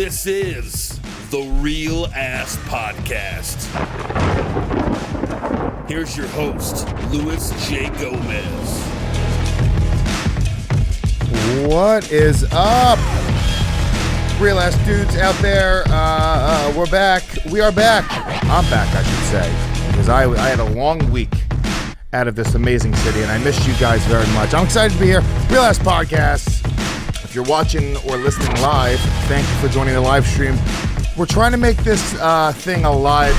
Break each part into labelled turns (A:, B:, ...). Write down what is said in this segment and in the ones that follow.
A: This is the Real Ass Podcast. Here's your host, Louis J. Gomez.
B: What is up? Real ass dudes out there, we're back. We are back. I'm back, I should say, because I had a long week out of this amazing city, and I missed you guys very much. I'm excited to be here. Real Ass Podcast. If you're watching or listening live, thank you for joining the live stream. We're trying to make this thing a live,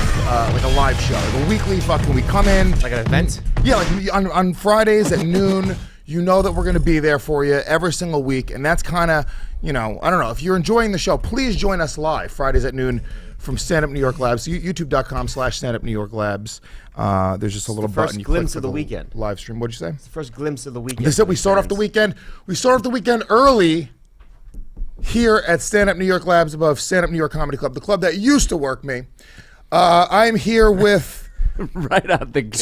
B: like a live show, like a weekly fucking. We come in
C: like an event.
B: Yeah, like on Fridays at noon. You know that we're going to be there for you every single week, and that's kind of, you know, I don't know. If you're enjoying the show, please join us live Fridays at noon from Stand Up New York Labs, youtube.com/Stand Up New York Labs. There's just a little button.
C: First glimpse of the weekend.
B: Live stream. What'd you say?
C: It's the first glimpse of the weekend.
B: They said we start off the weekend. We start off the weekend early here at Stand Up New York Labs above Stand Up New York Comedy Club, the club that used to work me. I'm here with
C: right out the gate.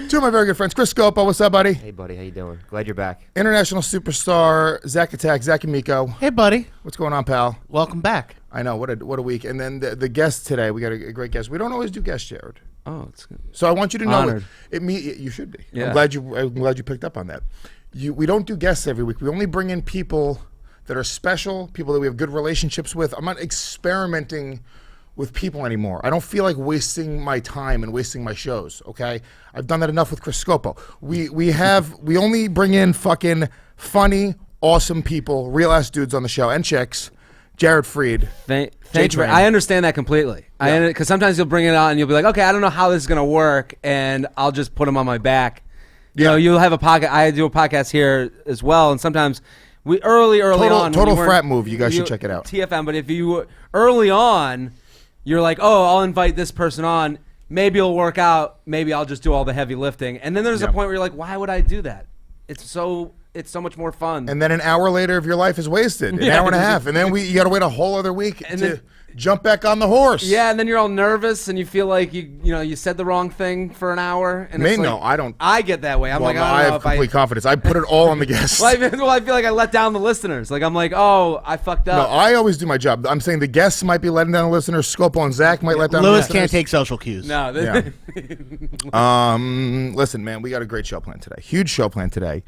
B: Two of my very good friends. Chris Scopo, what's up, buddy?
C: Hey, buddy, how you doing? Glad you're back.
B: International superstar Zach Attack, Zach Amico.
D: Hey, buddy.
B: What's going on, pal?
D: Welcome back.
B: I know, what a week. And then the guest today, we got a great guest. We don't always do guests, Jared.
C: Oh, it's good.
B: So I want you to know
C: Honored.
B: you should be.
C: Yeah.
B: I'm glad you picked up on that. We don't do guests every week. We only bring in people that are special, people that we have good relationships with. I'm not experimenting with people anymore. I don't feel like wasting my time and wasting my shows, okay? I've done that enough with Chris Scopo. We only bring in fucking funny, awesome people, real ass dudes on the show, and chicks. Jared Freed.
E: Thanks. I understand that completely.
B: Yeah.
E: Because sometimes you'll bring it on and you'll be like, okay, I don't know how this is gonna work, and I'll just put them on my back. You know, you'll have a podcast. I do a podcast here as well, and sometimes we early on.
B: Total frat move. You guys should check it out.
E: TFM. But if you early on, you're like, oh, I'll invite this person on. Maybe it'll work out. Maybe I'll just do all the heavy lifting. And then there's a point where you're like, why would I do that? It's so much more fun.
B: And then an hour later of your life is wasted. An hour and a half. And then you got to wait a whole other week to jump back on the horse.
E: Yeah, and then you're all nervous and you feel like you said the wrong thing for an hour. And
B: No, I don't.
E: I get that way. I'm like,
B: I have complete confidence. I put it all on the guests.
E: I feel like I let down the listeners. Like, I'm like, oh, I fucked up.
B: No, I always do my job. I'm saying the guests might be letting down the listeners. Scopo and Zach might let down the
D: Lewis
B: listeners.
D: can't take social cues.
E: No.
B: Yeah. Listen, man, we got a great show planned today. Huge show planned today.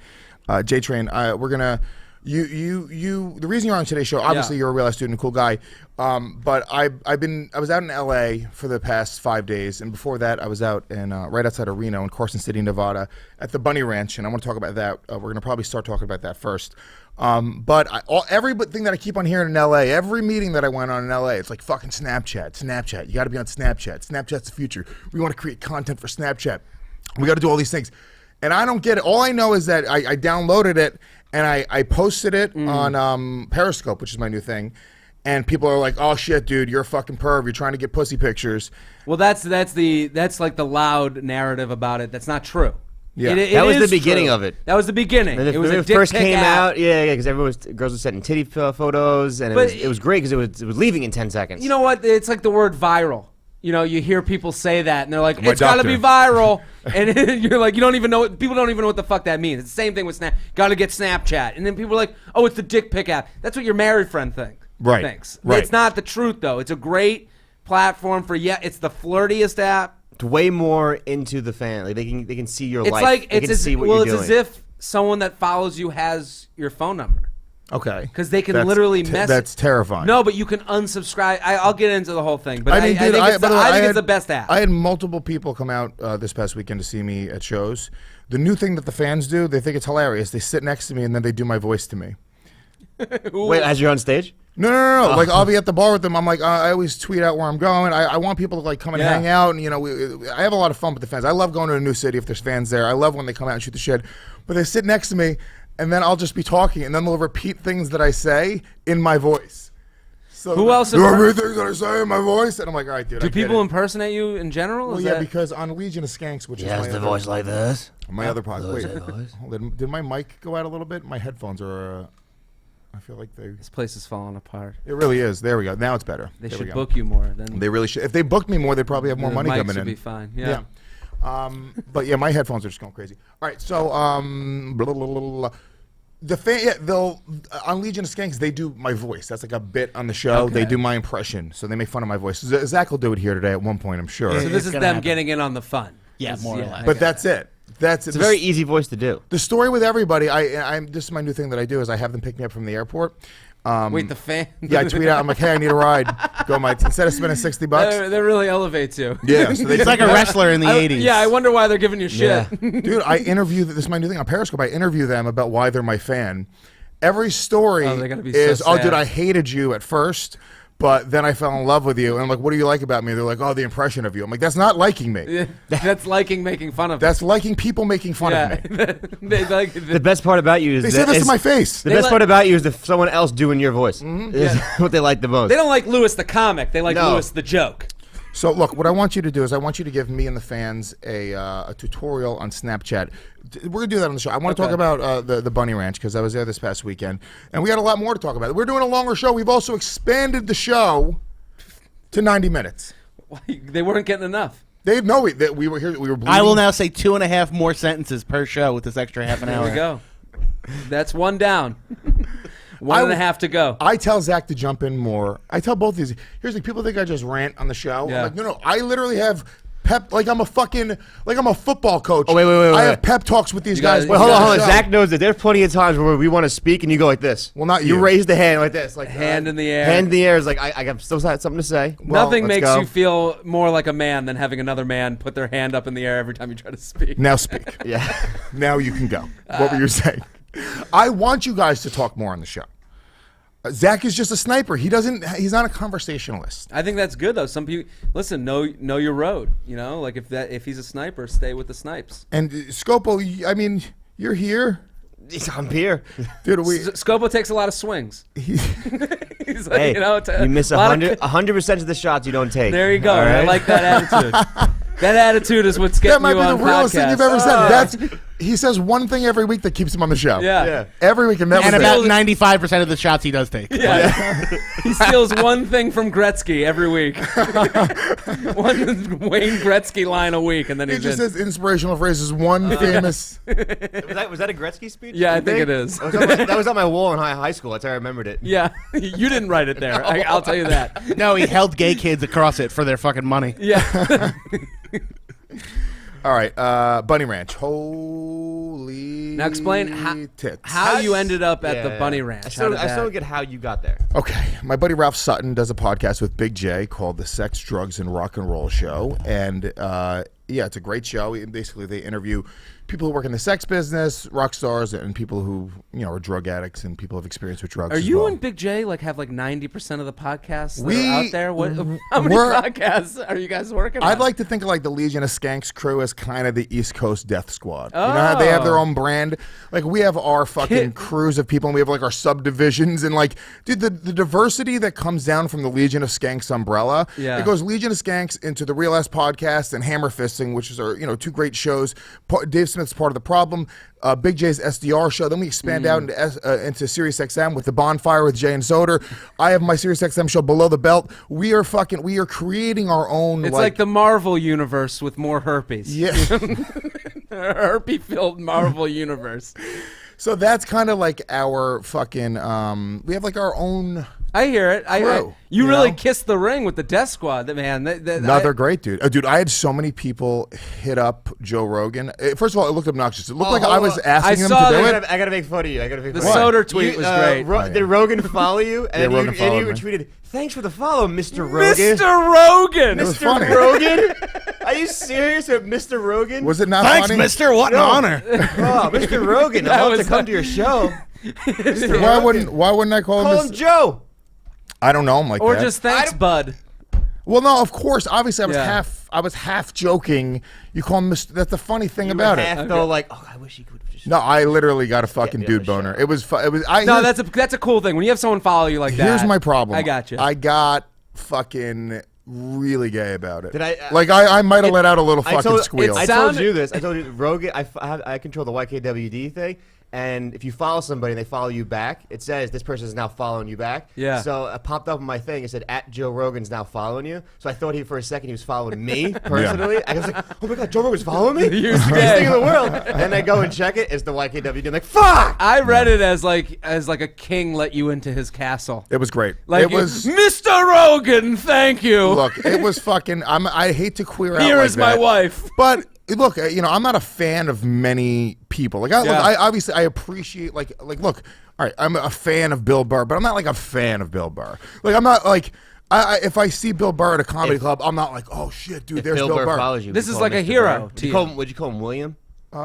B: J-Train, we're gonna. The reason you're on today's show, obviously you're a real student, a cool guy. But I was out in LA for the past 5 days, and before that I was out in right outside of Reno in Carson City, Nevada, at the Bunny Ranch, and I want to talk about that. We're gonna probably start talking about that first. But everything that I keep on hearing in LA, every meeting that I went on in LA, it's like fucking Snapchat. You got to be on Snapchat. Snapchat's the future. We want to create content for Snapchat. We got to do all these things. And I don't get it. All I know is that I downloaded it and I posted it on Periscope, which is my new thing. And people are like, "Oh shit, dude, you're a fucking perv. You're trying to get pussy pictures."
E: Well, that's like the loud narrative about it. That's not true.
B: Yeah,
C: that was the beginning of it.
E: That was the beginning.
C: It was
E: a
C: it
E: dick
C: first
E: pic
C: came
E: app.
C: out, because girls were sending titty photos, and it was great because it was leaving in 10 seconds.
E: You know what? It's like the word viral. You know, you hear people say that, and they're like, "It's got to be
B: doctor.
E: viral," and you're like, "You don't even know." People don't even know what the fuck that means. It's the same thing with Got to get Snapchat, and then people are like, "Oh, it's the dick pic app." That's what your married friend thinks.
B: Right.
E: It's not the truth though. It's a great platform for It's the flirtiest app.
C: It's way more into the fan. Like they can see your
E: It's
C: life.
E: like
C: they can see what you're doing.
E: it's as if someone that follows you has your phone number.
B: Okay.
E: Because they can literally mess.
B: That's terrifying.
E: No, but you can unsubscribe. I'll get into the whole thing, but I think
B: it's
E: it's the best app.
B: I had multiple people come out this past weekend to see me at shows. The new thing that the fans do, they think it's hilarious. They sit next to me and then they do my voice to me.
C: Wait, as you're on stage?
B: No. Oh. Like I'll be at the bar with them. I'm like, I always tweet out where I'm going. I want people to like come and hang out, and I have a lot of fun with the fans. I love going to a new city if there's fans there. I love when they come out and shoot the shit. But they sit next to me, and then I'll just be talking, and then they'll repeat things that I say in my voice. So
E: Who else?
B: There are things that I say in my voice, and I'm like, all right, dude.
E: Do people impersonate you in general?
B: Well, yeah, because on Legion of Skanks, which is my
C: the voice like this.
B: My other podcast. Wait,
C: voice.
B: hold on. Did my mic go out a little bit? My headphones are. I feel like
E: this place is falling apart.
B: It really is. There we go. Now it's better.
E: They should book you more. Then
B: they really should. If they booked me more, they'd probably have more money coming in.
E: Mics would be fine. Yeah.
B: But yeah, my headphones are just going crazy. All right, so they'll on Legion of Skanks. They do my voice. That's like a bit on the show.
E: Okay.
B: They do my impression, so they make fun of my voice. Zach will do it here today at one point, I'm sure.
E: So this is them getting in on the fun.
D: Yeah, more or less.
B: But that's it. That's
C: It's a very easy voice to do.
B: The story with everybody. This is my new thing that I do is I have them pick me up from the airport.
E: Wait, the fan?
B: Yeah, I tweet out. I'm like, hey, I need a ride. Go, instead of spending $60.
E: That really elevates you.
B: Yeah, so
D: It's like a wrestler in the 80s.
E: Yeah, I wonder why they're giving you shit.
B: Dude, I interview. This is my new thing on Periscope. I interview them about why they're my fan. Every story
E: they're gonna be
B: is,
E: so sad.
B: dude, I hated you at first, but then I fell in love with you. And I'm like, what do you like about me? They're like, oh, the impression of you. I'm like, that's not liking me.
E: Yeah, that's liking making fun of.
B: That's liking people making fun of me.
E: They like
C: The best part about you is
B: They say this to my face.
C: The best part about you is someone else doing your voice. Is what they like the most.
E: They don't like Lewis the comic. They like Lewis the joke.
B: So look, what I want you to do is I want you to give me and the fans a tutorial on Snapchat. We're gonna do that on the show. I want to talk about the Bunny Ranch because I was there this past weekend, and we got a lot more to talk about. We're doing a longer show. We've also expanded the show to 90 minutes.
E: They weren't getting enough.
B: They know we were here. We were bleeding.
D: I will now say 2.5 more sentences per show with this extra half an hour.
E: There we go. That's one down. One and a half to go.
B: I tell Zach to jump in more. I tell both these. Here's the people think I just rant on the show.
E: Yeah.
B: I'm like, no. I literally have pep. Like I'm a football coach.
C: Oh, wait.
B: I have pep talks with these guys.
C: Wait, hold on. Zach knows that there's plenty of times where we want to speak and you go like this.
B: Well, not
C: you.
B: you.
C: Raise the hand like this, like
E: Hand in the air.
C: Hand in the air is like I got still something to say.
B: Well,
E: Nothing
B: let's
E: makes
B: go.
E: you feel more like a man than having another man put their hand up in the air every time you try to speak.
B: Now speak.
C: Yeah.
B: Now you can go. What were you saying? I want you guys to talk more on the show. Zach is just a sniper. He's not a conversationalist.
E: I think that's good though. Some people know your road. You know, like if he's a sniper, stay with the snipes.
B: And Scopo, I mean, you're here.
C: I'm here.
B: Dude,
E: Scopo takes a lot of swings. He's like,
C: Hey, you miss
E: a lot of
C: 100% of the shots you don't take.
E: There you go.
C: All right?
E: I like that attitude. That attitude is what's getting
B: that might
E: you
B: be
E: on
B: the realest thing
E: podcasts.
B: you've ever said. He says one thing every week that keeps him on the show.
E: Yeah.
B: Every week, and that
D: And
B: was
D: about
B: it.
D: 95% of the shots he does take.
E: Yeah. He steals one thing from Gretzky every week. One Wayne Gretzky line a week, and then
B: He
E: he's
B: just
E: in.
B: says inspirational phrases. One famous.
C: Was that a Gretzky speech?
E: Yeah, I
C: you
E: think it is.
C: That was on my wall in high school. That's how I remembered it.
E: Yeah, you didn't write it there. I'll tell you that.
D: No, he held gay kids across it for their fucking money.
E: Yeah.
B: All right, Bunny Ranch. Holy
E: Now explain
B: tits.
E: how you ended up at the Bunny Ranch.
C: I still don't get how you got there.
B: Okay, my buddy Ralph Sutton does a podcast with Big J called The Sex, Drugs, and Rock and Roll Show, and it's a great show. Basically, they interview people who work in the sex business, rock stars, and people who are drug addicts and people have experience with drugs.
E: Are
B: as
E: you
B: well.
E: and Big J have 90% of the podcasts that
B: We-
E: are out there? How many podcasts are you guys working on?
B: I'd like to think of the Legion of Skanks crew as kind of the East Coast Death Squad. You know how they have their own brand? Like we have our fucking crews of people and we have our subdivisions and dude, the diversity that comes down from the Legion of Skanks umbrella.
E: Yeah.
B: It goes Legion of Skanks into the Real Ass Podcast and Hammer Fisting, which is our two great shows. Dave Smith's Part of the Problem. Big J's SDR show. Then we expand out into Sirius XM with The Bonfire with Jay and Soder. I have my Sirius XM show Below the Belt. We are creating our own.
E: It's like the Marvel universe with more herpes.
B: Yeah.
E: Herpes-filled Marvel universe.
B: So that's kind of our fucking. We have our own.
E: I hear it.
B: Crew,
E: you really
B: know?
E: kissed the ring with the Death Squad, man.
B: Another great dude. Dude, I had so many people hit up Joe Rogan. First of all, it looked obnoxious. It looked like I was asking him to do it.
C: I gotta make fun of you.
E: The Soder tweet was great.
C: Did Rogan follow you? And
B: Rogan followed
C: you
B: me.
C: tweeted, "Thanks for the follow, Mr. Rogan."
E: Mr. Rogan.
B: It was funny.
C: Mr. Rogan? Are you serious with Mr. Rogan?
B: Was it not
D: Thanks,
B: funny?
D: mister. What an honor.
C: Oh, Mr. Rogan, I'd love to come to your show.
B: Why wouldn't I call
C: Call
B: him?
C: him Joe.
B: I don't know him like
E: Or
B: that.
E: just thanks, bud.
B: Well, no, of course. Obviously, I was
E: Yeah.
B: half joking. You call him Mr. That's the funny thing about it.
C: Half though, I wish he could just.
B: No, I literally got a fucking
C: Get me on
B: dude
C: the
B: boner.
C: show.
B: It was.
E: No, that's a cool thing. When you have someone follow you like that.
B: Here's my problem.
E: I got you.
B: I got fucking really gay about it.
C: Did I,
B: I might have let out a little fucking squeal.
C: I
E: Sound-
C: told you this. I told you Rogan. I control the YKWd thing, And if you follow somebody and they follow you back, it says this person is now following you back.
E: Yeah.
C: So it popped up on my thing. It said, @Joe Rogan's now following you. So I thought for a second he was following me personally. I was like, oh my God, Joe Rogan's following me?
E: You're
C: Best
E: scared.
C: thing in the world. And I go and check it. It's the YKW. I'm like, fuck!
E: I read it as like a king let you into his castle.
B: It was great.
E: Like
B: it was.
E: Mr. Rogan, thank you.
B: Look, it was fucking. I hate to queer out.
E: Here
B: like
E: is my
B: that,
E: wife.
B: But look, I'm not a fan of many people. Like, look, I obviously I appreciate look. All right, I'm a fan of Bill Burr, but I'm not like a fan of Bill Burr. Like, I'm not like. If I see Bill Burr at a comedy club, I'm not like, oh shit, dude, there's Bill Burr.
C: Follows you,
E: This is like a hero to you.
C: Would you call him William? Say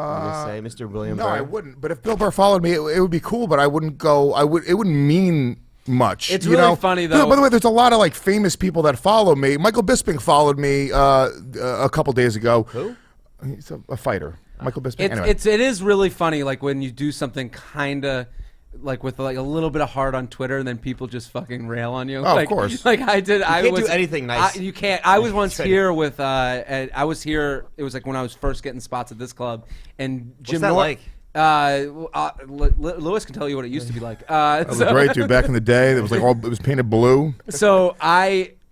C: Mr. William
B: No,
C: Burr?
B: I wouldn't. But if Bill Burr followed me, it would be cool. But I wouldn't go. It wouldn't mean much.
E: It's
B: you
E: really
B: know?
E: funny though.
B: By the way, there's a lot of like famous people that follow me. Michael Bisping followed me a couple days ago.
C: Who?
B: He's a fighter. Michael Bisping. Anyway.
E: It is really funny, like when you do something kind of like with like a little bit of heart on Twitter, and then people just fucking rail on you.
B: Oh,
E: like,
B: of course.
E: Like I did. I
C: can't
E: was
C: do anything nice.
E: you can't. I was once here with. I was here. It was like when I was first getting spots at this club, and Jim
C: What's that like?
E: Lewis can tell you what it used to be like.
B: That was great, dude. Back in the day, it was like it was painted blue.
E: So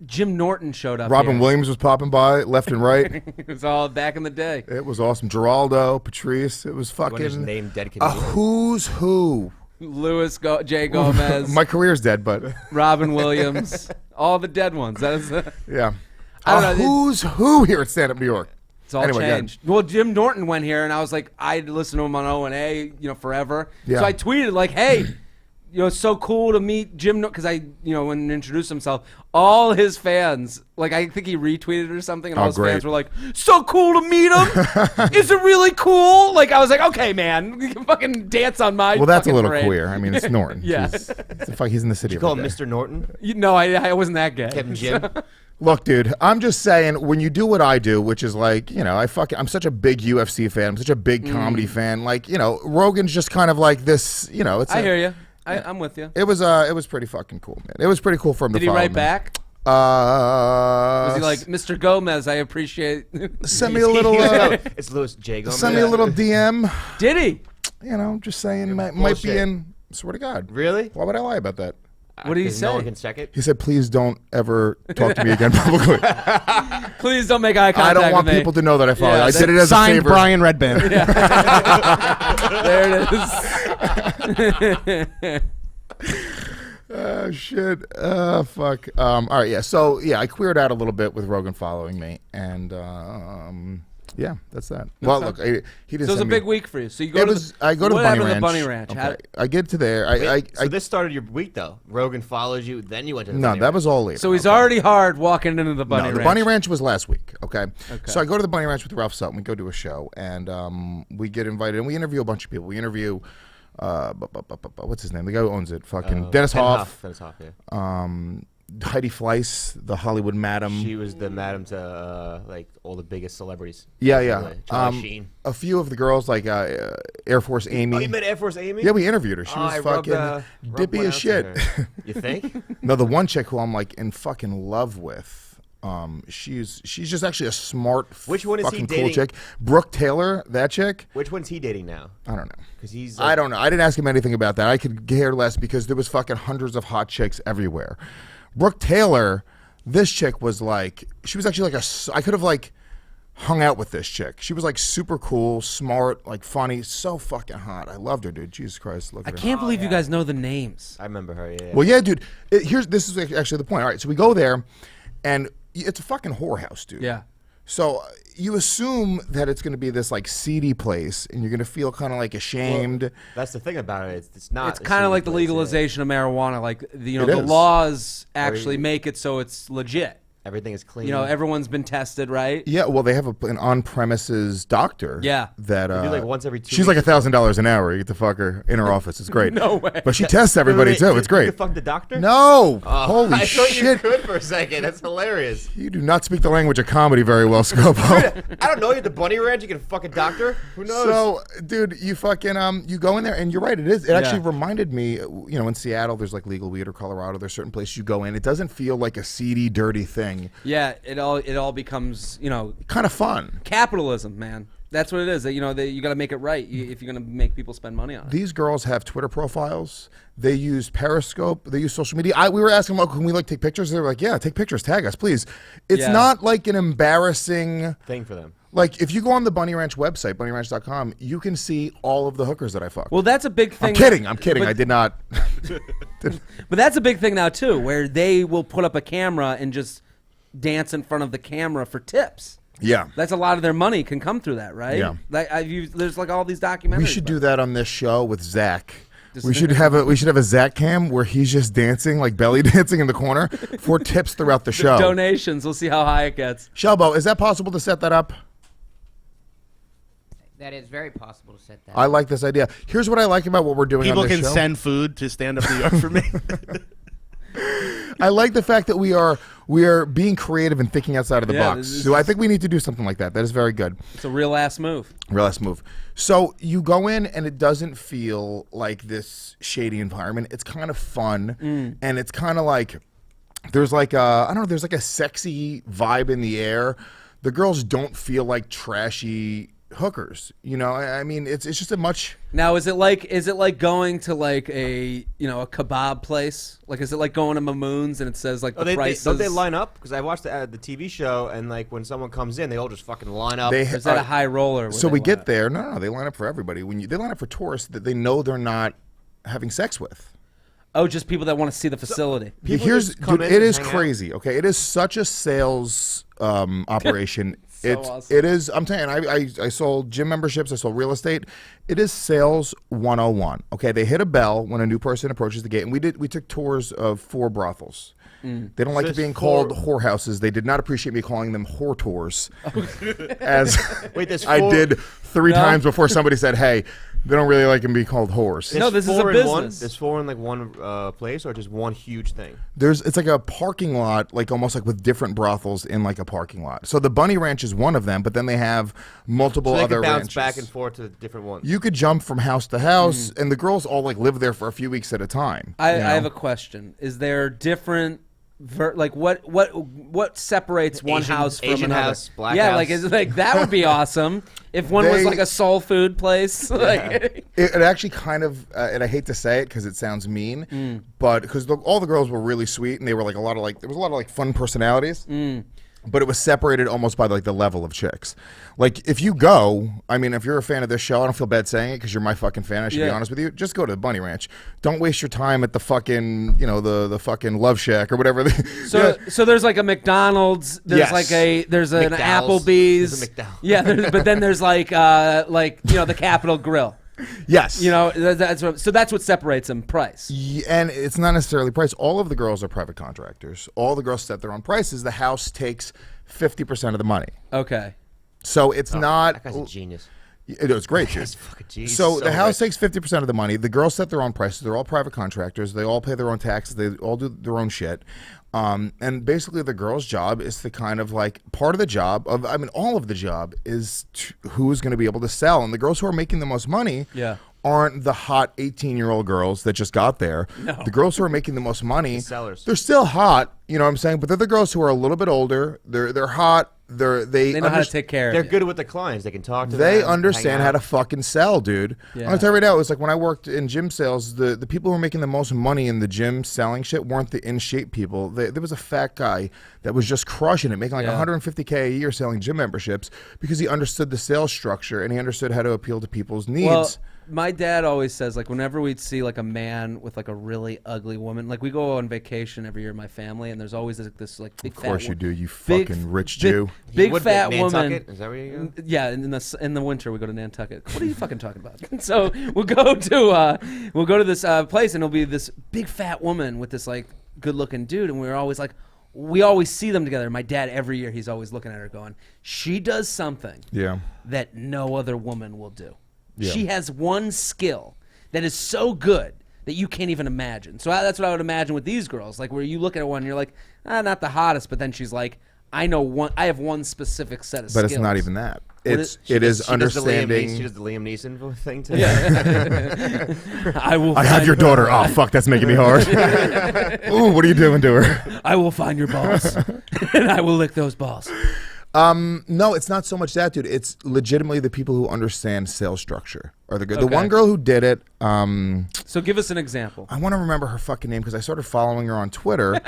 E: Jim Norton showed up.
B: Robin
E: here.
B: Williams was popping by left and right.
E: It was all back in the day.
B: It was awesome. Geraldo, Patrice. It was
C: You wanna just
B: fucking
C: name dead
B: a
C: comedians?
B: who's who.
E: Louis J. Gomez,
B: My career's dead, but
E: Robin Williams, all the dead ones. That is.
B: yeah.
E: I don't know.
B: Who's who here at Stand Up New York?
E: It's all
B: Anyway,
E: changed. Well, Jim Norton went here, and I was like, I'd listened to him on O&A, forever.
B: Yeah.
E: So I tweeted like, "Hey, it's so cool to meet Jim," because when he introduced himself, all his fans, like I think he retweeted or something, and all his
B: great.
E: fans were like, "So cool to meet him! Is it really cool?" Like I was like, "Okay, man, you can fucking dance on my."
B: Well, that's a
E: fucking
B: little
E: parade."
B: queer. I mean, it's Norton.
E: Yeah.
B: He's in the city.
C: You call him
B: every day.
C: Mr. Norton?
E: No, I wasn't that gay.
C: Kevin Jim?
B: Look, dude, I'm just saying, when you do what I do, which is like, I'm such a big UFC fan. I'm such a big comedy fan. Like, Rogan's just kind of like this, it's
E: I hear you. I'm with you.
B: It was pretty fucking cool, man. It was pretty cool for him
E: Did
B: to
E: he
B: follow
E: write
B: me.
E: back? Was he like,
B: s-
E: Mr. Gomez, I appreciate.
B: send me a little
C: It's Louis J. Gomez.
B: send me a little DM.
E: Did he?
B: Just saying might be
C: bullshit.
B: in. Swear to God.
C: Really?
B: Why would I lie about that?
E: What did he
C: 'Cause No one
E: say?
C: can check it.
B: He said, please don't ever talk to me again publicly.
E: Please don't make eye contact
B: I don't want
E: with me.
B: people to know that I follow you.
E: Yeah,
B: I did it as a
D: Signed
B: favor.
D: Brian Redband.
E: There it is.
B: Shit. Fuck. All right. Yeah. So yeah, I queered out a little bit with Rogan following me, and yeah, that's that. Well, look, he didn't.
E: So it was a
B: send me-
E: big week for you. So you go
B: It
E: to
B: was. I go to
E: what
B: the Bunny
E: happened
B: Ranch.
E: to the Bunny Ranch?
B: Okay.
E: How-
B: I get to there. I
C: So this started your week, though. Rogan follows you, then you went to the
B: no,
C: Bunny
B: that
C: Ranch.
B: was all later.
E: So he's
B: Okay.
E: already hard walking into the Bunny
B: No,
E: Ranch.
B: the Bunny Ranch was last week. Okay. So I go to the Bunny Ranch with Ralph Sutton. We go to a show, and we get invited, and we interview a bunch of people. We interview, what's his name? The guy who owns it. Fucking Dennis Hoff.
C: Dennis Hoff, yeah.
B: Heidi Fleiss, the Hollywood Madam.
C: She was the madam to like all the biggest celebrities.
B: Yeah.
C: Charlie Sheen.
B: A few of the girls, like Air Force Amy.
C: Oh, you met Air Force Amy?
B: Yeah, we interviewed her. She
C: Oh,
B: was
C: I rubbed,
B: fucking
C: rubbed
B: dippy
C: one
B: as
C: out to
B: shit.
C: her. You think?
B: No, the one chick who I'm like in fucking love with. She's just actually a smart,
C: Which one is he
B: fucking cool
C: dating?
B: chick. Brooke Taylor, that chick.
C: Which one's he dating now?
B: I don't know.
C: Because he's.
B: I don't know. I didn't ask him anything about that. I could care less because there was fucking hundreds of hot chicks everywhere. Brooke Taylor, this chick was like, she was actually like I could have like hung out with this chick. She was like super cool, smart, like funny, so fucking hot. I loved her, dude. Jesus Christ, look
E: I
B: at her.
E: can't believe you guys know the names.
C: I remember her. Yeah.
B: Well, yeah, dude. This is actually the point. All right, so we go there, and it's a fucking whorehouse, dude.
E: Yeah.
B: So you assume that it's going to be this like seedy place, and you're going to feel kind of like ashamed.
C: That's the thing about it. It's not.
E: It's
C: a
E: kind of
C: seedy
E: like the
C: place, yeah.
E: legalization of marijuana. Like the
B: It
E: the
B: is.
E: laws actually make it so it's legit.
C: Everything is clean.
E: Everyone's been tested, right?
B: Yeah, well, they have an on-premises doctor.
E: Yeah.
B: that
C: do, like, once every 2
B: She's like
C: weeks.
B: $1,000 an hour. You get to fuck her in her office. It's great.
E: No way.
B: But she tests everybody
C: Wait,
B: too.
C: you-
B: It's great.
C: You can fuck the doctor?
B: No,
C: Oh,
B: holy
C: I thought
B: shit!
C: you could for a second. That's hilarious.
B: You do not speak the language of comedy very well, Scopo.
C: I don't know. You're at the Bunny Ranch. You can fuck a doctor. Who knows?
B: So, dude, you fucking you go in there, and you're right. It actually reminded me, in Seattle, there's like legal weed, or Colorado, there's certain places you go in. It doesn't feel like a seedy, dirty thing.
E: Yeah, it all becomes
B: Kind of fun.
E: capitalism, man. That's what it is. You got to make it right if you're going to make people spend money on it.
B: These girls have Twitter profiles. They use Periscope. They use social media. We were asking them, can we take pictures? They were like, yeah, take pictures. Tag us, please. It's not like an embarrassing
C: thing for them.
B: Like, if you go on the Bunny Ranch website, bunnyranch.com, you can see all of the hookers that I fucked.
E: Well, that's a big thing.
B: I'm kidding. I did not.
E: But that's a big thing now, too, where they will put up a camera and just dance in front of the camera for tips.
B: Yeah.
E: That's a lot of their money can come through that, right?
B: Yeah.
E: There's like all these documentaries.
B: We should do that on this show with Zach. We should have a Zach cam where he's just dancing, like belly dancing in the corner for tips throughout the show.
E: Donations. We'll see how high it gets.
B: Shelbo, is that possible to set that up?
F: That is very possible to set that
B: I
F: up.
B: like this idea. Here's what I like about what we're doing
D: People
B: on this
D: can
B: show.
D: send food to Stand Up New York for me.
B: I like the fact that we are being creative and thinking outside of the box. So I think we need to do something like that. That is very good.
E: It's a real ass move.
B: Real ass move. So you go in and it doesn't feel like this shady environment. It's kind of fun and it's kind of like there's like there's like a sexy vibe in the air. The girls don't feel like trashy hookers, I mean, it's just a much.
E: Now, is it like going to like a kebab place? Like, is it like going to Mamoon's and it says like the prices?
C: Don't they line up? Because I watched the TV show and like when someone comes in, they all just fucking line up.
E: Is that a high roller?
B: So we get there. No, they line up for everybody. They line up for tourists that they know they're not having sex with.
E: Oh, just people that want to see the facility.
B: It is crazy. Okay, it is such a sales operation.
E: Awesome.
B: It is. I'm telling you, I sold gym memberships. I sold real estate. It is sales 101. Okay, they hit a bell when a new person approaches the gate, and we took tours of 4 brothels. They don't like it being called whorehouses. They did not appreciate me calling them whore tours, as I did 3 times before somebody said, "Hey, they don't really like them being called whores."
E: No, this is a business.
C: There's 4 in like one place, or just one huge thing.
B: It's like a parking lot, like almost like with different brothels in like a parking lot. So the Bunny Ranch is one of them, but then they have multiple
C: so they
B: other
C: could bounce
B: ranches.
C: back and forth to different ones.
B: You could jump from house to house, and the girls all like live there for a few weeks at a time.
E: I have a question. Is there different? What separates one house from
C: Asian
E: another?
C: house, black
E: yeah,
C: house.
E: like is it like that would be awesome if one was like a soul food place. Like,
B: it actually kind of, and I hate to say it because it sounds mean, but because all the girls were really sweet and they were like there was a lot of like fun personalities. But it was separated almost by like the level of chicks. Like if you go, I mean, if you're a fan of this show, I don't feel bad saying it because you're my fucking fan. I should be honest with you. Just go to the Bunny Ranch. Don't waste your time at the fucking, the fucking Love Shack or whatever.
E: So there's like a McDonald's. There's like there's an Applebee's.
C: There's a McDowell's.
E: Yeah, but then there's like the Capitol Grill.
B: Yes.
E: That's what separates them. Price.
B: And it's not necessarily price. All of the girls are private contractors. All the girls set their own prices. The house takes 50% of the money.
E: Okay.
B: So it's not.
C: That guy's a genius.
B: It's great, dude.
C: That's fucking genius.
B: So the house takes 50% of the money. The girls set their own prices. They're all private contractors. They all pay their own taxes. They all do their own shit. And basically the girl's job is to kind of like all of the job is who's going to be able to sell. And the girls who are making the most money aren't the hot 18-year-old girls that just got there. No. The girls who are making the most money,
C: sellers.
B: They're still hot, you know what I'm saying? But they're the girls who are a little bit older. They're hot. They
E: know how to take care of
C: They're
E: you.
C: good with the clients. They can talk to them.
B: They understand how to fucking sell, dude.
E: Yeah.
B: I'm gonna tell you right now, it was like when I worked in gym sales, the people who were making the most money in the gym selling shit weren't the in-shape people. There was a fat guy that was just crushing it, making like $150K a year selling gym memberships because he understood the sales structure and he understood how to appeal to people's needs.
E: Well, my dad always says, like, whenever we'd see like a man with like a really ugly woman, like we go on vacation every year, my family, and there's always this like big.
B: Of course
E: fat
B: you do, you
E: big,
B: fucking rich Jew.
E: Big fat woman.
C: Nantucket? Is that where you go?
E: Yeah, in the winter we go to Nantucket. What are you fucking talking about? So we'll go to this place, and it'll be this big fat woman with this like good looking dude, and we're always like. We always see them together. My dad, every year, he's always looking at her going, she does something that no other woman will do. Yeah. She has one skill that is so good that you can't even imagine. So that's what I would imagine with these girls, like where you look at one and you're like, not the hottest, but then she's like, I have one specific set of skills.
B: But it's not even that. It is understanding.
C: She does the Liam Neeson thing too.
E: Yeah. I
B: have your daughter. Oh fuck, that's making me hard. Ooh, what are you doing to her?
E: I will find your balls, and I will lick those balls.
B: No, it's not so much that, dude. It's legitimately the people who understand sales structure are the good. The one girl who did it.
E: So give us an example.
B: I want to remember her fucking name because I started following her on Twitter.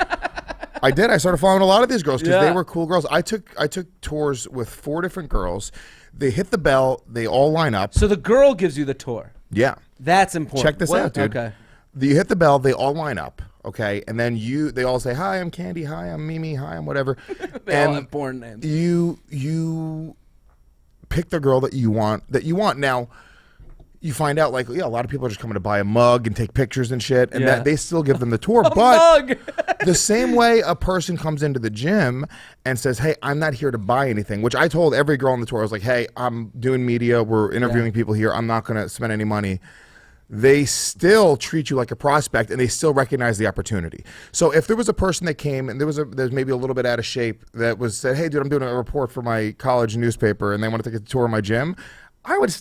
B: I did. I started following a lot of these girls because they were cool girls. I took tours with 4 different girls. They hit the bell. They all line up.
E: So the girl gives you the tour.
B: Yeah.
E: That's important.
B: Check this out, dude.
E: Okay.
B: You hit the bell. They all line up. Okay, and then they all say, "Hi, I'm Candy. Hi, I'm Mimi. Hi, I'm whatever."
E: They all have porn names.
B: You pick the girl that you want. Now, you find out a lot of people are just coming to buy a mug and take pictures and shit, and that they still give them the tour. But
E: mug.
B: The same way a person comes into the gym and says, "Hey, I'm not here to buy anything," which I told every girl on the tour, I was like, "Hey, I'm doing media. We're interviewing people here. I'm not going to spend any money." They still treat you like a prospect, and they still recognize the opportunity. So if there was a person that came and there's maybe a little bit out of shape that said, "Hey, dude, I'm doing a report for my college newspaper," and they want to take a tour of my gym, I would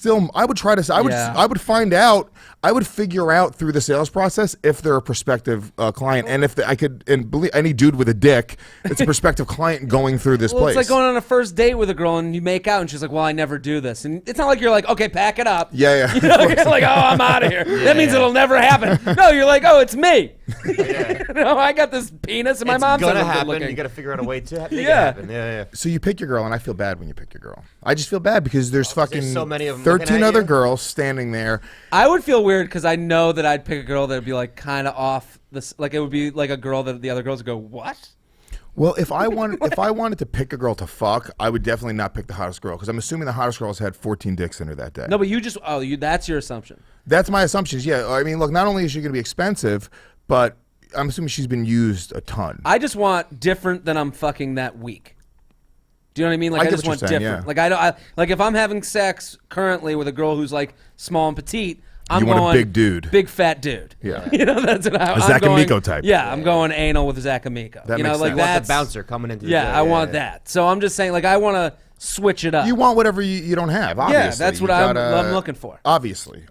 B: find out, I would figure out through the sales process if they're a prospective client, and believe any dude with a dick, it's a prospective client going through this place.
E: It's like going on a first date with a girl and you make out and she's like, "Well, I never do this," and it's not like you're like, "Okay, pack it up."
B: Yeah.
E: You know, you're like, "Oh, I'm out of here." That means it'll never happen. No, you're like, "Oh, it's me." No, I got this penis and my mom's
C: gonna
E: not
C: happen.
E: looking.
C: You got to figure out a way to make it happen. Yeah.
B: So you pick your girl, and I feel bad when you pick your girl. I just feel bad because there's fucking
C: so many of them
B: 13 other girls standing there.
E: I would feel weird because I know that I'd pick a girl that would be like kind of off this. Like it would be like a girl that the other girls would go, "What?"
B: Well, if I wanted to pick a girl to fuck, I would definitely not pick the hottest girl because I'm assuming the hottest girl has had 14 dicks in her that day.
E: No, but that's your assumption.
B: That's my assumptions. Yeah, I mean, look, not only is she going to be expensive, but I'm assuming she's been used a ton.
E: I just want different than I'm fucking that week. Do you know what I mean? Like I just want different.
B: Yeah.
E: Like like if I'm having sex currently with a girl who's like small and petite, I'm
B: want
E: going
B: a big dude,
E: big fat dude.
B: Yeah,
E: you know that's what I'm
B: Zach
E: going.
B: Amico type.
E: Yeah, I'm going anal with Zach Amico.
B: That
E: you know,
B: makes
E: like
B: sense.
E: that's
C: the bouncer coming into the
E: yeah.
C: gym.
E: I want that. So I'm just saying, like I want to switch it up.
B: You want whatever you don't have. Obviously.
E: Yeah, that's what I'm looking for.
B: Obviously.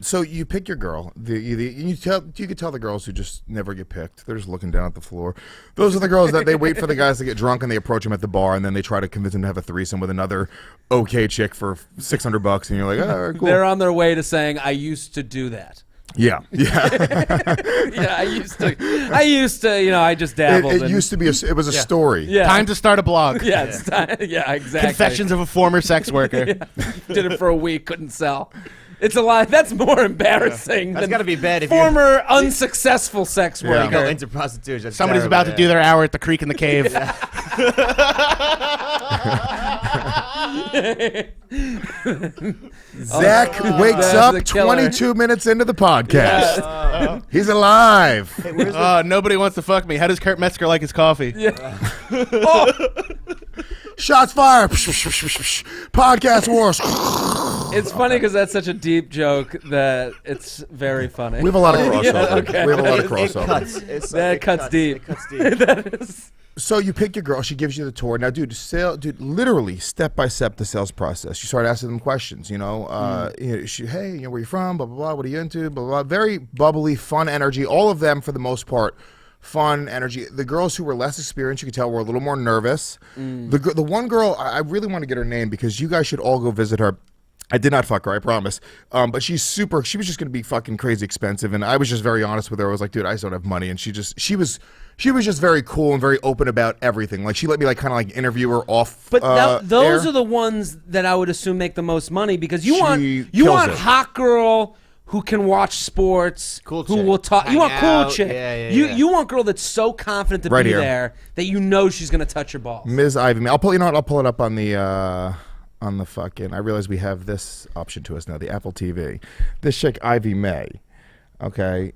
B: So you pick your girl. You could tell the girls who just never get picked. They're just looking down at the floor. Those are the girls that they wait for the guys to get drunk and they approach them at the bar and then they try to convince them to have a threesome with another okay chick for $600 and you're like, all right, cool.
E: They're on their way to saying, "I used to do that."
B: Yeah.
E: Yeah, I used to. You know, I just dabbled.
B: It used to be. It was a story.
E: Yeah.
D: Time to start a blog.
E: Yeah, it's time. Yeah, exactly.
D: Confessions of a former sex worker.
E: Yeah. Did it for a week, couldn't sell. It's a lot. That's more embarrassing.
C: That's
E: than
C: got to be bad if
E: former unsuccessful sex
C: you
E: worker.
C: go into prostitution. That's
D: Somebody's
C: terrible,
D: about to do their hour at the creek in the cave.
B: Zach wakes up 22 minutes into the podcast. He's alive.
D: Nobody wants to fuck me. How does Kurt Metzger like his coffee?
E: Yeah.
B: Shots fired. Podcast wars.
E: It's funny because that's such a deep joke that it's very funny.
B: We have a lot of crossover.
E: Yeah, okay.
B: We have a lot of
C: It
B: crossover.
C: cuts.
E: That cuts deep.
C: It cuts deep.
E: That is.
B: So you pick your girl. She gives you the tour. Now, dude, literally step by step the sales process. You start asking them questions. You know, hey, where you from? Blah blah blah. What are you into? Blah blah. Very bubbly, fun energy. All of them, for the most part, fun energy. The girls who were less experienced, you could tell, were a little more nervous. The one girl, I really want to get her name because you guys should all go visit her. I did not fuck her, I promise. But she was just going to be fucking crazy expensive. And I was just very honest with her. I was like, dude, I just don't have money. And she was just very cool and very open about everything. Like she let me kind of interview her off.
E: But those
B: air.
E: are the ones that I would assume make the most money because you
B: She
E: want
B: kills it.
E: hot girl who can watch sports,
C: Cool
E: who
C: chick.
E: will talk. You
C: Hang
E: want cool
C: out.
E: chick.
C: Yeah.
E: You want girl that's so confident to
B: Right
E: be
B: here.
E: there that you know she's gonna touch your balls.
B: Ms. Ivy May. I'll pull it up on the fucking. I realize we have this option to us now, the Apple TV. This chick Ivy May. Okay.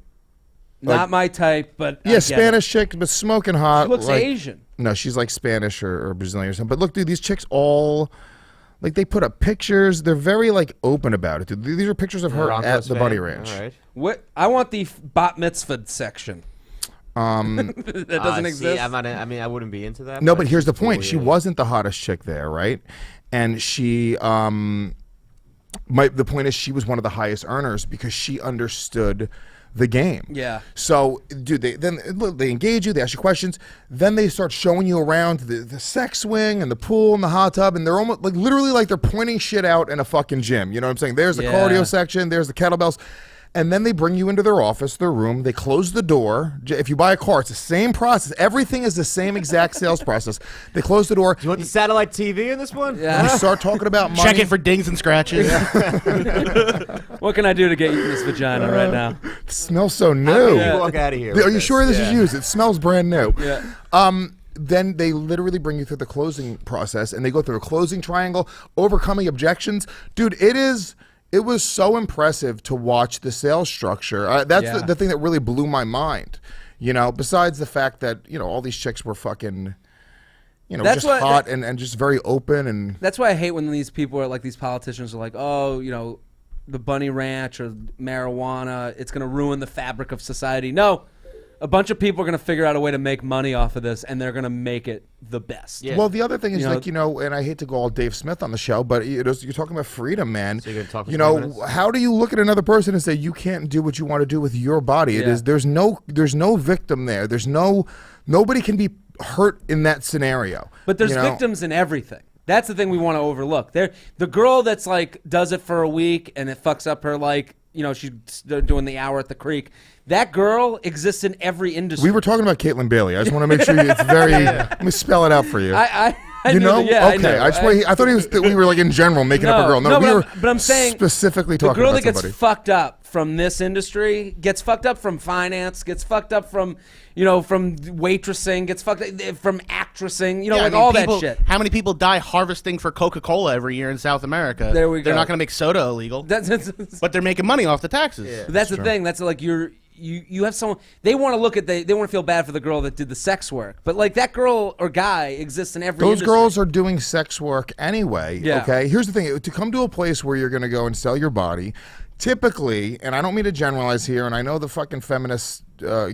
E: Not my type, but I
B: Yeah,
E: get
B: Spanish chick, but smoking hot.
E: She looks
B: like-
E: Asian.
B: No, she's like Spanish or Brazilian or something. But look, dude, these chicks all they put up pictures. They're very open about it, dude. These are pictures of her
C: Broncos
B: at the
C: fan.
B: Bunny Ranch.
C: All right.
E: What I want the bat mitzvah section. That doesn't exist.
C: I wouldn't be into that.
B: No, but here's the point.
C: Cool,
B: She
C: yeah.
B: wasn't the hottest chick there, right? And she, the point is, she was one of the highest earners because she understood the game.
E: Yeah.
B: So, dude, they engage you, they ask you questions, then they start showing you around the sex swing and the pool and the hot tub, and they're almost like literally like they're pointing shit out in a fucking gym. You know what I'm saying? There's the cardio section, there's the kettlebells. And then they bring you into their office, their room. They close the door. If you buy a car, it's the same process. Everything is the same exact sales process. They close the door.
C: You want the satellite TV in this one?
E: Yeah.
B: You start talking about money.
D: Check it for dings and scratches.
E: What can I do to get you this vagina right now?
B: It smells so
C: How
B: new.
C: can you walk out of here?
B: Are
C: with
B: you
C: this?
B: sure this is used? It smells brand new.
E: Yeah.
B: Then they literally bring you through the closing process, and they go through a closing triangle, overcoming objections. Dude, it was so impressive to watch the sales structure. That's the thing that really blew my mind. You know, besides the fact that, you know, all these chicks were fucking, you know,
E: That's
B: just
E: what-
B: hot and just very open. And
E: That's why I hate when these people are like, these politicians are like, oh, you know, the bunny ranch or marijuana, it's going to ruin the fabric of society. No. A bunch of people are going to figure out a way to make money off of this, and they're going to make it the best.
C: Yeah.
B: well, the other thing is,
E: You know-
B: like, you know, and I hate to go all Dave Smith on the show, but you're talking about freedom, man.
C: So you're gonna talk for
B: you
C: 20
B: know,
C: minutes?
B: how do you look at another person and say you can't do what you want to do with your body? It
E: Yeah.
B: is there's no victim there. Nobody can be hurt in that scenario.
E: But there's
B: you know?
E: victims in everything. That's the thing we want to overlook. The girl that's like does it for a week and it fucks up her, like, you know, she's doing the hour at the creek. That girl exists in every industry.
B: We were talking about Caitlin Bailey. I just want to make sure it's very. Let me spell it out for you.
E: I
B: you
E: knew
B: know?
E: that- yeah,
B: okay.
E: I knew.
B: I thought we were like in general making up a girl. No, we were
E: but I'm saying
B: specifically
E: the
B: talking
E: girl
B: about
E: that gets
B: somebody.
E: fucked up from this industry gets fucked up from finance, gets fucked up from, you know, from waitressing, gets fucked up from actressing, you know,
D: Yeah,
E: like
D: I mean,
E: all
D: people-
E: that shit.
D: How many people die harvesting for Coca-Cola every year in South America?
E: There we
D: They're
E: go.
D: not going to make soda illegal,
E: That's
D: but they're making money off the taxes.
E: that's the thing. That's like you have someone, they want to look at, they want to feel bad for the girl that did the sex work, but like that girl or guy exists in every
B: Those
E: industry.
B: girls are doing sex work ananyway.
E: Yeah.
B: Okay. Here's the thing: to come to a place where you're going to go and sell your body, typically, and I don't mean to generalize here, and I know the fucking feminists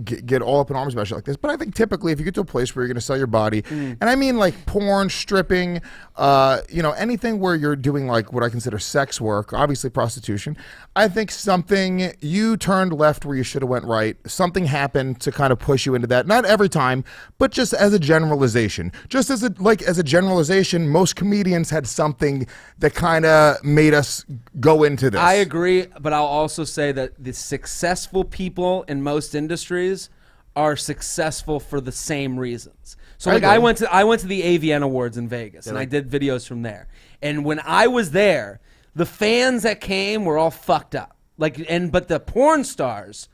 B: get all up in arms about shit like this, but I think typically if you get to a place where you're going to sell your body, and I mean like porn, stripping, you know, anything where you're doing like what I consider sex work, obviously prostitution, I think something, you turned left where you should have went right. Something happened to kind of push you into that. Not every time, but just as a generalization. Just as a generalization, most comedians had something that kind of made us go into this.
E: I agree, but I'll also say that the successful people in most industries are successful for the same reasons. So like I went to the AVN Awards in Vegas and I did videos from there. And when I was there, the fans that came were all fucked up. But the porn stars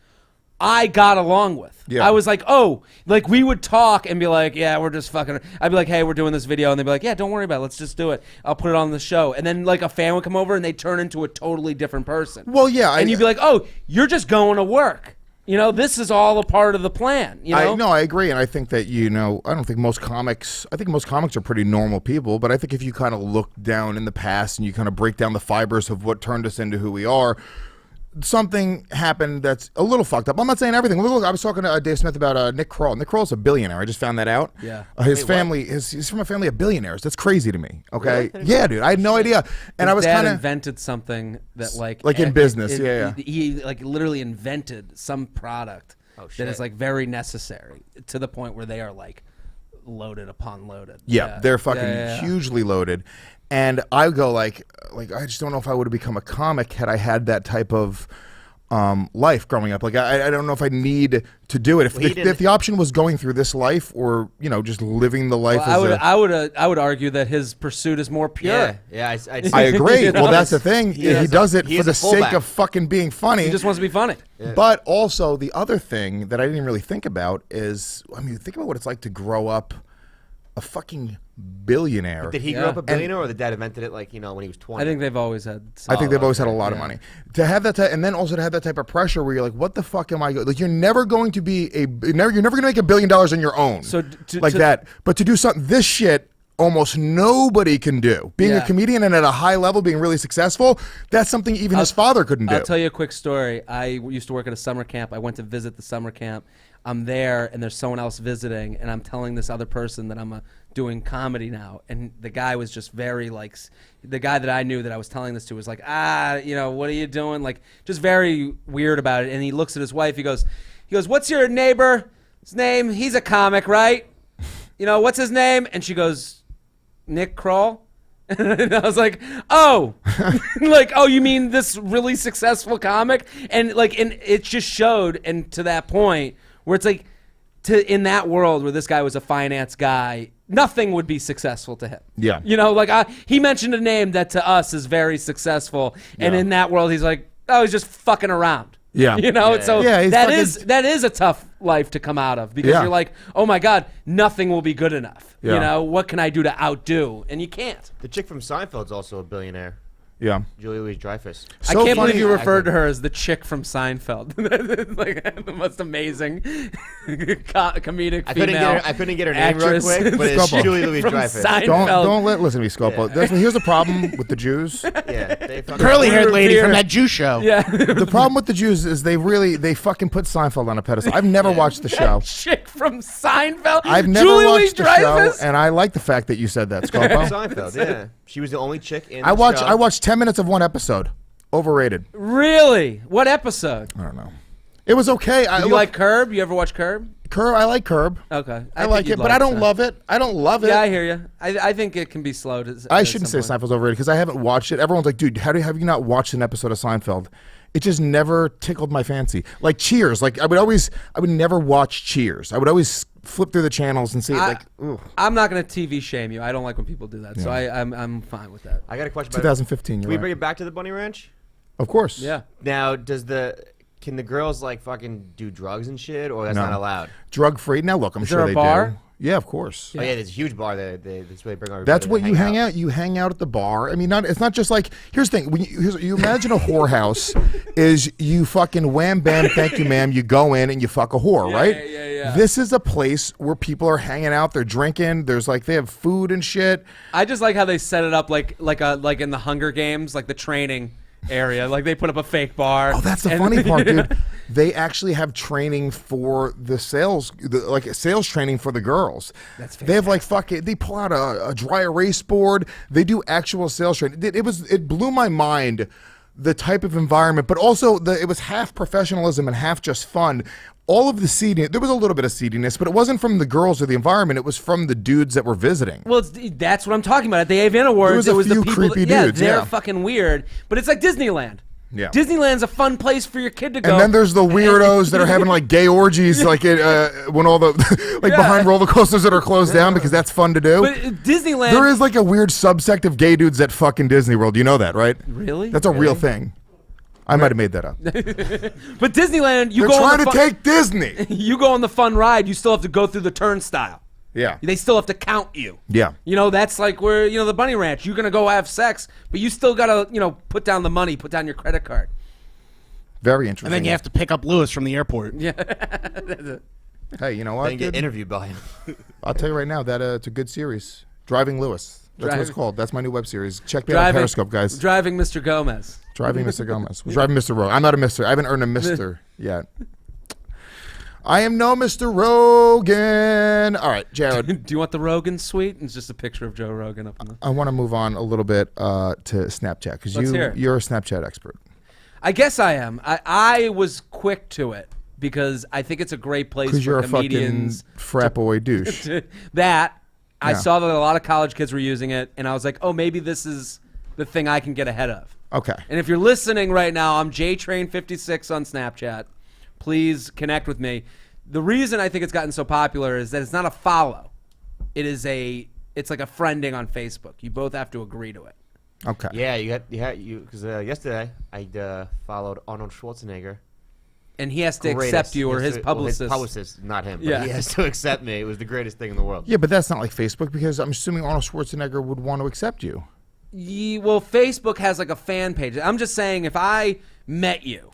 E: I got along with.
B: Yeah.
E: I was like, oh, like we would talk and be like, yeah, we're just fucking. I'd be like, hey, we're doing this video, and they'd be like, yeah, don't worry about it, let's just do it. I'll put it on the show, and then like a fan would come over and they'd turn into a totally different person.
B: Well, yeah,
E: and you'd be like, oh, you're just going to work. You know, this is all a part of the plan. You know,
B: I agree, and I think that, you know, I think most comics are pretty normal people, but I think if you kind of look down in the past and you kind of break down the fibers of what turned us into who we are, something happened that's a little fucked up. I'm not saying everything. Look, I was talking to Dave Smith about Nick Kroll. Nick Kroll's a billionaire. I just found that out.
E: Yeah.
B: His family, he's from a family of billionaires. That's crazy to me. Okay. Yeah, dude. I had no idea. And
E: his
B: I was
E: dad
B: kind of
E: invented something that like
B: in business. Yeah.
E: He like literally invented some product that is like very necessary to the point where they are like loaded upon loaded.
B: Yeah, they're fucking
E: Yeah.
B: hugely loaded. And I go like I just don't know if I would have become a comic had I had that type of life growing up. Like I don't know if I need to do it. If the option was going through this life or, you know, just living the life
E: Well,
B: as
E: I would argue that his pursuit is more pure.
C: Yeah.
B: I agree.
E: You know,
B: Well, that's the thing. He does it
C: he
B: for
C: is a
B: the sake
C: fullback.
B: of fucking being funny.
E: He just wants to be funny.
B: But also the other thing that I didn't really think about is, I mean, think about what it's like to grow up a fucking billionaire.
C: Did he grow
E: Yeah.
C: up a billionaire, or the dad invented it like, you know, when he was 20?
E: I think they've always had.
B: I think they've always had a
C: okay.
B: lot of money. To have that, and then also to have that type of pressure where you're like, "What the fuck am I?" Like, you're never going to be you're never going to make $1 billion on your own,
E: So
B: that. But to do something this shit almost nobody can do. Being a comedian and at a high level, being really successful, that's something even his father couldn't do.
E: I'll tell you a quick story. I used to work at a summer camp. I went to visit the summer camp. I'm there, and there's someone else visiting, and I'm telling this other person that I'm doing comedy now. And the guy was just very, like, the guy that I knew that I was telling this to was like, what are you doing? Like, just very weird about it. And he looks at his wife. He goes, what's your neighbor's name? He's a comic, right? What's his name? And she goes, Nick Kroll. And I was like, oh, you mean this really successful comic? And it just showed, and to that point where it's like, in that world where this guy was a finance guy, nothing would be successful to him. Yeah. He mentioned a name that to us is very successful, and in that world he's like, oh, he's just fucking around. Yeah. So that is a tough life to come out of, because you're like, oh my God, nothing will be good enough. Yeah. What can I do to outdo? And you can't.
C: The chick from Seinfeld's also a billionaire.
B: Yeah.
C: Julia Louis-Dreyfus.
E: I can't believe you referred to her as the chick from Seinfeld. Like the most amazing comedic female.
C: I couldn't get her name real quick, but it's Julia Louis-Dreyfus.
B: Don't listen to me, Scopo. Here's the problem with the Jews.
D: Curly-haired lady from that Jew show.
E: Yeah.
B: The problem with the Jews is they fucking put Seinfeld on a pedestal. I've never watched the show.
E: Chick from Seinfeld.
B: I've never watched the show, and I like the fact that you said that, Scopo.
C: Seinfeld, yeah. She was the only chick in the show.
B: I watched 10 minutes of one episode. Overrated.
E: Really? What episode?
B: I don't know. It was okay.
E: You like Curb? You ever watch Curb?
B: I like Curb.
E: Okay.
B: I like it, but I don't love it. I don't love it.
E: Yeah, I hear you. I think it can be slow.
B: I shouldn't say Seinfeld's overrated because I haven't watched it. Everyone's like, dude, have you not watched an episode of Seinfeld? It just never tickled my fancy. Like Cheers. Like I would never watch Cheers. I would always flip through the channels and see it.
E: I'm not going to TV shame you. I don't like when people do that. Yeah. So I'm fine with that.
C: I got a question.
B: 2015.
C: Can we bring it back to the Bunny Ranch?
B: Of course.
E: Yeah.
C: Now, can the girls like fucking do drugs and shit, or that's not allowed?
B: Drug free. Now look, I'm sure they
E: bar?
B: do. Yeah, of course.
C: Yeah. Oh yeah, there's a huge bar that that's where they bring everybody.
B: That's what you hang out. You hang out at the bar. I mean, it's not just like. Here's the thing. When you imagine a whorehouse, is you fucking wham bam, thank you ma'am. You go in and you fuck a whore, right?
E: Yeah.
B: This is a place where people are hanging out. They're drinking. There's they have food and shit.
E: I just like how they set it up like in the Hunger Games, like the training area. Like they put up a fake bar.
B: Oh, that's the funny part, dude. They actually have training for the sales, sales training for the girls. That's fantastic. They have they pull out a dry erase board. They do actual sales training. It blew my mind, the type of environment, but also it was half professionalism and half just fun. All of the seeding, there was a little bit of seediness, but it wasn't from the girls or the environment. It was from the dudes that were visiting.
E: Well, that's what I'm talking about. At the AVN Awards,
B: it was
E: the
B: few
E: people
B: creepy dudes.
E: They're fucking weird, but it's like Disneyland.
B: Yeah.
E: Disneyland's a fun place for your kid to go.
B: And then there's the weirdos that are having gay orgies when all the behind roller coasters that are closed down because that's fun to do.
E: But Disneyland,
B: there is a weird subsect of gay dudes at fucking Disney World. You know that, right?
E: Really?
B: That's a real thing. I might have made that up.
E: But Disneyland,
B: they're trying to take Disney.
E: You go on the fun ride, you still have to go through the turnstile.
B: Yeah.
E: They still have to count you.
B: Yeah.
E: That's like where, the Bunny Ranch, you're going to go have sex, but you still got to, put down the money, put down your credit card.
B: Very interesting.
D: And then you have to pick up Lewis from the airport.
E: Yeah.
B: Hey, you know what?
C: Then get interviewed by him.
B: I'll tell you right now that it's a good series. Driving Lewis. That's what it's called. That's my new web series. Check me out on Periscope, guys.
E: Driving Mr. Gomez.
B: Driving Mr. Gomez. Driving Mr. Rogan. I'm not a Mr. I haven't earned a Mr. yet. I am no Mr. Rogan. All right, Jared.
E: Do you want the Rogan suite? It's just a picture of Joe Rogan up in the...
B: I want to move on a little bit to Snapchat because you're a Snapchat expert.
E: I guess I am. I was quick to it because I think it's a great place for comedians.
B: Because you're a fucking frat boy douche.
E: I saw that a lot of college kids were using it, and I was like, oh, maybe this is the thing I can get ahead of.
B: Okay.
E: And if you're listening right now, I'm JTrain56 on Snapchat. Please connect with me. The reason I think it's gotten so popular is that it's not a follow. It's like a friending on Facebook. You both have to agree to it.
B: Okay.
C: Yeah, because yesterday I followed Arnold Schwarzenegger.
E: And he has to accept you, or his publicist.
C: His publicist, not him. But he has to accept me. It was the greatest thing in the world.
B: Yeah, but that's not like Facebook because I'm assuming Arnold Schwarzenegger would want to accept you.
E: Well, Facebook has a fan page. I'm just saying if I met you.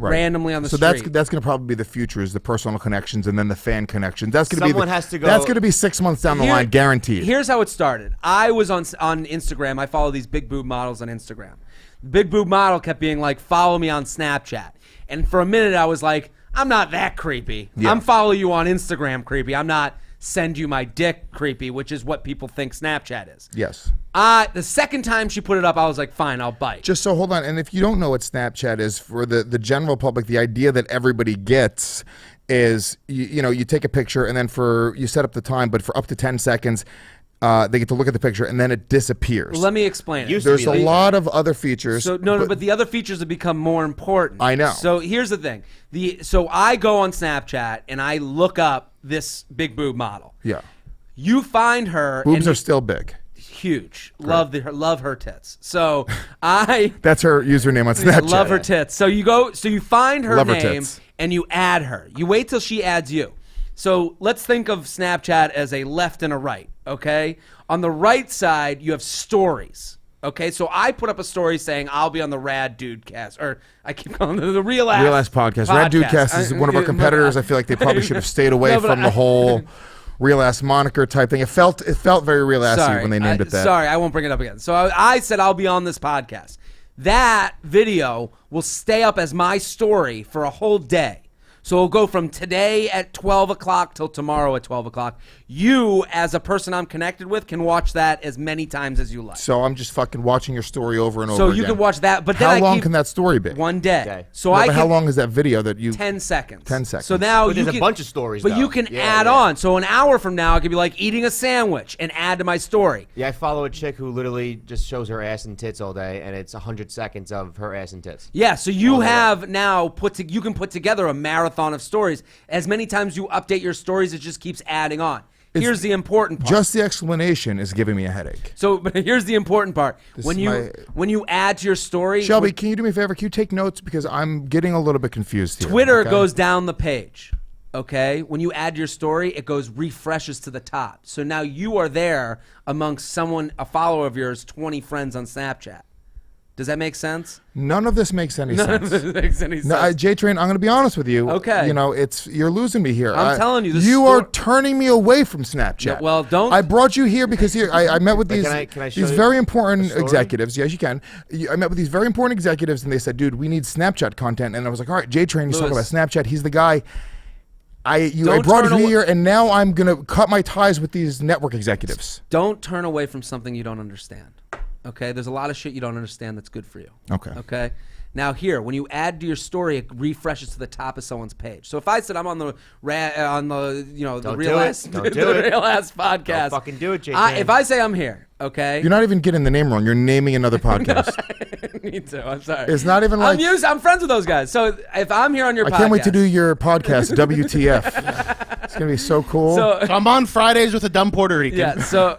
E: randomly on the
B: so
E: street.
B: that's going to probably be the future, is the personal connections and then the fan connections. That's going to be
C: Someone has to go-
B: That's going to be 6 months down the line, guaranteed.
E: Here's how it started. I was on Instagram. I follow these big boob models on Instagram. The big boob model kept being like, follow me on Snapchat. And for a minute, I was like, I'm not that creepy.
B: Yeah.
E: I'm follow you on Instagram creepy. I'm not send you my dick creepy, which is what people think Snapchat is.
B: Yes.
E: The second time she put it up, I was like, fine, I'll bite.
B: Just so hold on, and if you don't know what Snapchat is, for the general public, the idea that everybody gets is you take a picture and then you set up the time, but for up to 10 seconds, they get to look at the picture and then it disappears.
E: Well, let me explain it.
B: There's a lot of other features.
E: So but the other features have become more important.
B: I know.
E: So here's the thing. So I go on Snapchat and I look up this big boob model.
B: Yeah.
E: You find her.
B: Boobs are still big.
E: Huge. Love her tits. So I
B: That's her username on Snapchat.
E: love her tits. So you find her
B: Love her
E: name
B: tits.
E: and you add her. You wait till she adds you. So let's think of Snapchat as a left and a right, okay? On the right side, you have stories. Okay, so I put up a story saying I'll be on the Rad Dude Cast, or I keep calling it the Real Ass
B: Podcast. Rad Dude Cast is one of our competitors. I feel like they probably should have stayed away from the whole Real Ass moniker type thing. It felt very Real Assy when they named it that.
E: Sorry, I won't bring it up again. So I said I'll be on this podcast. That video will stay up as my story for a whole day. So it'll go from today at 12 o'clock till tomorrow at 12 o'clock. You, as a person I'm connected with, can watch that as many times as you like.
B: So I'm just fucking watching your story over and over
E: So
B: again.
E: you can watch that, but then
B: how long can that story be?
E: 1 day.
C: Okay.
E: So
B: No, but how long is that video that you?
E: 10 seconds.
B: 10 seconds.
E: So now
C: But
E: you
C: there's
E: can,
C: a bunch of stories,
E: but
C: though.
E: you can
C: Yeah,
E: add
C: yeah.
E: on. So an hour from now, it could be like eating a sandwich and add to my story.
C: Yeah, I follow a chick who literally just shows her ass and tits all day, and it's 100 seconds of her ass and tits.
E: Yeah, so you
C: day.
E: have now you can put together a marathon of stories. As many times you update your stories, it just keeps adding on. Here's the important part.
B: Just the explanation is giving me a headache.
E: So, but here's the important part. When you add to your story,
B: Shelby, can you do me a favor? Can you take notes, because I'm getting a little bit confused here.
E: Twitter
B: okay?
E: goes down the page. Okay, when you add your story, it refreshes to the top. So now you are there amongst a follower of yours, 20 friends on Snapchat. Does that make sense?
B: None of this makes any sense.
E: None of this makes any sense.
B: No, J-Train, I'm going to be honest with you.
E: Okay.
B: You're losing me here.
E: I'm telling you,
B: you are turning me away from Snapchat.
E: No, well, don't-
B: I brought you here because I met with these
C: can I show
B: these
C: you
B: very
C: a
B: important
C: story?
B: executives. Yes, you can. I met with these very important executives, and they said, "Dude, we need Snapchat content." And I was like, "All right, J-Train, you talk about
E: Lewis.
B: Snapchat. He's the guy." I
E: Don't
B: brought
E: turn
B: you
E: away-
B: here, and now I'm going to cut my ties with these network executives.
E: Don't turn away from something you don't understand. Okay, there's a lot of shit you don't understand that's good for you.
B: Okay.
E: Okay. Now here, when you add to your story, it refreshes to the top of someone's page. So if I said I'm on the the
C: Don't
E: real
C: do it.
E: ass
C: Don't do
E: the
C: it.
E: real ass podcast,
C: Don't fucking do it, J-Train.
E: if I say I'm here, okay,
B: You're not even getting the name wrong. You're naming another podcast.
E: me too. I'm sorry.
B: It's not even like
E: I'm friends with those guys. So if I'm here on your
B: I
E: podcast,
B: can't wait to do your podcast, WTF. It's going to be so cool.
E: So
D: So I'm on Fridays with a dumb Puerto Rican.
E: yeah, so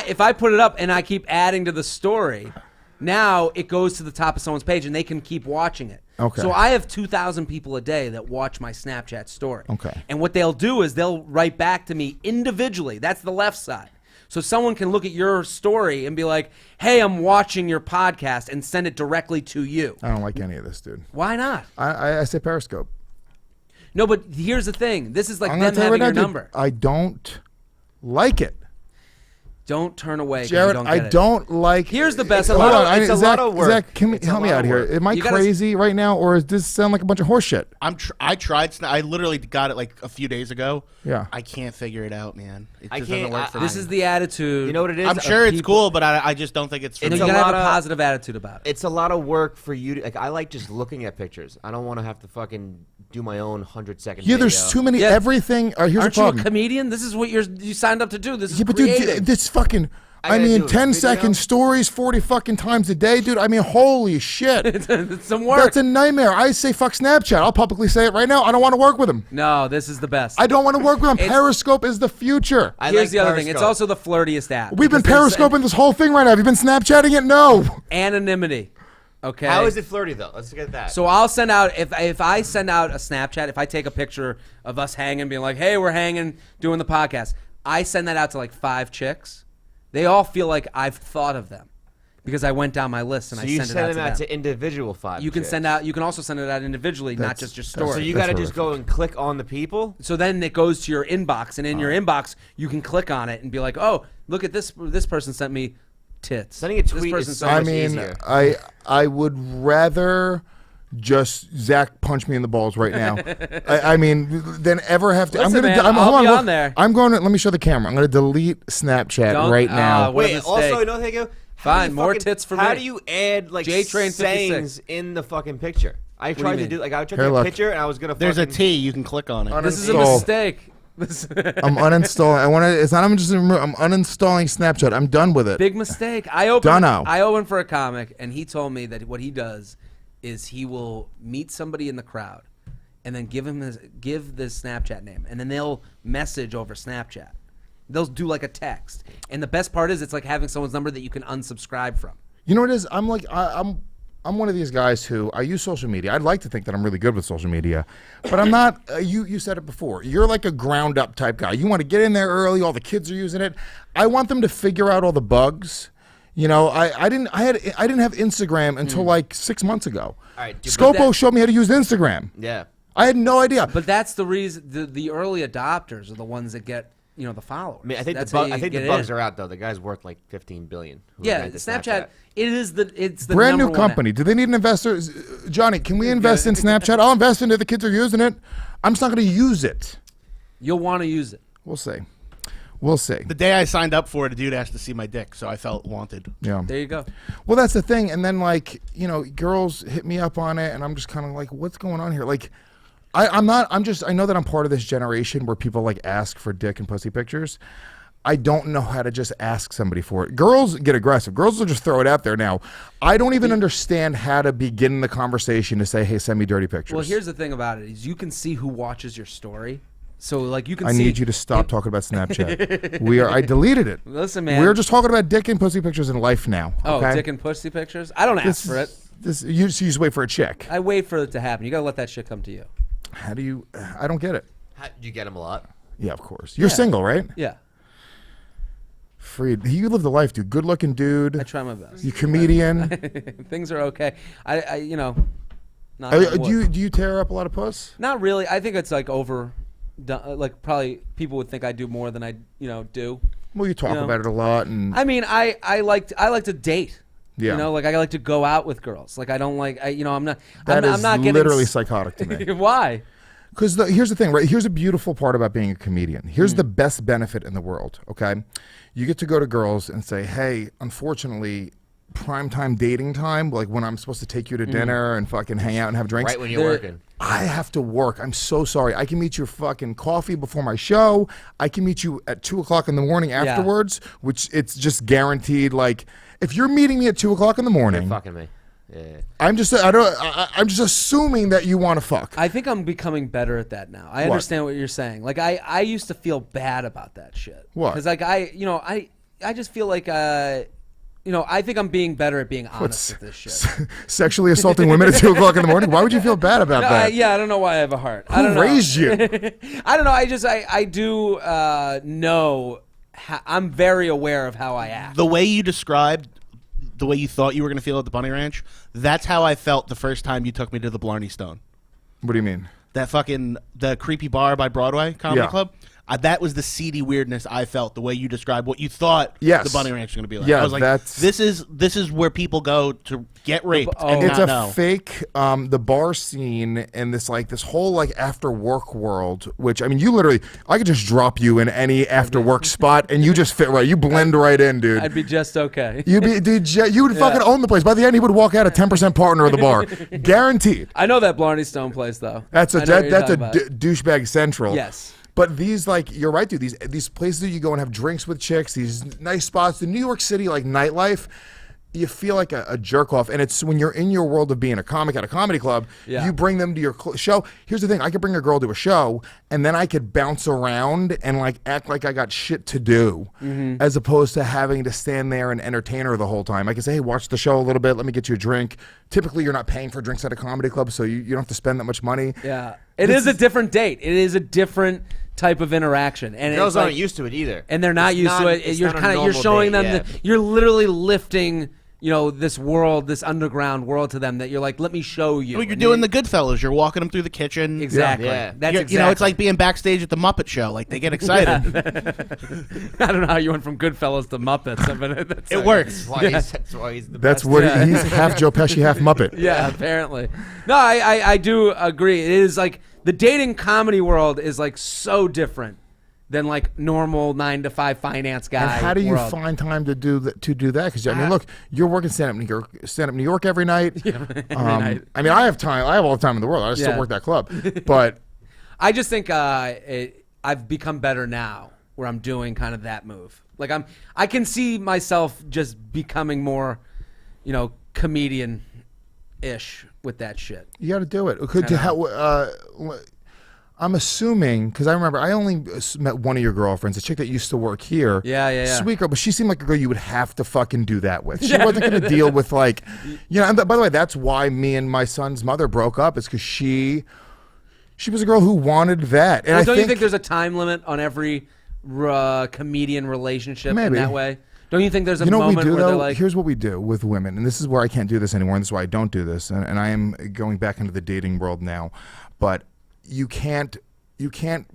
E: if I put it up and I keep adding to the story, now it goes to the top of someone's page and they can keep watching it.
B: Okay.
E: So I have 2,000 people a day that watch my Snapchat story.
B: Okay.
E: And what they'll do is they'll write back to me individually. That's the left side. So someone can look at your story and be like, "Hey, I'm watching your podcast," and send it directly to you.
B: I don't like any of this, dude.
E: Why not?
B: I say Periscope.
E: No, but here's the thing. This is like
B: I'm gonna
E: them
B: tell you
E: having
B: right
E: your
B: now, dude,
E: number.
B: I don't like it.
E: Don't turn away. 'cause
B: Jared,
E: you don't
B: I
E: get it.
B: don't like.
E: Here's the best
C: It's a
E: part.
C: lot
B: Hold
C: of-
B: on,
C: it's a
B: Zach,
C: lot of work.
B: Zach, help
C: It's a
B: me
C: lot
B: out
C: of
B: here.
C: work.
B: Am I
E: You gotta-
B: crazy right now, or does this sound like a bunch of horse shit?
D: I tried. I literally got it like a few days ago.
B: Yeah.
D: I can't figure it out, man. It
C: I
D: just
C: can't-
D: doesn't work for
E: This
D: me.
E: is the attitude.
C: You know what it is?
D: I'm sure it's
E: people-
D: cool, but I just don't think it's for
E: You
C: It's
E: know,
D: me.
E: you
C: a
E: gotta have
C: lot
E: a
C: of-
E: positive attitude about it.
C: It's a lot of work for you. I like just looking at pictures. I don't want to have to fucking do my own 100-second
B: Yeah, there's
C: video.
B: too many.
E: Yeah.
B: Everything. Here's
E: Aren't
B: the
E: you a
B: problem.
E: comedian? This is what you signed up to do. This is
B: Yeah, but
E: creative.
B: dude, this fucking. I
C: gotta
B: mean,
C: do a
B: 10
C: video.
B: second stories 40 fucking times a day, dude. I mean, holy shit.
E: It's some work.
B: That's a nightmare. I say fuck Snapchat. I'll publicly say it right now. I don't want to work with them.
E: No, this is the best.
B: I don't want to work with them.
E: It's-
B: Periscope is the future.
C: I
E: Here's
C: like
E: the other thing. It's
C: Periscope.
E: also the flirtiest app.
B: We've been
E: because there's
B: periscoping this whole thing right now. Have you been Snapchatting it? No.
E: anonymity. Okay.
C: How is it flirty though? Let's get that.
E: So I'll send out if I send out a Snapchat, if I take a picture of us hanging, being like, "Hey, we're hanging, doing the podcast," I send that out to like 5 chicks. They all feel like I've thought of them because I went down my list and
C: So
E: I
C: you
E: sent it
C: send
E: out
C: them
E: to
C: out
E: them.
C: to individual 5
E: You can
C: chicks.
E: send out. You can also send it out individually, not just your story.
C: So you
B: That's
C: got to just go and click on the people.
E: So then it goes to your inbox, and in your inbox, you can click on it and be like, "Oh, look at this! This person sent me tits."
C: Sending a
E: This
C: tweet
E: person
C: is so
E: sent
C: much
E: me-
C: easier.
B: I would rather just Zach punch me in the balls right now. I mean, than ever have to.
E: Listen,
B: I'm gonna.
E: man,
B: I'm,
E: I'll
B: hold
E: be
B: look,
E: on there.
B: I'm going to. Let me show the camera. I'm going to delete Snapchat
E: Don't-
B: right now.
E: what a
C: Wait,
E: mistake.
C: also, you know what I go?
E: Fine, more tits for
C: How
E: me.
C: do you add like
E: J-Train 56.
C: sayings in the fucking picture? I tried to
E: mean?
C: do like I tried
B: Here,
C: to
B: look.
C: take a picture and I was gonna.
D: There's a
C: fucking,
D: T. You can click on it.
E: This is a
B: Uninstall.
E: mistake.
B: I'm uninstalling. I want to. It's not. I'm just. I'm uninstalling Snapchat. I'm done with it.
E: Big mistake. I opened
B: Dunno.
E: for a comic, and he told me that what he does is he will meet somebody in the crowd, and then give the Snapchat name, and then they'll message over Snapchat. They'll do like a text, and the best part is it's like having someone's number that you can unsubscribe from.
B: You know what it is? I'm like. I'm one of these guys who I use social media. I'd like to think that I'm really good with social media, but I'm not. You said it before. You're like a ground up type guy. You want to get in there early. All the kids are using it. I want them to figure out all the bugs. You know, I didn't have Instagram until like 6 months ago.
C: All right, dude,
B: Scopo showed me how to use Instagram.
C: Yeah.
B: I had no idea.
E: But that's the reason. The early adopters are the ones that get the followers.
C: I mean, I think
E: That's
C: the
E: how
C: bug,
E: you
C: I think
E: get
C: the bugs
E: in.
C: are out though. The guy's worth like 15 billion. who
E: Yeah,
C: invented
E: Snapchat. It's the
B: Brand
E: number
B: new
E: one
B: company. Do they need an investor? Johnny, can we invest in Snapchat? I'll invest in it. The kids are using it. I'm just not going to use it.
E: You'll want to use it.
B: We'll see. We'll see.
D: The day I signed up for it, a dude asked to see my dick, so I felt wanted.
B: Yeah.
E: There you go.
B: Well, that's the thing. And then, like, girls hit me up on it, and I'm just kind of like, what's going on here? Like, I know that I'm part of this generation where people, like, ask for dick and pussy pictures. I don't know how to just ask somebody for it. Girls get aggressive. Girls will just throw it out there now. I don't even understand how to begin the conversation to say, hey, send me dirty pictures.
E: Well, here's the thing about it is you can see who watches your story. So, like, you can
B: I
E: see.
B: need you to stop talking about Snapchat. I deleted it.
E: Listen, man.
B: We're just talking about dick and pussy pictures in life now.
E: Oh,
B: okay?
E: dick and pussy pictures? I don't ask for it.
B: You just wait for a check.
E: I wait for it to happen. You got to let that shit come to you.
B: How do you? I don't get it.
C: How, do you get them a lot?
B: Yeah, of course. You're single, right?
E: Yeah.
B: Freed. You live the life, dude. Good looking dude.
E: I try my best.
B: You comedian.
E: Things are okay. I not
B: do you tear up a lot of puss?
E: Not really. I think it's like like probably people would think I do more than I do.
B: Well, you talk
E: You know.
B: about it a lot, and
E: I mean, I like to date.
B: Yeah.
E: Like I like to go out with girls. Like I don't like I'm not.
B: that
E: I'm
B: is
E: not getting
B: literally psychotic to me.
E: Why?
B: Because here's the thing, right? Here's a beautiful part about being a comedian. Here's the best benefit in the world, okay? You get to go to girls and say, hey, unfortunately, primetime dating time, like when I'm supposed to take you to dinner and fucking hang out and have drinks.
C: Right when you're working.
B: I have to work. I'm so sorry. I can meet you fucking coffee before my show. I can meet you at 2 o'clock in the morning afterwards, which it's just guaranteed. Like, if you're meeting me at 2 o'clock in the morning,
C: You're fucking me. Yeah.
B: I'm just assuming that you want to fuck.
E: I think I'm becoming better at that now. I understand what you're saying. Like I used to feel bad about that shit.
B: What?
E: Because like I just feel like I think I'm being better at being honest with this shit.
B: Sexually assaulting women at 2 o'clock in the morning? Why would you feel bad about that?
E: I don't know why I have a heart. I don't
B: Who raised you?
E: I don't know. I do know. I'm very aware of how I act.
D: The way you described the way you thought you were going to feel at the Bunny Ranch, that's how I felt the first time you took me to the Blarney Stone.
B: What do you mean?
D: The creepy bar by Broadway Comedy
B: Yeah.
D: Club. That was the seedy weirdness I felt, the way you described what you thought
B: Yes.
D: the Bunny Ranch was going to be like.
B: Yeah,
D: I was like,
B: that's-
D: this is where people go to get raped and
B: It's
D: not
B: a
D: know.
B: fake the bar scene and this whole like after work world, which I mean you literally I could just drop you in any after work spot and you just fit right. You blend right in, dude.
E: I'd be just okay.
B: You would fucking own the place. By the end he would walk out a 10% partner of the bar. Guaranteed.
E: I know that Blarney Stone place though.
B: That's
E: I know what you're talking about.
B: douchebag central.
E: Yes.
B: But these you're right, dude. These places that you go and have drinks with chicks, these nice spots, the New York City nightlife, you feel like a jerk off. And it's when you're in your world of being a comic at a comedy club,
E: Yeah.
B: you bring them to your show. Here's the thing: I could bring a girl to a show, and then I could bounce around and act like I got shit to do, as opposed to having to stand there and entertain her the whole time. I could say, hey, watch the show a little bit. Let me get you a drink. Typically, you're not paying for drinks at a comedy club, so you don't have to spend that much money.
E: Yeah. It is a different date. It is a different type of interaction, and
C: Girls
E: it's like,
C: aren't used to it either.
E: and they're not
C: It's
E: used to it.
C: it's
E: you're
C: not a
E: you're
C: normal
E: showing
C: date,
E: them
C: yeah.
E: you're literally lifting this world, this underground world to them that you're like, let me show you.
D: Well, you're
E: And
D: doing
E: they-
D: the Goodfellas. You're walking them through the kitchen.
E: Exactly.
C: Yeah.
E: That's
D: You're-
E: exactly.
D: it's like being backstage at the Muppet Show. Like they get excited.
E: I don't know how you went from Goodfellas to Muppets, but that's
D: It works.
C: That's why he's the
B: That's
C: best.
B: what
E: Yeah.
B: he's half Joe Pesci, half Muppet.
E: Yeah, apparently. No, I do agree. It is like the dating comedy world is like so different than like normal 9 to 5 finance guy.
B: And how do you
E: world.
B: find time to do that? Because I mean, look, you're working stand up New York every night.
E: night.
B: I mean, I have time. I have all the time in the world. I still
E: Yeah.
B: work that club, but
E: I just think I've become better now, where I'm doing kind of that move. Like I can see myself just becoming more, comedian-ish with that shit.
B: you got to do it. I'm assuming, because I remember I only met one of your girlfriends, a chick that used to work here.
E: Yeah.
B: Sweet girl, but she seemed like a girl you would have to fucking do that with. She wasn't going to deal with like, and by the way, that's why me and my son's mother broke up. It's because she was a girl who wanted that. And
E: Well,
B: I
E: don't you think there's a time limit on every comedian relationship in
B: Maybe.
E: that way? Don't you think there's a
B: you know what we
E: moment
B: do
E: where they're
B: though?
E: like,
B: Here's what we do with women, and this is where I can't do this anymore, and this is why I don't do this, and I am going back into the dating world now. But you can't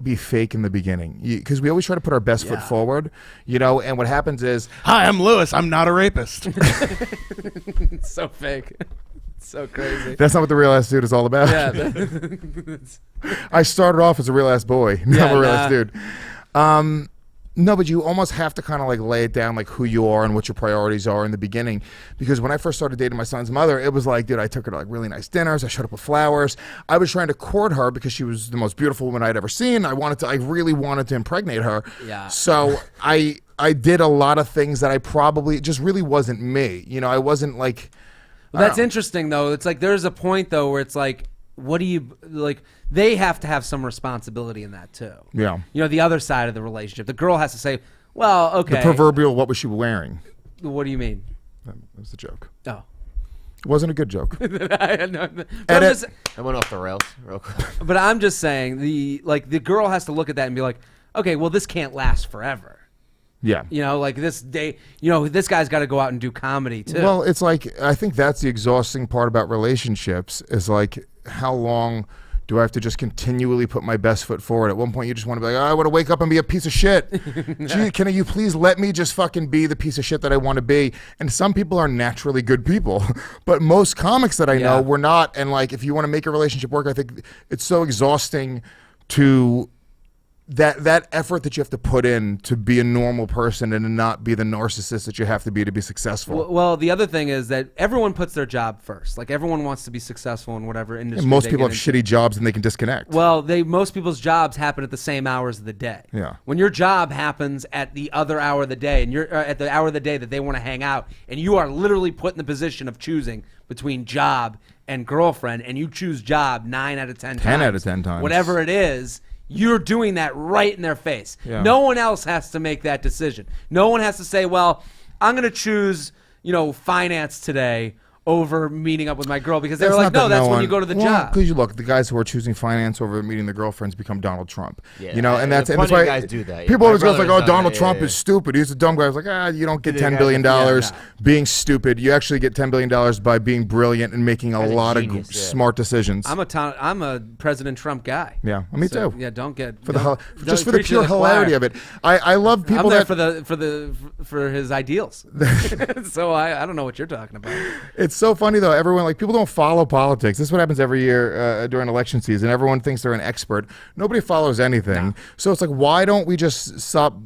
B: be fake in the beginning because we always try to put our best foot forward, and what happens is
D: Hi, I'm Lewis. I'm not a rapist.
E: it's so fake. It's so crazy.
B: that's not what the real ass dude is all about.
E: Yeah. that's-
B: I started off as a real ass boy. Now I'm a real ass
E: nah.
B: dude. No, but you almost have to kind of like lay it down like who you are and what your priorities are in the beginning. Because when I first started dating my son's mother, it was like, dude, I took her to like really nice dinners. I showed up with flowers. I was trying to court her because she was the most beautiful woman I'd ever seen. I really wanted to impregnate her.
E: Yeah.
B: So I did a lot of things that I probably it just really wasn't me. I wasn't like.
E: Well, that's interesting though. It's like there's a point though where it's like, what do you like? They have to have some responsibility in that too.
B: Yeah.
E: The other side of the relationship. The girl has to say, well, okay.
B: The proverbial, what was she wearing?
E: What do you mean?
B: That was the joke.
E: Oh.
B: It wasn't a good joke.
E: But
C: I went off the rails real quick.
E: I'm just saying the girl has to look at that and be like, okay, well this can't last forever.
B: Yeah.
E: Like this day, this guy's got to go out and do comedy too.
B: Well, it's like I think that's the exhausting part about relationships is like how long do I have to just continually put my best foot forward? At one point, you just want to be like, I want to wake up and be a piece of shit. Gee, can you please let me just fucking be the piece of shit that I want to be? And some people are naturally good people, but most comics that I know were not. And like, if you want to make a relationship work, I think it's so exhausting to that effort that you have to put in to be a normal person and to not be the narcissist that you have to be successful.
E: Well, the other thing is that everyone puts their job first. Like everyone wants to be successful in whatever industry.
B: And most
E: they
B: people
E: get
B: have
E: into.
B: shitty jobs and they can disconnect.
E: Well, most people's jobs happen at the same hours of the day.
B: Yeah.
E: When your job happens at the other hour of the day, and you're at the hour of the day that they want to hang out, and you are literally put in the position of choosing between job and girlfriend, and you choose job 9 out of 10 times.
B: 10 out of 10 times.
E: Whatever it is. You're doing that right in their face.
B: Yeah.
E: No one else has to make that decision. No one has to say, well, I'm going to choose, finance today over meeting up with my girl because they're like, no, that's when you go to the job.
B: Because you look, the guys who are choosing finance over meeting the girlfriends become Donald Trump.
C: Yeah.
B: And that's
C: Plenty of
B: why
C: guys do that.
B: People
C: My
B: always go like,
C: brother's
B: "Oh,
C: done
B: Donald
C: it,
B: Trump
C: yeah.
B: is stupid. He's a dumb guy." I was like, you don't get
C: Yeah,
B: $10 billion
C: yeah.
B: being stupid. You actually get $10 billion by being brilliant and making a
C: As a
B: lot
C: genius,
B: of
C: yeah.
B: smart decisions.
E: I'm a President Trump guy.
B: Yeah, me
E: So,
B: too.
E: Yeah, don't get
B: For
E: don't-
B: the
E: don't
B: for the
E: preach to
B: pure hilarity
E: choir.
B: of it. I love people
E: I'm there
B: that
E: for his ideals. So I don't know what you're talking about.
B: It's so funny though. Everyone people don't follow politics. This is what happens every year during election season. Everyone thinks they're an expert. Nobody follows anything. So it's like, why don't we just stop?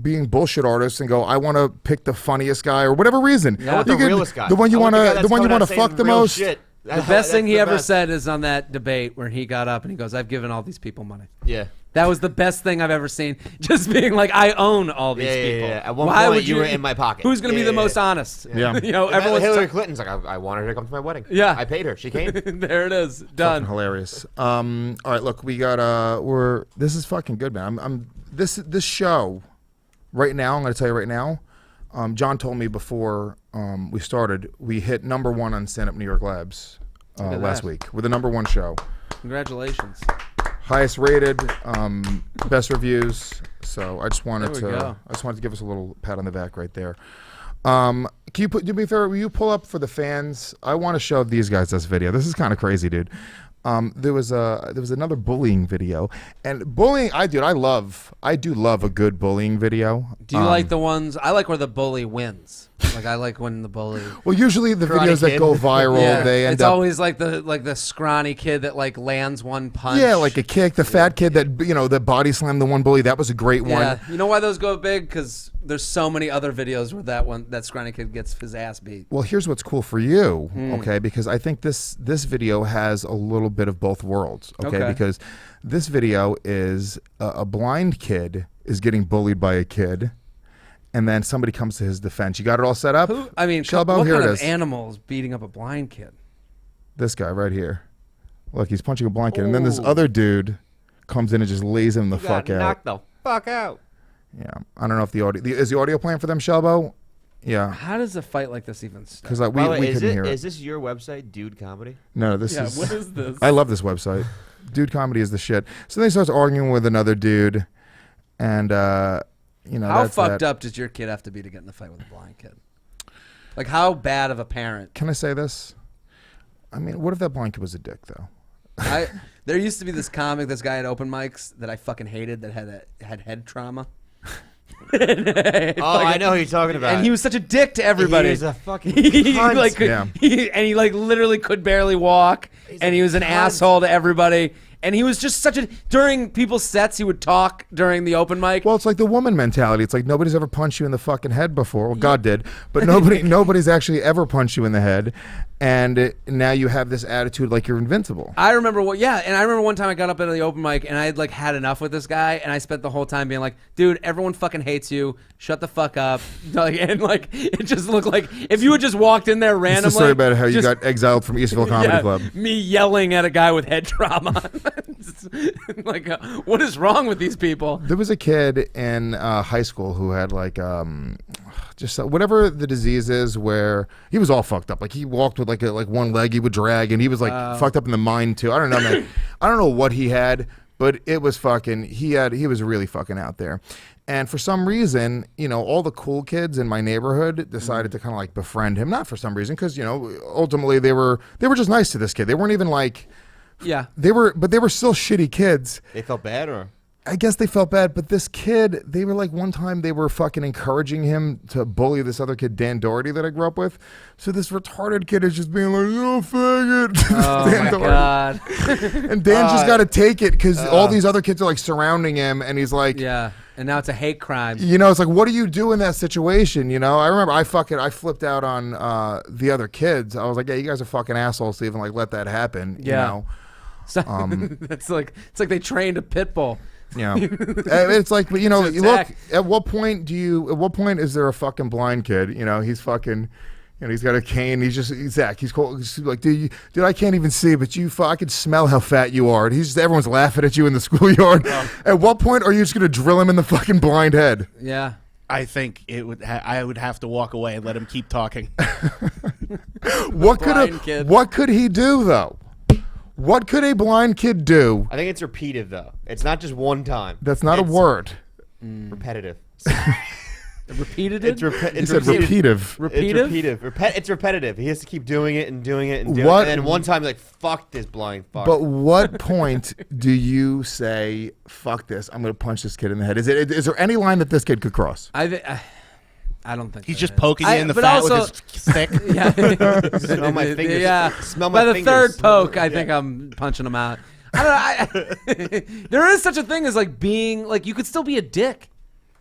B: Being bullshit artists and go, I want to pick the funniest guy or whatever reason.
C: I want the realest guy.
B: The one you
C: I
B: want
C: the guy
B: to,
C: that's
B: the one you
C: coming
B: want
C: out
B: to
C: saying
B: fuck the
C: real
B: most.
C: shit.
E: The best thing he ever said is on that debate where he got up and he goes, "I've given all these people money."
C: Yeah.
E: That was the best thing I've ever seen. Just being like, I own all these
C: Yeah,
E: people.
C: yeah. At one
E: Why
C: point,
E: would
C: you were in my pocket.
E: Who's going to be
C: Yeah,
E: the
C: yeah,
E: most
C: yeah.
E: honest?
B: Yeah.
E: Everyone's
C: Hillary Clinton's like, I wanted her to come to my wedding.
E: Yeah.
C: I paid her. She came.
E: there it is. Done.
B: Fucking hilarious. All right, look, we got this is fucking good, man. This show right now. I'm going to tell you right now. John told me before we started, we hit #1 on Stand Up New York Labs
E: at
B: last
E: that.
B: week with the #1 show.
E: Congratulations.
B: Highest rated, best reviews. So I just wanted
E: There we go.
B: to give us a little pat on the back right there. Can you do me a favor? Will you pull up for the fans? I want to show these guys this video. This is kind of crazy, dude. There was another bullying video, and bullying. I do love a good bullying video.
E: Do you like the ones? I like where the bully wins. Like I like when the bully.
B: Well, usually the videos that go viral, they end
E: it's
B: up.
E: always like the scrawny kid that like lands one punch.
B: Yeah, like a kick. The fat kid that that body slammed the one bully. That was a great one.
E: Yeah, you know why those go big? Because there's so many other videos where that scrawny kid gets his ass beat.
B: Well, here's what's cool for you, okay? Because I think this video has a little bit of both worlds, okay? Because this video is a blind kid is getting bullied by a kid, and then somebody comes to his defense. You got it all set up?
E: I mean,
B: Shelbo,
E: what
B: here
E: kind
B: it
E: of
B: is.
E: animal is beating up a blind kid?
B: This guy right here. Look, he's punching a blind kid, and then this other dude comes in and just lays him the fuck out.
C: Knock the fuck out.
B: Yeah, I don't know if the audio is the audio playing for them, Shelbo. Yeah,
E: How does a fight like this even start?
B: because
C: By the way,
B: we
C: is
B: couldn't hear it.
C: Is this your website, Dude Comedy?
B: No, this
E: Yeah,
B: is.
E: what is this?
B: I love this website. Dude comedy is the shit. So then he starts arguing with another dude, and
E: How
B: that's
E: fucked
B: that.
E: up does your kid have to be to get in a fight with a blind kid? Like, how bad of a parent?
B: Can I say this? I mean, what if that blind kid was a dick though?
E: There used to be this comic, this guy at open mics that I fucking hated that had head trauma.
C: I know who you're talking about.
E: And he was such a dick to everybody.
C: He was a fucking
E: he
C: cunt.
E: like could,
B: Yeah.
E: he like literally could barely walk, and he was an asshole to everybody. And he was just such a during people's sets. He would talk during the open mic.
B: Well, it's like the woman mentality. It's like nobody's ever punched you in the fucking head before. Well, God did, but nobody's actually ever punched you in the head, and now you have this attitude like you're invincible.
E: I remember and I remember one time I got up at the open mic and I had like had enough with this guy, and I spent the whole time being like, dude, everyone fucking hates you. Shut the fuck up. And like it just looked like if you had just walked in there randomly.
B: It's the story about how you
E: just-
B: got exiled from Eastville Comedy
E: yeah,
B: Club.
E: Me yelling at a guy with head trauma. Like, what is wrong with these people?
B: There was a kid in high school who had like just whatever the disease is, where he was all fucked up. Like he walked with like one leg he would drag, and he was like fucked up in the mind too. I don't know, man. I don't know what he had, but it was fucking. He was really fucking out there. And for some reason, all the cool kids in my neighborhood decided to kind of like befriend him. Not for some reason, because ultimately they were just nice to this kid. They weren't even like.
E: Yeah.
B: They were still shitty kids.
C: They felt bad, or
B: I guess they felt bad, but this kid, they were like one time they were fucking encouraging him to bully this other kid, Dan Doherty, that I grew up with. So this retarded kid is just being like, "You faggot."
E: Oh
B: Dan
E: my
B: Doherty.
E: god.
B: And Dan just got to take it because all these other kids are like surrounding him, and he's like,
E: Yeah. And now it's a hate crime.
B: it's like, what do you do in that situation? I remember I flipped out on the other kids. I was like, yeah, you guys are fucking assholes to even like let that happen.
E: Yeah. So, it's like they trained a pit bull.
B: Yeah, it's like, but look.
E: attack.
B: At what point is there a fucking blind kid? He's fucking, he's got a cane. He's Zach. He's cool. He's like, dude, I can't even see, but I can smell how fat you are. And everyone's laughing at you in the schoolyard. At what point are you just gonna drill him in the fucking blind head?
E: Yeah.
D: I think I would have to walk away and let him keep talking.
B: What
E: blind kid.
B: could he do though? What could a blind kid do?
C: I think it's repetitive though. It's not just one time.
B: That's not a word.
C: Repetitive.
E: Repeated
C: It's
E: it?
B: He said repetitive.
E: Repeative?
C: It's repetitive. He has to keep doing it and doing it and doing it. And then one time, like, fuck this blind fuck.
B: But what point do you say, fuck this, I'm going to punch this kid in the head? Is there any line that this kid could cross?
E: I don't think
D: He's
E: that
D: just
E: is.
D: poking you in the
E: but
D: fat
E: also-
D: with his stick.
E: Yeah.
C: Smell my fingers.
E: Yeah.
C: Smell my
E: By the
C: fingers.
E: third poke, I think I'm punching him out. I don't know. There is such a thing as like being like you could still be a dick.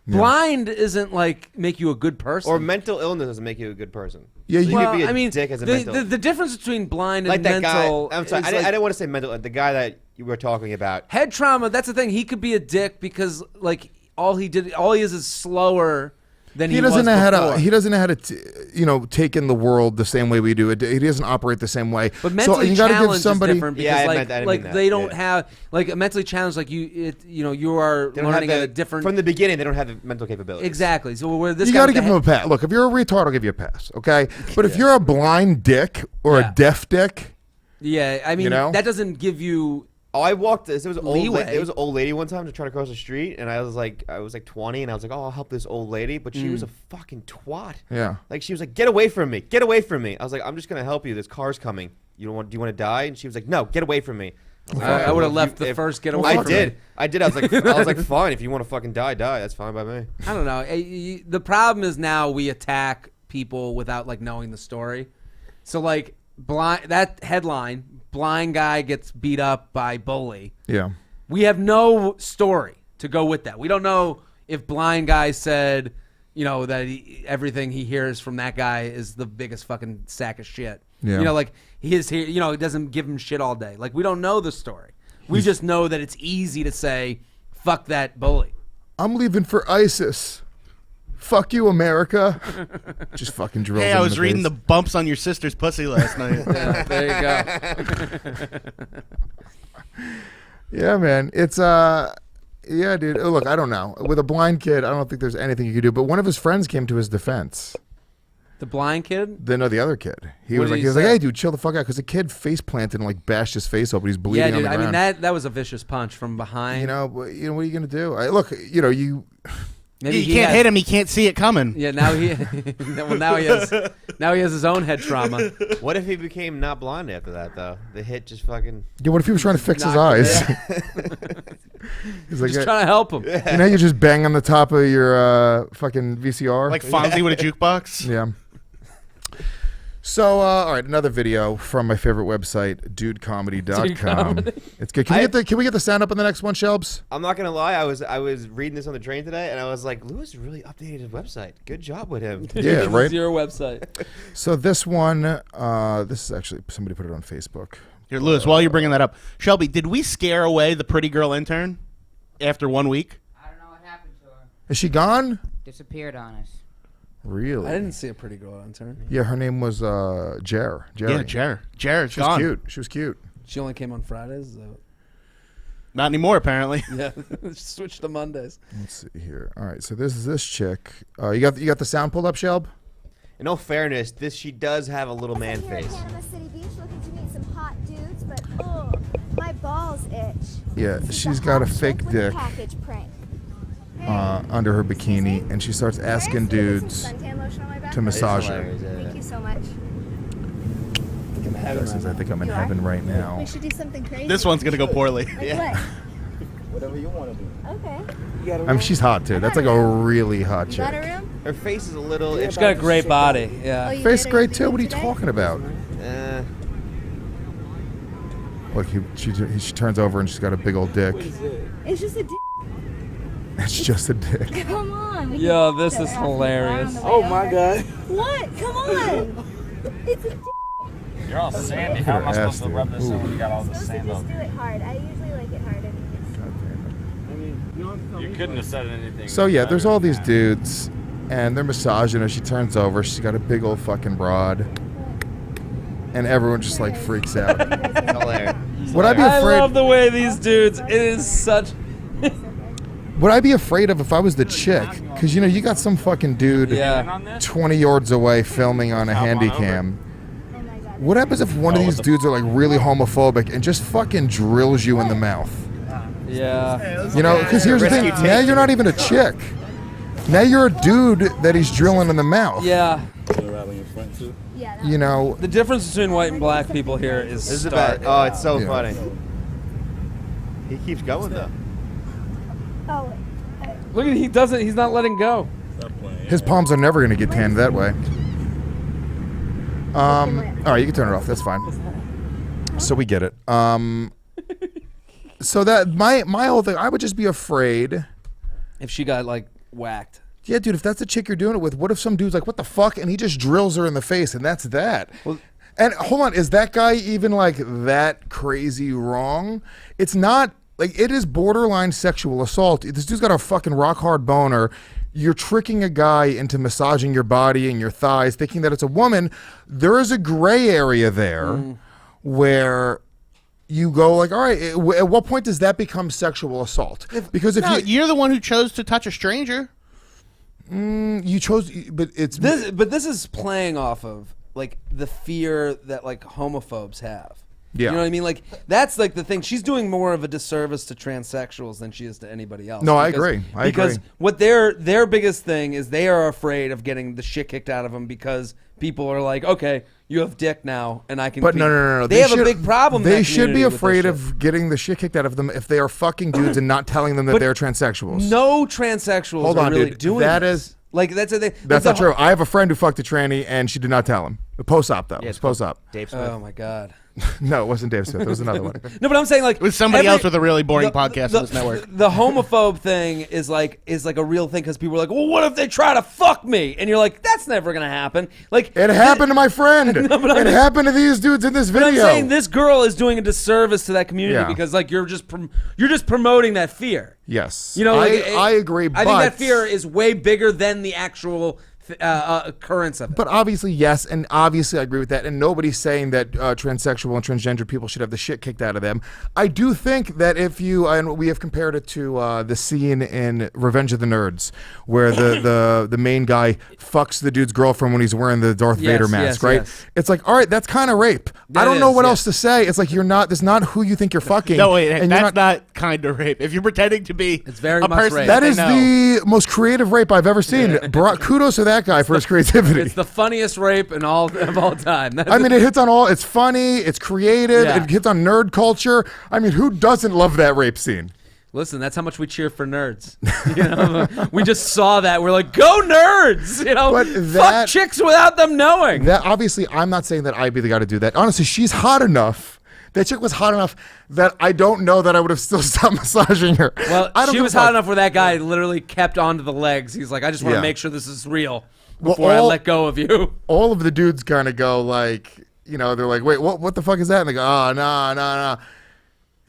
E: Blind isn't like make you a good person.
C: Or mental illness doesn't make you a good person.
B: Yeah, you
C: could be a
E: I mean,
C: dick as a
E: the,
C: mental.
E: the difference between blind and
C: like that
E: mental.
C: guy. I'm sorry.
E: is
C: I
E: like
C: didn't want to say mental. The guy that you were talking about.
E: head trauma. That's the thing. He could be a dick because like all he is slower than he
B: doesn't
E: was
B: know how
E: before.
B: to. He doesn't know how to, take in the world the same way we do. He doesn't operate the same way.
E: But mentally
B: you gotta give
E: challenged
B: somebody.
E: is different because
C: Yeah, I
E: like,
C: meant- I didn't
E: like
C: mean that.
E: they don't
C: Yeah.
E: have like a mentally challenged like you are
C: They don't have
E: learning at a different
C: from the beginning. They don't have the mental capabilities.
E: exactly. So where this
B: You
E: guy
B: got to
E: with
B: give
E: the
B: him a pass. Look, if you're a retard, I'll give you a pass. Okay, but if you're a blind dick or
E: Yeah.
B: a deaf dick,
E: yeah, I mean
B: You know?
E: that doesn't give you
C: Oh, I walked. There was an old.
E: Leeway.
C: There was an old lady one time to try to cross the street, and I was like 20, and I was like, oh, I'll help this old lady, but she was a fucking twat.
B: Yeah.
C: Like she was like, get away from me, get away from me. I was like, I'm just gonna help you. This car's coming. Do you want to die? And she was like, no, get away from me.
E: I would have left the first get away.
C: I did. I was like, fine. If you want to fucking die. That's fine by me.
E: I don't know. The problem is now we attack people without like knowing the story. So like that headline, blind guy gets beat up by bully.
B: Yeah.
E: We have no story to go with that. We don't know if blind guy said, that everything he hears from that guy is the biggest fucking sack of shit.
B: Yeah.
E: Like he is here, it doesn't give him shit all day. Like we don't know the story. We just know that it's easy to say, fuck that bully.
B: I'm leaving for ISIS. Fuck you, America. Just fucking drills.
D: Hey,
B: him
D: I
B: in
D: was reading the
B: face.
D: bumps on your sister's pussy last night.
E: Yeah, there you go.
B: Yeah, man. It's yeah, dude. Oh, look, I don't know. With a blind kid, I don't think there's anything you could do. But one of his friends came to his defense.
E: The blind kid?
B: The other kid. He
E: What
B: was
E: did
B: like,
E: he
B: he was like,
E: say?
B: hey, dude, chill the fuck out, because the kid face planted and like bashed his face open. He's bleeding.
E: Yeah, dude.
B: On the ground.
E: That was a vicious punch from behind.
B: What are you gonna do? Look, you.
E: Maybe
D: You
E: he
D: can't
E: had-
D: hit him. He can't see it coming.
E: Yeah, now he now he has his own head trauma.
C: What if he became not blind after that though? The hit just fucking.
B: Yeah, what if he was trying to fix his
E: Knocked
B: eyes?
E: him
B: He's like,
E: Just trying to help him.
B: you know, you just bang on the top of your fucking VCR.
D: Like Fonzie with a jukebox.
B: Yeah. So, all right, another video from my favorite website, dudecomedy.com.
E: Dude Comedy.
B: It's good. Can we get the sound up on the next one, Shelbs?
C: I'm not gonna lie. I was reading this on the train today, and I was like, Lewis really updated his website. Good job with him.
B: Yeah,
E: This
B: right.
E: is your website.
B: So this one, this is actually somebody put it on Facebook.
D: Here, Lewis, while you're bringing that up, Shelby, did we scare away the pretty girl intern after 1 week?
F: I don't know what happened to her.
B: Is she gone?
F: Disappeared on us.
B: Really?
E: I didn't see a pretty girl on turn.
B: Yeah, her name was Jer. Jerry.
D: Yeah, Jared's
B: She was
D: gone.
B: cute. She was cute.
E: She only came on Fridays.
D: Not anymore, apparently.
E: Yeah, switched to Mondays.
B: Let's see here. All right, so this is this chick. You got the sound pulled up, Shelb?
C: In all fairness, she does have a little man
G: Here at
C: face.
G: Panama City Beach looking to meet some hot dudes, but oh, my balls itch.
B: Yeah,
G: This is
B: she's
G: the
B: got a
G: hot
B: fake
G: chick with a
B: dick
G: package prank.
B: under her bikini, and she starts asking dudes to massage her.
C: Hilarious, yeah.
G: Thank you so much.
B: Since I think I'm in
G: You are?
B: heaven right now.
G: We should do something crazy.
D: This one's going to go poorly.
G: Like
C: Yeah.
G: Whatever you want to do. Okay.
B: I mean, she's hot too. That's like a really hot
G: You got a
B: chick.
G: room?
C: Her face is a little.
E: She's got a great body. Yeah.
G: Oh, you
B: Face
G: did it
B: great
G: with
B: too.
G: me
B: What are you
G: today?
B: talking about?
C: Eh,
B: Look, she turns over and she's got a big old dick.
G: It's just a dick.
B: It's just a dick.
G: Come on. we can
E: Yo,
G: do
E: this
G: that
E: is
G: after the bar
E: hilarious.
G: on the way over. What? Come on. It's a dick.
H: You're all sandy.
B: Look
H: How
B: at
H: am I
B: her ass
H: supposed to
B: there.
H: rub this in when you got all
G: You're
H: this
G: supposed to
H: sand
G: just
H: on?
G: do it hard. I usually like it hard.
H: You couldn't have said anything.
B: So yeah, there's
H: better
B: all
H: than
B: these
H: that.
B: dudes, and they're massaging her. She turns over. She's got a big old fucking broad, and everyone just like freaks out.
C: hilarious.
B: Would I be
E: I
B: afraid?
E: love the way these dudes. It is such.
B: Would I be afraid of if I was the chick? Because you got some fucking dude
E: Yeah.
B: 20 yards away filming on a
H: Hop on
B: handy
H: over.
B: cam. What happens if one of these dudes are like really homophobic and just fucking drills you in the mouth?
E: Yeah.
B: Because here's the
C: Risk
B: thing.
C: you take.
B: Now you're not even a chick. Now you're a dude that he's drilling in the mouth.
E: Yeah.
G: Yeah. that-
B: You know,
E: The difference between white and black people here is
C: This is
E: stark.
C: bad. Oh, it's so
B: Yeah.
C: funny. He keeps going though.
G: Oh,
E: Look at he doesn't. He's not letting go.
B: his palms are never going to get tanned that way. All right, you can turn it off. That's fine. So we get it. So that my whole thing, I would just be afraid.
E: If she got like whacked.
B: Yeah, dude, if that's the chick you're doing it with, what if some dude's like, what the fuck? And he just drills her in the face, and that's that. And hold on, is that guy even like that crazy wrong? It's not, like, it is borderline sexual assault. This dude's got a fucking rock hard boner. You're tricking a guy into massaging your body and your thighs, thinking that it's a woman. There is a gray area there where you go like, all right, at what point does that become sexual assault? Because if
D: No,
B: you
D: you're the one who chose to touch a stranger.
B: you chose, but it's
E: This is playing off of like the fear that like homophobes have.
B: Yeah.
E: You know what I mean? Like that's like the thing. She's doing more of a disservice to transsexuals than she is to anybody else.
B: No, I agree.
E: Because what their biggest thing is they are afraid of getting the shit kicked out of them because people are like, okay, you have dick now, and I can.
B: But no.
E: They have a big problem.
B: They
E: in that
B: should be
E: community with
B: afraid
E: this shit.
B: of getting the shit kicked out of them if they are fucking dudes and not telling them that they're transsexuals.
E: No transsexuals
B: Hold
E: are
B: on,
E: really
B: dude.
E: doing
B: That
E: this.
B: is-
E: Like that's a thing.
B: That's not true. I have a friend who fucked a tranny and she did not tell him. Post-op though.
C: Yeah,
B: It's post-op.
C: Dave Smith.
E: Oh my god.
B: No, it wasn't Dave Smith. It was another one.
E: No, but I'm saying like
D: It was somebody else with a really boring podcast on this network.
E: The homophobe thing is like a real thing because people are like, well, what if they try to fuck me? And you're like, that's never gonna happen. Like
B: It happened to my friend. It happened to these dudes in this
E: But
B: video.
E: I'm saying this girl is doing a disservice to that community
B: Yeah.
E: because like you're just promoting that fear.
B: Yes.
E: You know, like,
B: I agree.
E: I think that fear is way bigger than the actual occurrence of it.
B: But obviously, yes, and obviously I agree with that. And nobody's saying that transsexual and transgender people should have the shit kicked out of them. I do think that if you, and we have compared it to the scene in Revenge of the Nerds, where the main guy fucks the dude's girlfriend when he's wearing the Darth Vader mask, right?
E: Yes.
B: It's like, all right, that's kind of rape. I don't know what else to say. It's like that's not who you think you're fucking.
D: No, wait,
B: and
D: that's not kind of rape. If you're pretending to be
E: It's very
D: a
E: much
D: person
E: rape.
B: That
D: they
B: is
D: know.
B: the most creative rape I've ever seen. Kudos to that guy for his creativity.
E: It's the funniest rape of all time.
B: I mean, it hits on all. It's funny. It's creative.
E: Yeah.
B: It hits on nerd culture. I mean, who doesn't love that rape scene?
E: Listen, that's how much we cheer for nerds. You know, we just saw that. We're like, go nerds! You know,
B: But
E: fuck
B: that-
E: chicks without them knowing.
B: That obviously, I'm not saying that I'd be the guy to do that. Honestly, she's hot enough. That chick was hot enough that I don't know that I would have still stopped massaging her.
E: Well,
B: I don't
E: she
B: give
E: was
B: a fuck.
E: hot enough where that guy literally kept onto the legs. He's like, I just want to
B: Yeah.
E: make sure this is real
B: Well,
E: before I
B: all-
E: let go of you.
B: All of the dudes kind of go like, you know, they're like, wait, what the fuck is that? And they go, oh, no.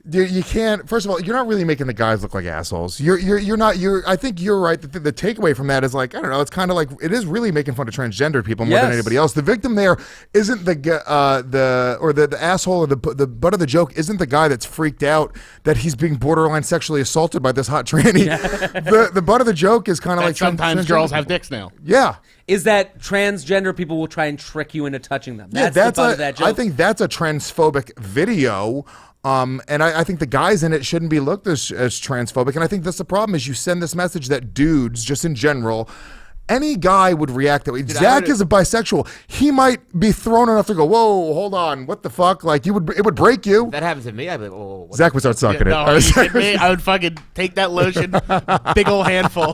B: Dude, you can't. First of all, you're not really making the guys look like assholes. You're not. I think you're right. The takeaway from that is like, I don't know. It's kind of like it is really making fun of transgender people more than
E: Yes.
B: anybody else. The victim there isn't the asshole or the butt of the joke isn't the guy that's freaked out that he's being borderline sexually assaulted by this hot tranny. The butt of the joke is kind of like
D: sometimes
B: transgender
D: girls have
B: people.
D: dicks now.
B: Yeah.
E: Is that transgender people will try and trick you into touching them?
B: Yeah,
E: That's the butt of that joke.
B: I think that's a transphobic video. And I think the guys in it shouldn't be looked as transphobic. And I think that's the problem is you send this message that dudes, just in general, any guy would react that way. Zach is a bisexual. He might be thrown enough to go, whoa, hold on, what the fuck? Like it would break you.
C: If that happens to me, I'd be like, whoa. What
B: Zach would start sucking
D: No,
B: it.
D: you kidding me? I would fucking take that lotion, big old handful,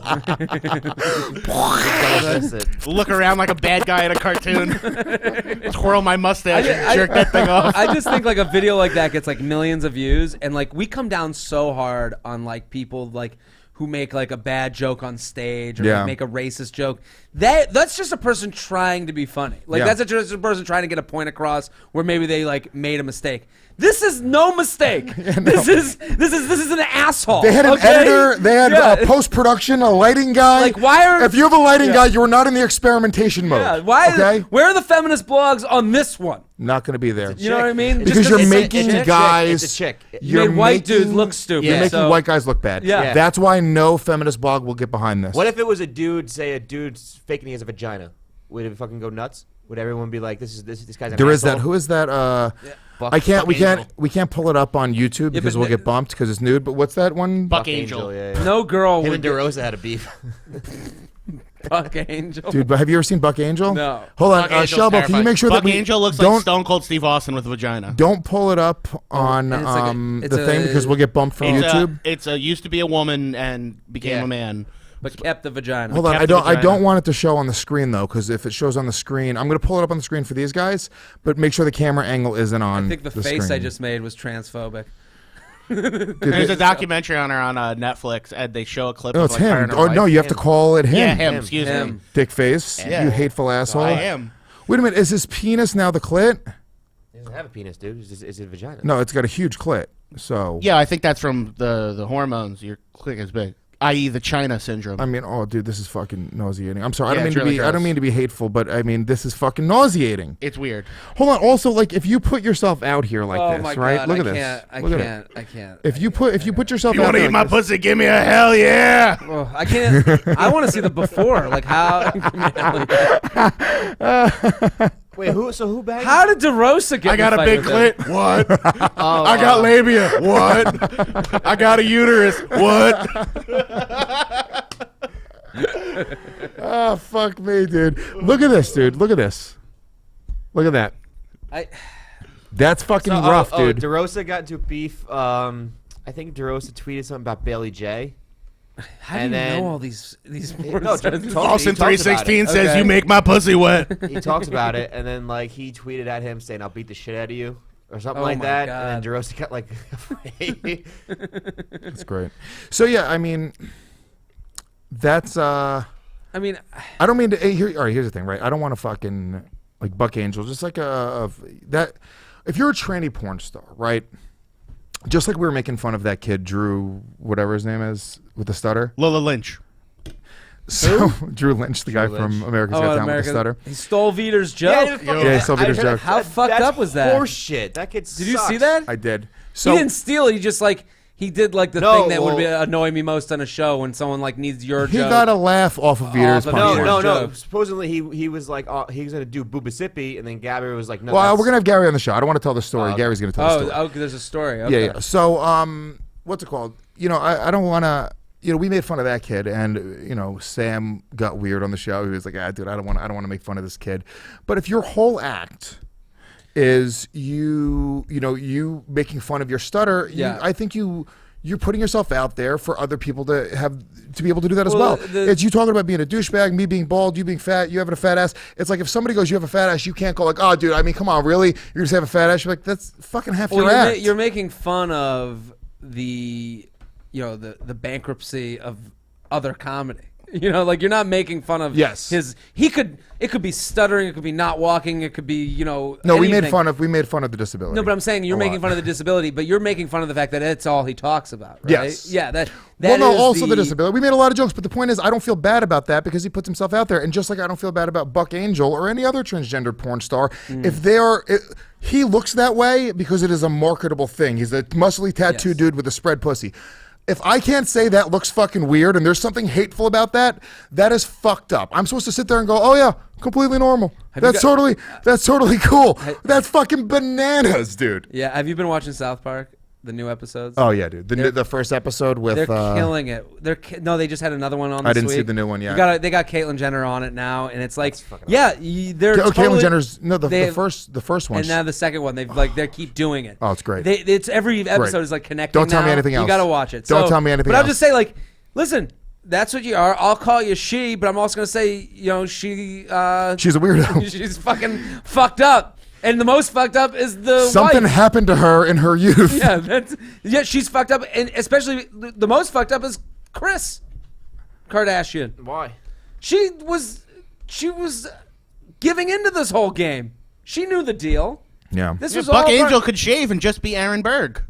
C: That's it.
D: look around like a bad guy in a cartoon, twirl my mustache, and jerk that thing off.
E: I just think like a video like that gets like millions of views, and like we come down so hard on like people like who make like a bad joke on stage or
B: Yeah.
E: like, make a racist joke. That's just a person trying to be funny. Like
B: Yeah.
E: that's just a person trying to get a point across where maybe they like made a mistake. This is no mistake. This is an asshole.
B: They had an
E: okay?
B: editor. They had
E: Yeah.
B: post-production, a lighting guy.
E: Like, why are-
B: If you have a lighting
E: Yeah.
B: guy, you are not in the experimentation mode.
E: Yeah, why?
B: Okay?
E: Where are the feminist blogs on this one?
B: Not going to be there.
E: You know what I mean?
B: Because
E: Just
B: you're
E: it's a
B: making
E: chick.
B: guys.
C: It's a chick.
E: You made white dudes look stupid.
B: You're making
E: so-
B: white guys look bad.
E: Yeah.
B: That's why no feminist blog will get behind this.
C: What if it was a dude, say a dude's faking he has a vagina? Would it fucking go nuts? Would everyone be like, this guy's an
B: There is that.
C: asshole?
B: Who is that?
C: Buck-
B: I can't.
C: Buck
B: We can't.
C: Angel.
B: We can't pull it up on YouTube because
E: but
B: we'll
E: the-
B: get bumped because it's nude. But what's that one?
D: Buck Angel.
C: Yeah.
E: No girl
C: Him
E: would
C: and DeRosa had a beef.
E: Buck Angel.
B: Dude, but have you ever seen Buck Angel?
E: No.
B: Hold on,
D: Buck Angel's
B: Shelbo. Can you
D: terrifying.
B: make sure
D: Buck
B: that we
D: Angel looks
B: don't
D: like Stone Cold Steve Austin with a vagina.
B: don't pull it up on
E: and it's like it's
B: the thing
E: a-
B: because we'll get bumped from
D: It's
B: YouTube?
D: it's used to be a woman and became
C: Yeah.
D: a man.
E: But kept the vagina.
B: Hold on,
D: kept
B: I
D: the
B: don't. I
D: vagina.
B: don't want it to show on the screen though, because if it shows on the screen, I'm going to pull it up on the screen for these guys. But make sure the camera angle isn't on.
E: I think the face
B: screen.
E: I just made was transphobic.
B: Dude,
D: There's a
B: it-
D: documentary on her on Netflix, and they show a clip
B: No,
D: of
B: it's
D: like, her
B: him.
D: and her
B: Oh
D: wife.
B: no, you have to call it him.
D: Yeah, him. Excuse me.
E: Him.
B: Dick face.
D: Yeah.
B: You hateful asshole.
D: I am.
B: Wait a minute. Is his penis now the clit?
C: He doesn't have a penis, dude. It's a vagina.
B: No, it's got a huge clit. So
D: Yeah, I think that's from the hormones. Your click is big, i.e., the China syndrome.
B: I mean, oh, dude, this is fucking nauseating. I'm sorry.
D: Yeah, it's really
B: I don't
D: gross.
B: mean to be hateful, but I mean this is fucking nauseating.
D: It's weird.
B: Hold on. Also, like, if you put yourself out here like
E: Oh
B: this,
E: my
B: right?
E: god!
B: Look at
E: I
B: this.
E: can't. I
B: Look at
E: can't.
B: it.
E: I can't.
B: If you put yourself
D: You
B: out
D: want to
B: there
D: eat
B: like
D: my
B: this-
D: pussy? Give me a hell yeah!
E: Oh, I can't. I want to see the before. Like how.
C: Wait, who bagged?
E: How did DeRosa get?
D: I got
E: in
D: a
E: fight
D: big
E: with him?
D: clit. What? I got labia. What? I got a uterus. What?
B: Oh, fuck me, dude. Look at this, dude. Look at this. Look at that. That's fucking rough, dude.
C: DeRosa got into beef. I think DeRosa tweeted something about Bailey J.
E: How do you know all these
C: No,
E: words?
D: Austin 316 says
E: Okay.
D: you make my pussy wet.
C: He talks about it, and then like he tweeted at him saying, "I'll beat the shit out of you," or something
E: Oh
C: like
E: my
C: that.
E: God.
C: And then DeRosa got like afraid.
B: That's great. So yeah, I mean, that's
E: I mean,
B: I don't mean to. All right, here's the thing, right? I don't want to fucking like Buck Angel, just like that. If you're a tranny porn star, right? Just like we were making fun of that kid, Drew, whatever his name is, with the stutter.
D: Lola Lynch.
B: So Drew Lynch, the guy from America's Got Talent with the stutter.
E: He stole Viter's joke.
B: Yeah, he stole Viter's joke.
E: How fucked up was that?
C: Horse shit. That kid.
E: Did you see that?
B: I did.
E: He
B: So
E: didn't steal it. He just like he did like the
C: No,
E: thing that would
C: well-
E: annoy me most on a show when someone like needs your
B: he
E: joke.
B: got a laugh off of Viter's
E: of
B: punchline.
C: No.
E: joke.
C: Supposedly he was like he was gonna do Boobasippy, and then Gabby was like, "No."
B: Well,
C: that's-
B: we're gonna have Gary on the show. I don't want to tell the story. Gary's gonna tell the story.
E: Oh, there's a story. Okay.
B: Yeah. So, what's it called? You know, I don't want to. You know, we made fun of that kid, and you know, Sam got weird on the show. He was like, dude, I don't want to make fun of this kid." But if your whole act is you making fun of your stutter,
E: Yeah.
B: I think you're putting yourself out there for other people to be able to do that as
E: Well,
B: well. It's you talking about being a douchebag, me being bald, you being fat, you having a fat ass. It's like if somebody goes, "You have a fat ass," you can't go like, "Oh, dude, I mean, come on, really? You just have a fat ass?" You're like, that's fucking half
E: Well,
B: your act.
E: you're making fun of the bankruptcy of other comedy. You know, like you're not making fun of
B: Yes.
E: it could be stuttering, it could be not walking, it could be,
B: No,
E: anything.
B: we made fun of the disability.
E: No, but I'm saying you're
B: A
E: making
B: lot.
E: fun of the disability, but you're making fun of the fact that it's all he talks about, right?
B: Yes.
E: Yeah, that
B: Well, no,
E: is
B: also the disability. We made a lot of jokes, but the point is, I don't feel bad about that because he puts himself out there. And just like I don't feel bad about Buck Angel or any other transgender porn star, if they are, he looks that way because it is a marketable thing. He's a muscly tattooed dude with a spread pussy. If I can't say that looks fucking weird and there's something hateful about that, that is fucked up. I'm supposed to sit there and go, "Oh yeah, completely normal. That's totally cool." That's fucking bananas, dude.
E: Yeah, have you been watching South Park? The new episodes?
B: Oh yeah, dude. The first episode with
E: They're killing it. They just had another one on this
B: I didn't see
E: week.
B: the new one yet.
E: They got Caitlyn Jenner on it now, and it's like, they're
B: Caitlyn
E: totally,
B: Jenner's the first one.
E: and now the second one, they keep doing it.
B: Oh, it's great.
E: It's every episode is like connecting.
B: Don't tell me
E: now.
B: anything else.
E: You got to watch it.
B: Don't tell me anything
E: But I'll
B: else.
E: just say, like, listen, that's what you are. I'll call you she, but I'm also gonna say, she's
B: a weirdo.
E: she's fucking fucked up. And the most fucked up is the
B: Something
E: wife.
B: happened to her in her youth.
E: Yeah, she's fucked up, and especially the most fucked up is Kris Kardashian.
C: Why?
E: She was giving into this whole game. She knew the deal.
B: Yeah.
E: This was
D: Buck
E: all
D: Angel could shave and just be Aaron Berg.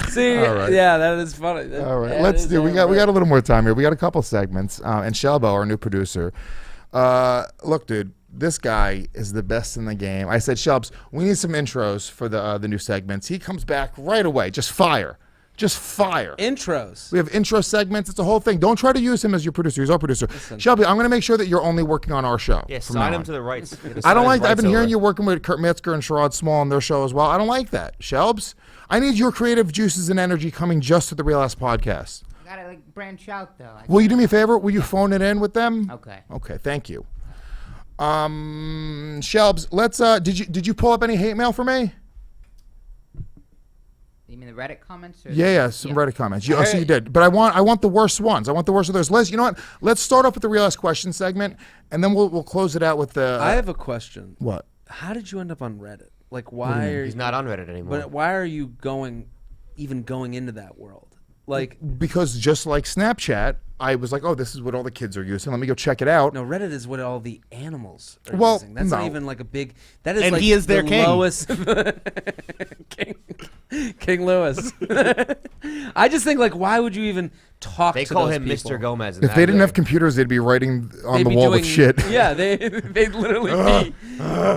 E: See,
B: All right.
E: yeah, that is funny.
B: All right, let's do. We got a little more time here. We got a couple segments, and Shelbo, our new producer. Look, dude, this guy is the best in the game. I said, Shelbs, we need some intros for the new segments. He comes back right away. Just fire.
E: Intros.
B: We have intro segments. It's a whole thing. Don't try to use him as your producer. He's our producer. Shelby, I'm going to make sure that you're only working on our show.
C: Yeah,
B: from
C: sign
B: now
C: him
B: on.
C: to the rights.
B: I don't like that. I've been hearing you working with Kurt Metzger and Sherrod Small on their show as well. I don't like that. Shelbs, I need your creative juices and energy coming just to the Real Ass Podcast.
F: Gotta like branch out though.
B: Will you do me a favor? Will you phone it in with them?
F: Okay.
B: Okay, thank you. Shelbs, let's did you pull up any hate mail for me?
F: You mean the Reddit comments? Or
B: Yeah, some Reddit comments. So you did. But I want the worst ones. I want the worst of those. You know what? Let's start off with the Real Ass Question segment, and then we'll close it out with the
E: I have a question.
B: what?
E: How did you end up on Reddit? Like, why are
C: He's
E: you,
C: not on Reddit anymore.
E: But why are you going into that world? Like,
B: Because just like Snapchat, I was like, oh, this is what all the kids are using. Let me go check it out.
E: no, Reddit is what all the animals are
B: Well,
E: using. That's not
B: no.
E: even like a big. That is
D: And
E: like
D: he is their
E: the
D: king.
E: lowest. King Lewis. I just think, like, why would you even talk
C: They
E: to
C: call
E: those
C: him
E: people?
C: Mr. Gomez.
B: If they didn't have computers, they'd be writing on
E: They'd
B: the
E: be
B: wall
E: doing,
B: with shit.
E: Yeah, they'd literally be.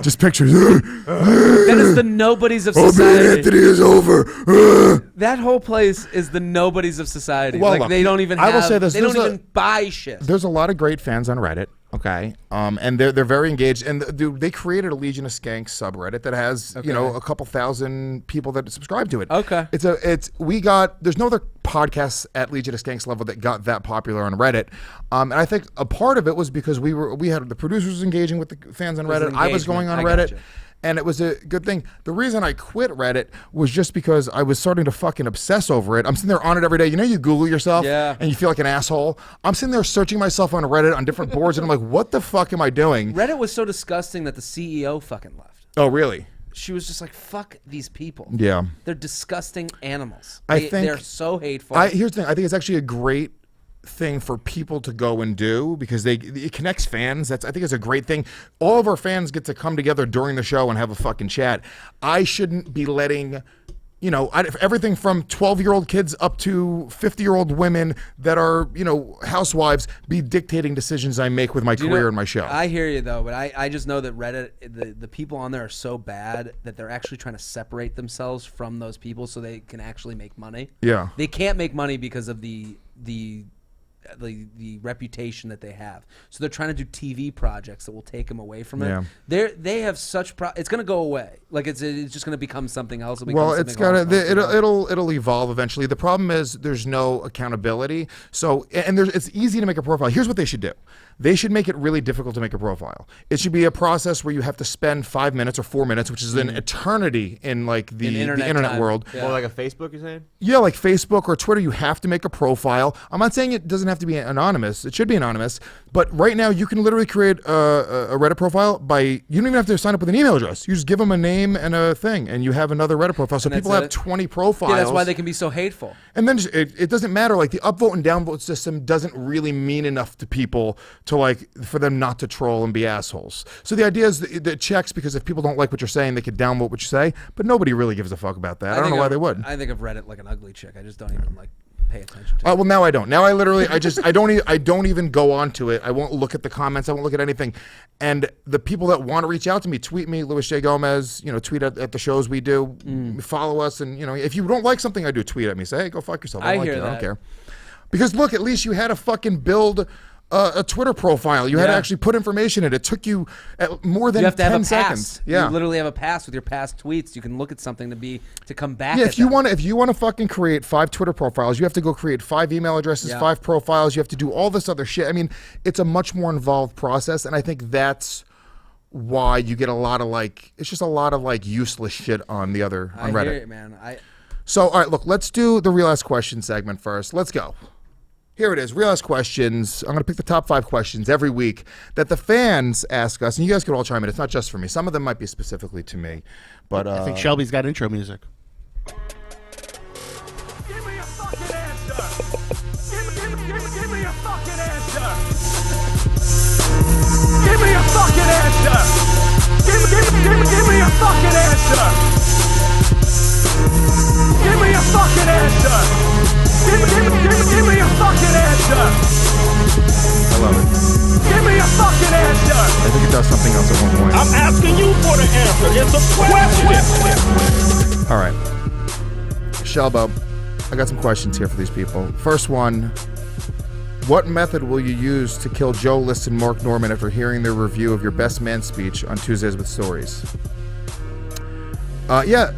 B: Just pictures.
E: That is the nobodies of
B: Oh man,
E: society.
B: Anthony is over.
E: That whole place is the nobodies of society.
B: Well,
E: like
B: look,
E: they don't even.
B: I will
E: have-
B: say this,
E: They don't
B: there's
E: even buy shit.
B: There's a lot of great fans on Reddit. Okay, and they're very engaged, and they created a Legion of Skanks subreddit that has a couple thousand people that subscribe to it.
E: Okay,
B: there's no other podcasts at Legion of Skanks level that got that popular on Reddit, and I think a part of it was because we had the producers engaging with the fans on Reddit. I was going on Reddit. And it was a good thing. The reason I quit Reddit was just because I was starting to fucking obsess over it. I'm sitting there on it every day. You know, you Google yourself and you feel like an asshole. I'm sitting there searching myself on Reddit on different boards, and I'm like, what the fuck am I doing?
E: Reddit was so disgusting that the CEO fucking left.
B: Oh, really?
E: She was just like, fuck these people.
B: Yeah.
E: They're disgusting animals.
B: I think
E: they're so hateful.
B: Here's the thing. I think it's actually a great thing for people to go and do because it connects fans. I think it's a great thing. All of our fans get to come together during the show and have a fucking chat. I shouldn't be letting everything from 12-year-old kids up to 50-year-old women that are housewives be dictating decisions I make with my career and my show.
E: I hear you though, but I just know that Reddit, the people on there are so bad that they're actually trying to separate themselves from those people so they can actually make money.
B: Yeah,
E: they can't make money because of the reputation that they have, so they're trying to do TV projects that will take them away from it. They have such it's going to go away. Like it's just going to become something else.
B: It'll evolve eventually. The problem is there's no accountability. So it's easy to make a profile. Here's what they should do. They should make it really difficult to make a profile. It should be a process where you have to spend 5 minutes or 4 minutes, which is an eternity in like the internet world.
C: Yeah. Well, like a Facebook, you're saying?
B: Yeah, like Facebook or Twitter, you have to make a profile. I'm not saying it doesn't have to be anonymous. It should be anonymous. But right now, you can literally create a Reddit profile you don't even have to sign up with an email address. You just give them a name and a thing, and you have another Reddit profile. So people have 20 profiles.
E: Yeah, that's why they can be so hateful.
B: And then it doesn't matter. Like the upvote and downvote system doesn't really mean enough to people for them not to troll and be assholes. So the idea is that it checks because if people don't like what you're saying, they could downvote what you say. But nobody really gives a fuck about that. I don't know why they would.
E: I think of Reddit like an ugly chick. I just don't even pay attention to it.
B: Well, now I don't. Now I literally, I don't even go onto it. I won't look at the comments. I won't look at anything. And the people that want to reach out to me, tweet me, Louis J. Gomez, tweet at the shows we do, follow us. And, if you don't like something I do, tweet at me. Say, hey, go fuck yourself. I don't care. Because look, at least you had to fucking build a Twitter profile. You had to actually put information in it. It took you more than 10 seconds.
E: Yeah. You literally have a pass with your past tweets. You can look at something to come back.
B: Yeah, if you want to fucking create 5 Twitter profiles, you have to go create 5 email addresses, 5 profiles. You have to do all this other shit. I mean, it's a much more involved process, and I think that's why you get a lot of it's just a lot of useless shit on Reddit.
E: I hear it, man.
B: So, all right, look, let's do the Real Ass Question segment first. Let's go. Here it is, Real Ass Questions. I'm going to pick the top 5 questions every week that the fans ask us, and you guys can all chime in. It's not just for me. Some of them might be specifically to me, but
D: I think Shelby's got intro music.
I: Give me a fucking answer. Give me a fucking answer. Give me a fucking answer. Give me a fucking answer. Give me a fucking answer. Give me a fucking answer.
B: I love it.
I: Give me a fucking answer.
B: I think it does something else at one point.
I: I'm asking you for the answer. It's a question.
B: All right. Shelbo, I got some questions here for these people. First one, what method will you use to kill Joe List and Mark Norman after hearing their review of your Best Man speech on Tuesdays with Stories? Yeah.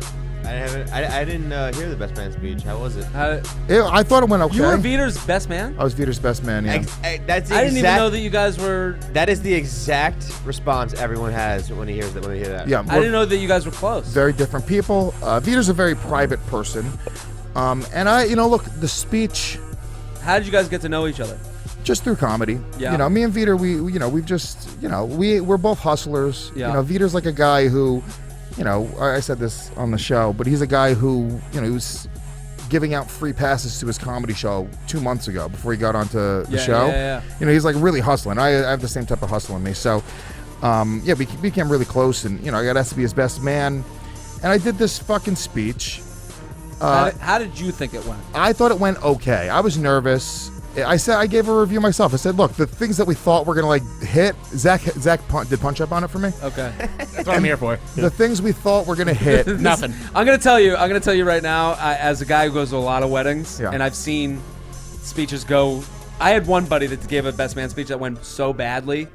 C: I didn't hear the Best Man speech. How was it?
B: I thought it went okay.
E: You were Viter's best man?
B: I was Viter's best man, yeah.
E: I didn't even know that you guys were...
C: That is the exact response everyone has when they hear that.
B: Yeah,
E: I didn't know that you guys were close.
B: Very different people. Viter's a very private person. And look, the speech...
E: How did you guys get to know each other?
B: Just through comedy.
E: Yeah.
B: Me and Viter, we've just, we're both hustlers.
E: Yeah.
B: Viter's like a guy who... I said this on the show, but he's a guy who, he was giving out free passes to his comedy show 2 months ago before he got onto the show.
E: Yeah.
B: He's like really hustling. I have the same type of hustle in me. So, we became really close, and I got asked to be his best man, and I did this fucking speech.
E: How did you think it went?
B: I thought it went okay. I was nervous. I gave a review myself. I said, look, the things that we thought were gonna hit, Zach did punch up on it for me.
E: Okay,
D: that's what I'm here for.
B: The things we thought were gonna hit,
D: nothing.
E: I'm gonna tell you right now, as a guy who goes to a lot of weddings,
B: Yeah.
E: and I've seen speeches go. I had one buddy that gave a best man speech that went so badly.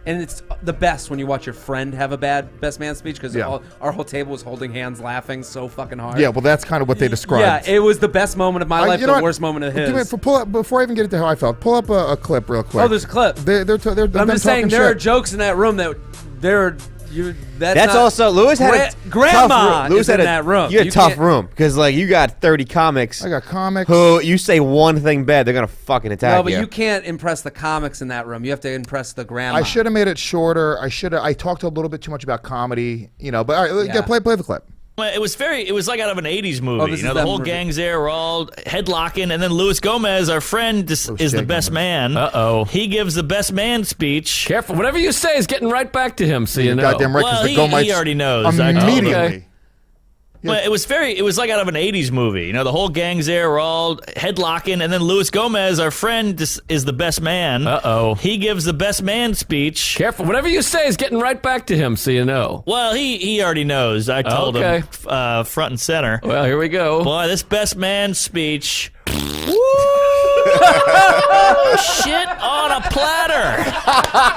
E: And it's the best when you watch your friend have a bad best man speech because our whole table was holding hands laughing so fucking hard.
B: Yeah, well, that's kind of what they described.
E: Yeah, it was the best moment of my life, the worst moment of his.
B: Pull up, before I even get into how I felt, pull up a clip real quick.
E: Oh, there's a clip.
B: They're
E: I'm just saying there are jokes in that room that
C: That's also Lewis had a
E: grandma.
C: Lewis had
E: in that room.
C: You had a tough room because like you got 30 comics.
B: I got comics
C: who you say one thing bad, they're gonna fucking attack you.
E: No, but you can't impress the comics in that room. You have to impress the grandma.
B: I should have made it shorter. I talked a little bit too much about comedy, but all right, play the clip.
J: It was like out of an 80s movie.
E: Oh,
J: the whole gang's there, we're all headlocking, and then Luis Gomez, our friend, is the best man.
K: Uh-oh.
J: He gives the best man speech.
K: Careful, whatever you say is getting right back to him, so you know.
B: Goddamn right,
J: well, he already knows.
B: Immediately.
K: Okay.
J: Well, it was like out of an 80s movie. The whole gang's there, we're all headlocking, and then Luis Gomez, our friend, is the best man.
K: Uh-oh.
J: He gives the best man speech.
K: Careful, whatever you say is getting right back to him, so you know.
J: Well, he already knows. I told him front and center.
K: Well, here we go.
J: Boy, this best man speech. Shit on a platter.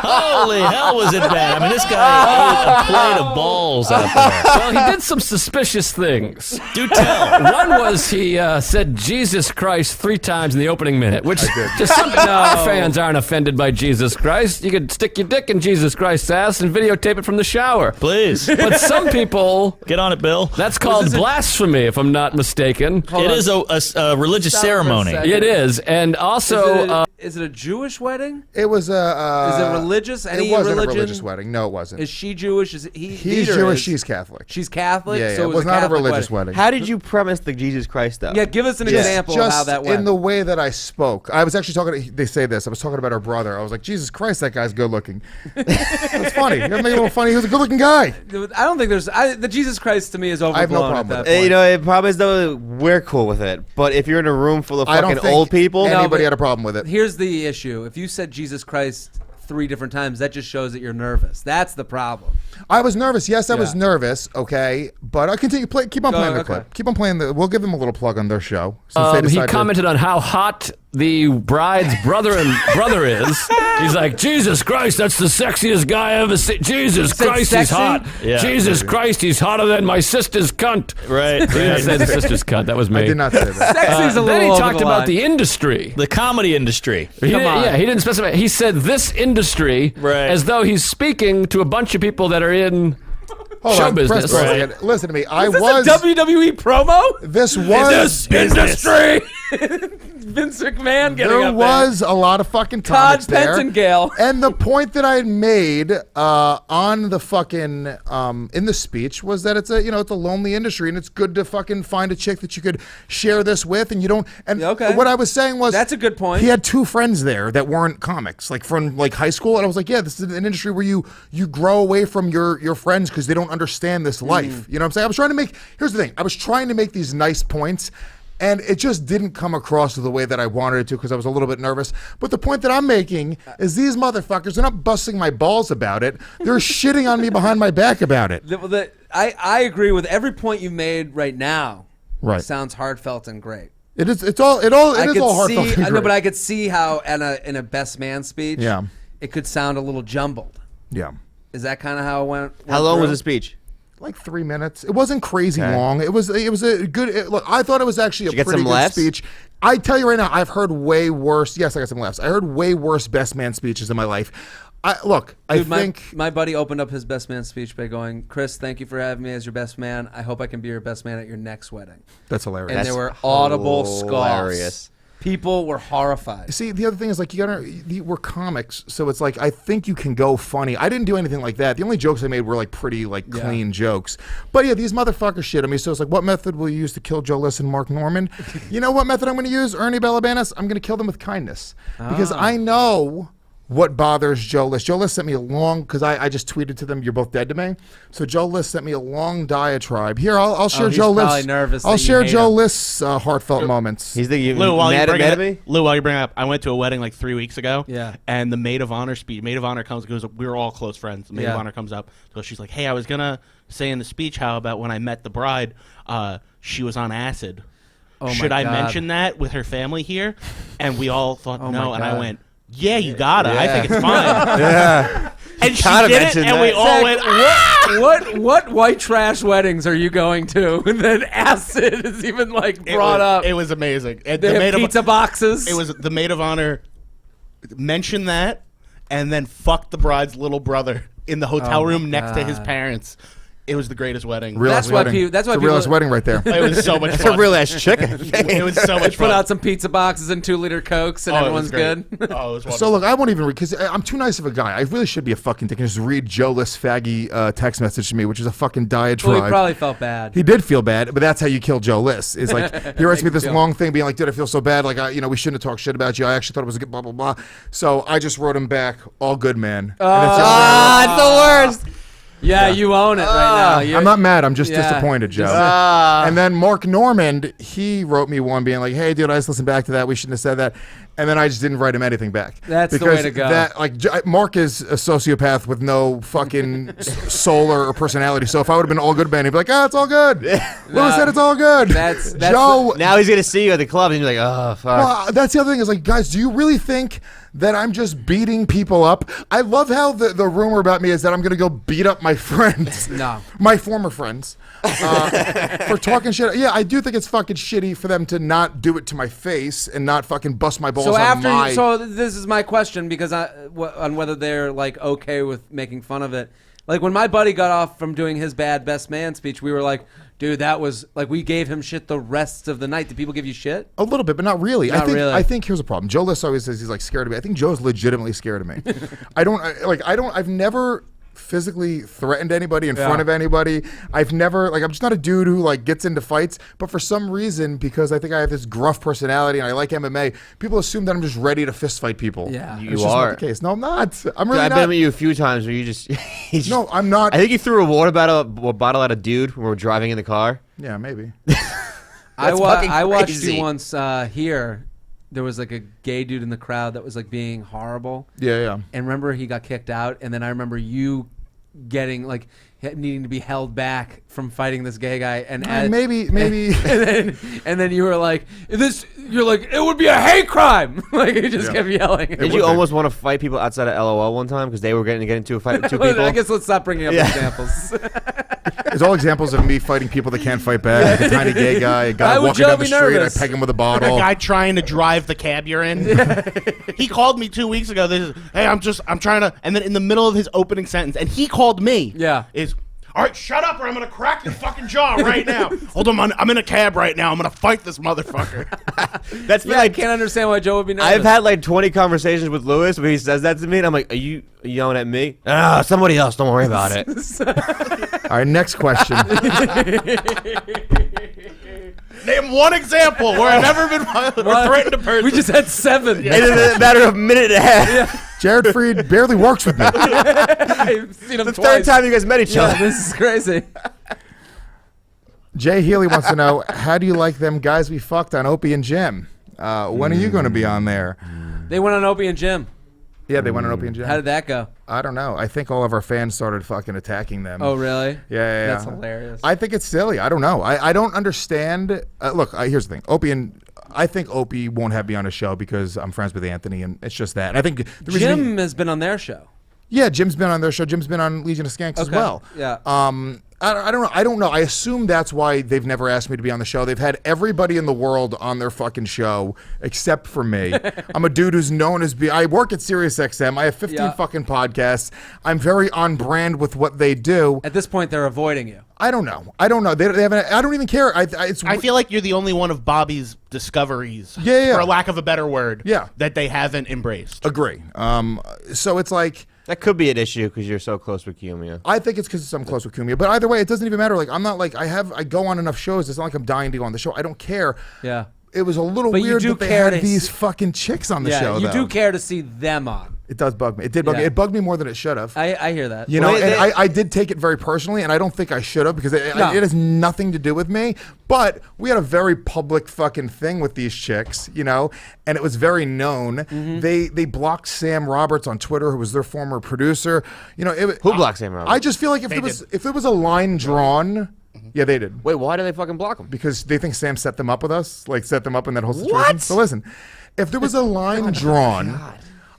J: Holy hell was it bad. I mean, this guy ate a plate of balls out there.
K: Well, he did some suspicious things.
J: Do tell.
K: One was he said Jesus Christ 3 times in the opening minute, which just some fans aren't offended by Jesus Christ. You could stick your dick in Jesus Christ's ass and videotape it from the shower.
J: Please.
K: But some people...
J: Get on it, Bill.
K: That's called blasphemy, if I'm not mistaken.
J: It is a religious ceremony.
K: It is. And also...
E: Is it a Jewish wedding?
B: It was a...
E: is it religious? Any
B: it wasn't
E: religion?
B: a religious wedding. No, it wasn't.
E: Is she Jewish? Is he?
B: He's Jewish, she's Catholic.
E: She's Catholic?
B: Yeah,
E: so
B: it was not a religious wedding.
C: How did you premise the Jesus Christ stuff?
E: Yeah, give us an example of how that went.
B: In the way that I spoke. I was actually talking, they say this, I was talking about her brother. I was like, Jesus Christ, that guy's good looking. It's funny. You make it a little funny. He was a good looking guy.
E: I don't think there's, the Jesus Christ to me is overblown.
B: I have no problem with
C: it. The problem is though, we're cool with it. But if you're in a room full of fucking old people.
B: Anybody had a problem with it.
E: Here's the issue. If you said Jesus Christ 3 different times, that just shows that you're nervous. That's the problem.
B: I was nervous. Yes, I was nervous. Okay, but I continue keep on playing the clip. Keep on playing we'll give them a little plug on their show.
K: He commented on how hot the bride's brother is. He's like, Jesus Christ, that's the sexiest guy I ever seen. Jesus Christ, he's hot.
J: Yeah.
K: Jesus Christ, he's hotter than my sister's cunt.
J: Right.
K: He didn't say the sister's cunt. That was me.
B: I did not say that.
E: Sexy's a little
K: Then he
E: over
K: talked
E: the
K: about
E: line.
K: the industry.
J: The comedy industry.
K: He didn't specify. He said this industry as though he's speaking to a bunch of people that are in show business.
B: Listen to me.
E: Is this a WWE promo?
B: This was
E: industry. Vince McMahon getting
B: there
E: up
B: was a lot of fucking
E: Todd
B: comics there.
E: Pentangale.
B: And the point that I had made on the fucking in the speech was that it's a lonely industry and it's good to fucking find a chick that you could share this with and you don't. And what I was saying was
E: that's a good point.
B: He had 2 friends there that weren't comics, like from like high school, and I was like, yeah, this is an industry where you grow away from your friends because they don't understand this life. You know what I'm saying? I was trying to make. Here's the thing. I was trying to make these nice points. And it just didn't come across the way that I wanted it to because I was a little bit nervous. But the point that I'm making is these motherfuckers are not busting my balls about it. They're shitting on me behind my back about it.
E: I agree with every point you made right now.
B: Right.
E: It sounds heartfelt and great.
B: It is. It is all heartfelt. and
E: I know,
B: great.
E: but I could see how in a best man speech, it could sound a little jumbled.
B: Yeah.
E: Is that kind of how it went?
C: How long was the speech?
B: Like 3 minutes. It wasn't crazy long. It was a good. Look, I thought it was actually a pretty good speech. I tell you right now, I've heard way worse. Yes, I got some laughs. I heard way worse best man speeches in my life. I think
E: my buddy opened up his best man speech by going, Chris, thank you for having me as your best man. I hope I can be your best man at your next wedding.
B: That's hilarious.
E: And there were audible scoffs. People were horrified.
B: See, the other thing is, like, we're comics, so it's like, I think you can go funny. I didn't do anything like that. The only jokes I made were, like, pretty, like, clean jokes. But, yeah, these motherfuckers shit on me, so it's like, what method will you use to kill Joe List and Mark Norman? You know what method I'm going to use? Ernie Balabanis? I'm going to kill them with kindness. Because I know what bothers Joe List. Joe List sent me a long, because I just tweeted to them, you're both dead to me. So Joe List sent me a long diatribe. Here, I'll share Joe List. I'll share Joe List's heartfelt moments.
C: He's the
D: Lou, while you bring
C: me?
D: Lou, while you bring it up, I went to a wedding like 3 weeks ago.
E: Yeah.
D: And the maid of honor speech. Maid of honor comes, goes. We were all close friends. The maid of honor comes up, so she's like, "Hey, I was gonna say in the speech how about when I met the bride, she was on acid."
E: Oh,
D: should
E: my
D: I
E: God.
D: mention that with her family here? And we all thought
E: Oh,
D: no,
E: my
D: and I
E: God.
D: went, yeah, you gotta. I think it's fine.
C: Yeah.
D: And she
C: Gotta
D: did it,
C: mention
D: and we
C: that.
D: all
E: Zach,
D: went, ah!
E: what white trash weddings are you going to? And then acid is even like brought up.
D: It was amazing. And
E: They
D: the
E: have
D: maid of-
E: pizza boxes.
D: It was the maid of honor mentioned that, and then fucked the bride's little brother in the hotel room next to his parents. It was the greatest wedding.
B: Real
E: That's
B: ass
E: why
B: wedding.
E: people- that's why
B: It's a real
E: people-
B: ass wedding right there.
D: It was so much
C: That's
D: fun.
C: a real ass chicken.
D: It was so much
E: Put
D: fun.
E: out some pizza boxes and 2-liter Cokes, and
D: Oh, it
E: everyone's
D: was great.
E: good.
D: Oh, it was wonderful.
B: So look, I won't even read because I'm too nice of a guy. I really should be a fucking dick and just read Joe List faggy text message to me, which is a fucking diatribe.
E: Well, he probably felt bad.
B: He did feel bad, but that's how you kill Joe List. Is like he writes me this
E: feel-
B: long thing, being like, "Dude, I feel so bad. Like, we shouldn't have talked shit about you. I actually thought it was a good blah blah blah." So I just wrote him back, "All good, man."
C: It's the worst.
E: Yeah, you own it right now.
B: I'm not mad. I'm just
E: Yeah.
B: disappointed, Joe.
C: Ah.
B: And then Mark Normand, he wrote me one being like, "Hey, dude, I just listened back to that. We shouldn't have said that." And then I just didn't write him anything back.
E: That's the
B: because
E: way to go.
B: That, like, Mark is a sociopath with no fucking soul or personality. So if I would have been all good, man, he'd be like, it's all good. Lewis said it's all good.
E: That's
B: Joe.
C: Now he's gonna see you at the club, and you're like, oh fuck.
B: Well, that's the other thing is like, guys, do you really think that I'm just beating people up? I love how the rumor about me is that I'm going to go beat up my friends.
E: No.
B: My former friends. For talking shit. Yeah, I do think it's fucking shitty for them to not do it to my face and not fucking bust my balls
E: So
B: on
E: after,
B: my...
E: so this is my question because on whether they're like okay with making fun of it. Like when my buddy got off from doing his bad best man speech, we were like, dude, that was like we gave him shit the rest of the night. Did people give you shit?
B: A little bit, but not really.
E: Not really.
B: I think here's a problem. Joe List always says he's like scared of me. I think Joe's legitimately scared of me. I've never physically threatened anybody in front of anybody. I've never I'm just not a dude who like gets into fights, but for some reason, because I think I have this gruff personality and I like MMA, people assume that I'm just ready to fist fight people.
E: Yeah.
B: And
C: You
B: it's just
C: are.
B: not the case. No, I'm not. I'm really
C: I've
B: not.
C: been with you a few times where you just,
B: No, I'm not.
C: I think you threw a water bottle at a dude when we were driving in the car.
B: Yeah, maybe.
E: I
C: fucking
E: watched
C: crazy.
E: you once here. There was like a gay dude in the crowd that was like being horrible.
B: Yeah.
E: And remember he got kicked out, and then I remember you getting like needing to be held back from fighting this gay guy, and
B: Maybe.
E: and then you were like, you're like, it would be a hate crime. Like you just kept yelling.
C: Did you almost want to fight people outside of LOL one time because they were getting to get into a fight with two people?
E: I guess let's stop bringing up examples.
B: It's all examples of me fighting people that can't fight back. Like a tiny gay guy, a guy
E: Why would
B: walking
E: Joe
B: down the
E: be
B: street,
E: nervous?
B: I peg him with a
D: The
B: bottle.
D: guy trying to drive the cab you're in. He called me 2 weeks ago. This is, hey, I'm trying to, and then in the middle of his opening sentence, and he called me.
E: Yeah.
D: All right, shut up, or I'm gonna crack your fucking jaw right now. Hold on, I'm in a cab right now. I'm gonna fight this motherfucker.
C: That's
E: Yeah, I can't understand why Joe would be nervous.
C: I've had like 20 conversations with Lewis where he says that to me, and I'm like, are you yelling at me? Somebody else. Don't worry about it.
B: All right, next question.
D: Name one example where I've ever been violent or threatened a person.
E: We just had 7.
C: In a matter of a minute and a half.
B: Jared Freed barely works with me.
E: I've seen him
C: The
E: twice.
C: third time you guys met each
E: Yeah,
C: other.
E: this is crazy.
B: Jay Healy wants to know, how do you like them guys we fucked on Opie and Jim? When are you going to be on there?
E: They went on Opie and Jim.
B: Yeah, they went on Opie and Jim.
E: How did that go?
B: I don't know. I think all of our fans started fucking attacking them.
E: Oh, really?
B: Yeah.
E: That's hilarious.
B: I think it's silly. I don't know. I don't understand. Look, here's the thing. I think Opie won't have me on a show because I'm friends with Anthony, and it's just that. And I think the reason
E: Jim has been on their show.
B: Yeah, Jim's been on their show. Jim's been on Legion of Skanks as well.
E: Yeah.
B: I don't know. I assume that's why they've never asked me to be on the show. They've had everybody in the world on their fucking show except for me. I'm a dude who's known as I work at SiriusXM. I have 15 fucking podcasts. I'm very on brand with what they do.
E: At this point, they're avoiding you.
B: I don't know. They haven't. I don't even care.
D: I feel like you're the only one of Bobby's discoveries,
B: Yeah.
D: for lack of a better word,
B: Yeah.
D: that they haven't embraced.
B: Agree. So it's like,
C: That could be an issue because you're so close with Kiyomiya.
B: I think it's because I'm close with Kumia. But either way, it doesn't even matter. Like, I'm not like, I go on enough shows. It's not like I'm dying to go on the show. I don't care.
E: Yeah.
B: It was a little
E: But you
B: weird
E: do
B: that they
E: care
B: had
E: to
B: these
E: see-
B: fucking chicks on the show,
E: you
B: though.
E: do care to see them on.
B: It does bug me. It did bug me.
E: Yeah.
B: It bugged me more than it should have.
E: I hear that.
B: You know, and I did take it very personally, and I don't think I should have because it has nothing to do with me. But we had a very public fucking thing with these chicks, you know, and it was very known.
E: Mm-hmm.
B: They blocked Sam Roberts on Twitter, who was their former producer. You know,
C: Who blocked Sam Roberts?
B: I just feel like if there was a line drawn Yeah, they did.
C: Wait, why did they fucking block him?
B: Because they think Sam set them up with us, like set them up in that whole situation. So listen, if there was a line drawn,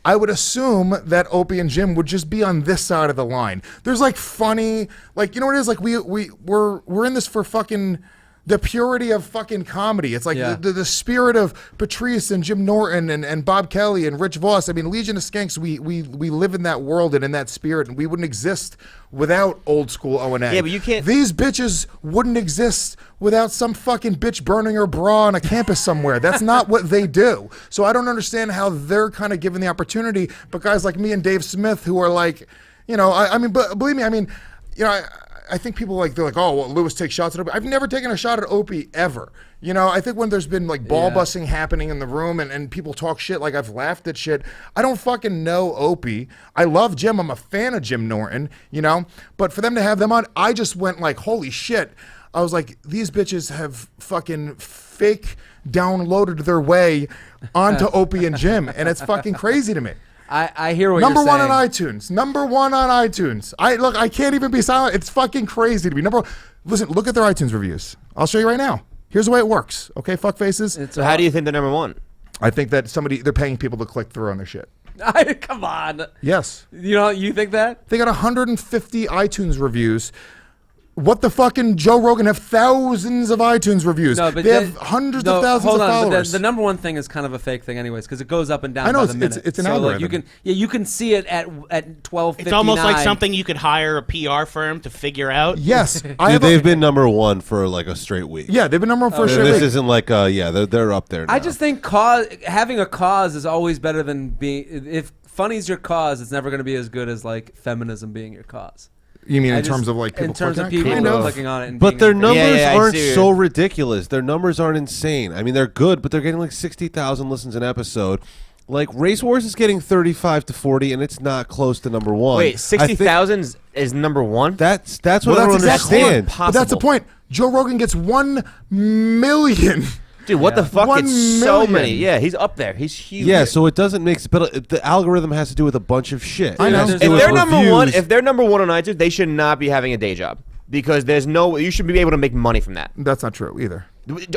B: I would assume that Opie and Jim would just be on this side of the line. There's like funny, like, you know what it is? Like we're in this for fucking the purity of fucking comedy. It's like the spirit of Patrice and Jim Norton and Bob Kelly and Rich Voss. I mean, Legion of Skanks, we live in that world and in that spirit, and we wouldn't exist without old school O&A.
C: Yeah, but you can't...
B: These bitches wouldn't exist without some fucking bitch burning her bra on a campus somewhere. That's not what they do. So I don't understand how they're kind of given the opportunity, but guys like me and Dave Smith who are like, you know, I mean, but believe me, I mean, you know, I think people they're like, oh, well, Lewis takes shots at Opie. I've never taken a shot at Opie ever. You know, I think when there's been like ball busting happening in the room and people talk shit, like I've laughed at shit. I don't fucking know Opie. I love Jim. I'm a fan of Jim Norton, you know, but for them to have them on, I just went like, holy shit. I was like, these bitches have fucking fake downloaded their way onto Opie and Jim. And it's fucking crazy to me.
E: I hear what
B: Number
E: you're
B: one
E: saying.
B: on iTunes. Number one on iTunes. I can't even be silent. It's fucking crazy to me. Listen, look at their iTunes reviews. I'll show you right now. Here's the way it works. Okay, fuck faces.
C: So how do you think they're number one?
B: I think that they're paying people to click through on their shit.
E: Come on.
B: Yes.
E: You think that?
B: They got 150 iTunes reviews. What the fucking Joe Rogan have thousands of iTunes reviews.
E: No, but
B: they have hundreds of thousands of followers.
E: But the number one thing is kind of a fake thing, anyways, because it goes up and down.
B: I know
E: by the minute.
B: it's an
E: so
B: algorithm.
E: Like you can see it at 12:59.
D: It's almost like something you could hire a PR firm to figure out.
B: Yes,
L: they've been number one for like a straight week.
B: Yeah, they've been number one for a straight week.
L: This isn't like they're up there now.
E: I just think having a cause is always better than being. If funny's your cause, it's never going to be as good as like feminism being your cause.
B: You mean in terms of like people clicking
E: on it? And
L: but their numbers aren't
C: so
L: so ridiculous. Their numbers aren't insane. I mean, they're good, but they're getting like 60,000 listens an episode. Like Race Wars is getting 35 to 40, and it's not close to number one.
C: Wait, 60,000 is number one?
L: That's what I don't understand.
B: But that's the point. Joe Rogan gets 1 million.
C: Dude, what the fuck?
B: 1
C: It's so
B: million.
C: many. Yeah, he's up there. He's huge.
L: Yeah, so it doesn't make. But the algorithm has to do with a bunch of shit.
B: I know.
C: If they're number one, on iTunes, they should not be having a day job because you should be able to make money from that.
B: That's not true either.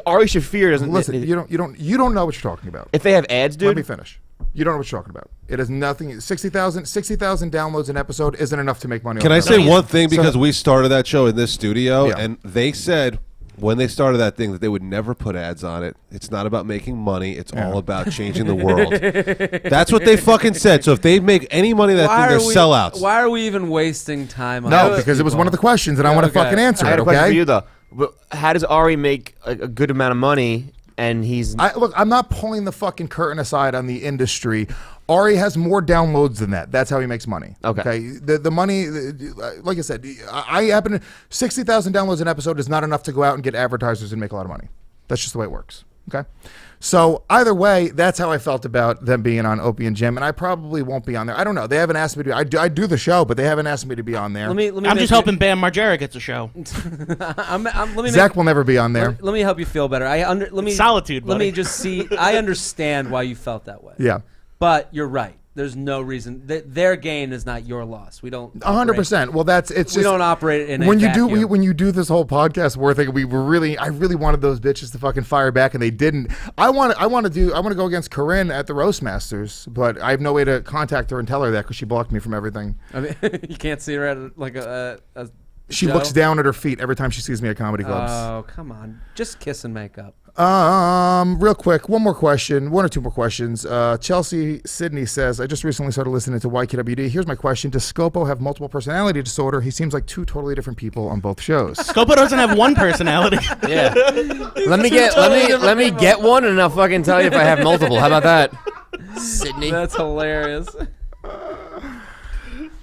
C: Ari Shaffir doesn't.
B: Listen, you don't know what you're talking about.
C: If they have ads, dude.
B: Let me finish. You don't know what you're talking about. It is nothing. 60,000 downloads an episode isn't enough to make money.
L: Can I say one thing? Because
B: So-
L: we started that show in this studio,
B: Yeah.
L: and they said when they started that thing that they would never put ads on it. It's not about making money. It's all about changing the world. That's what they fucking said. So if they make any money that thing, they're sellouts.
E: Why are we even wasting time on
B: No, because it was one of the questions, and I want to fucking answer
C: I had
B: it,
C: a question for
B: okay?
C: you though. But how does Ari make a good amount of money? And he's
B: Look, I'm not pulling the fucking curtain aside on the industry. Ari has more downloads than that. That's how he makes money.
C: Okay.
B: The money, like I said, I happen to 60,000 downloads an episode is not enough to go out and get advertisers and make a lot of money. That's just the way it works. Okay. So either way, that's how I felt about them being on Opie and Jim, and I probably won't be on there. I don't know. They haven't asked me to. I do the show, but they haven't asked me to be on there.
D: I'm just hoping Bam Margera gets a show.
B: Zach will never be on there.
E: Let me help you feel better.
D: Solitude,
E: Let me
D: buddy.
E: just see. I understand why you felt that way.
B: Yeah.
E: But you're right. There's no reason. Their gain is not your loss. We don't.
B: 100%. Well, it's just
E: we don't operate in
B: when
E: a
B: you
E: vacuum.
B: do when you do this whole podcast where I really wanted those bitches to fucking fire back and they didn't. I want to go against Corinne at the Roast Masters, but I have no way to contact her and tell her that because she blocked me from everything.
E: I mean, you can't see her at like a
B: She
E: show?
B: looks down at her feet every time she sees me at comedy clubs.
E: Oh, come on. Just kiss and make up.
B: Real quick, one or two more questions. Chelsea Sydney says, I just recently started listening to YKWd. Here's my question. Does Scopo have multiple personality disorder? He seems like two totally different people on both shows.
D: Scopo doesn't have one personality.
C: Yeah. let me get one and I'll fucking tell you if I have multiple. How about that? Sydney.
E: That's hilarious.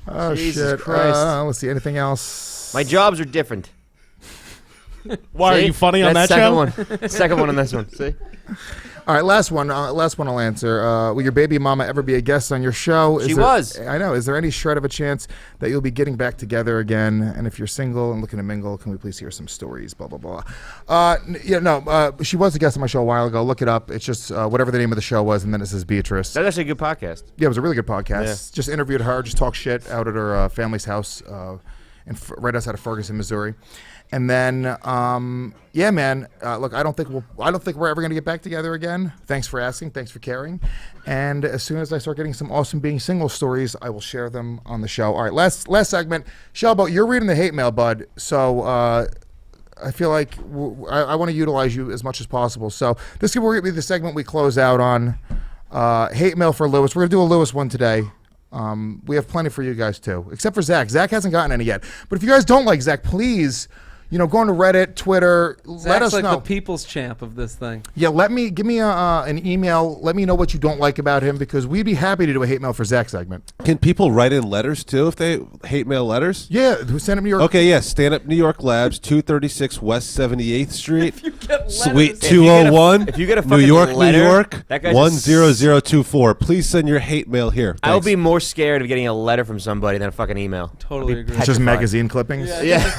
B: Oh,
C: Jesus
B: shit.
C: Christ.
B: Let's see. Anything else?
C: My jobs are different.
D: Why are you funny on that
C: second
D: show?
C: One. Second one on this one. See?
B: All right, last one I'll answer. Will your baby mama ever be a guest on your show?
C: She was.
B: I know. Is there any shred of a chance that you'll be getting back together again? And if you're single and looking to mingle, can we please hear some stories? Blah, blah, blah. She was a guest on my show a while ago. Look it up. It's just whatever the name of the show was, and then it says Beatrice.
C: That's actually a good podcast.
B: Yeah, it was a really good podcast.
C: Yeah.
B: Just interviewed her, just talked shit out at her family's house right outside of Ferguson, Missouri. And then, yeah, man. Look, I don't think we're ever gonna get back together again. Thanks for asking. Thanks for caring. And as soon as I start getting some awesome being single stories, I will share them on the show. All right, last segment. Shelbo, you're reading the hate mail, bud. So I feel like I want to utilize you as much as possible. So this will be the segment we close out on. Hate mail for Lewis. We're gonna do a Lewis one today. We have plenty for you guys too, except for Zach. Zach hasn't gotten any yet. But if you guys don't like Zach, please, go on to Reddit, Twitter. Let us
E: like
B: know.
E: the people's champ of this thing.
B: Yeah, give me an email. Let me know what you don't like about him, because we'd be happy to do a hate mail for Zach segment.
L: Can people write in letters too if they hate mail letters?
B: Yeah, who send them to your?
L: Okay, yeah. Stand Up New York Labs, 236 West 78th Street,
E: If you get letters,
L: Suite 201,
C: if you get a
L: New
C: fucking
L: York,
C: letter,
L: New York,
C: that guy's
L: 10024. Please send your hate mail here.
C: I would
L: Thanks.
C: be more scared of getting a letter from somebody than a fucking email.
E: Totally
C: I'd be
E: agree.
B: It's just
C: petrified.
B: magazine clippings.
C: Yeah.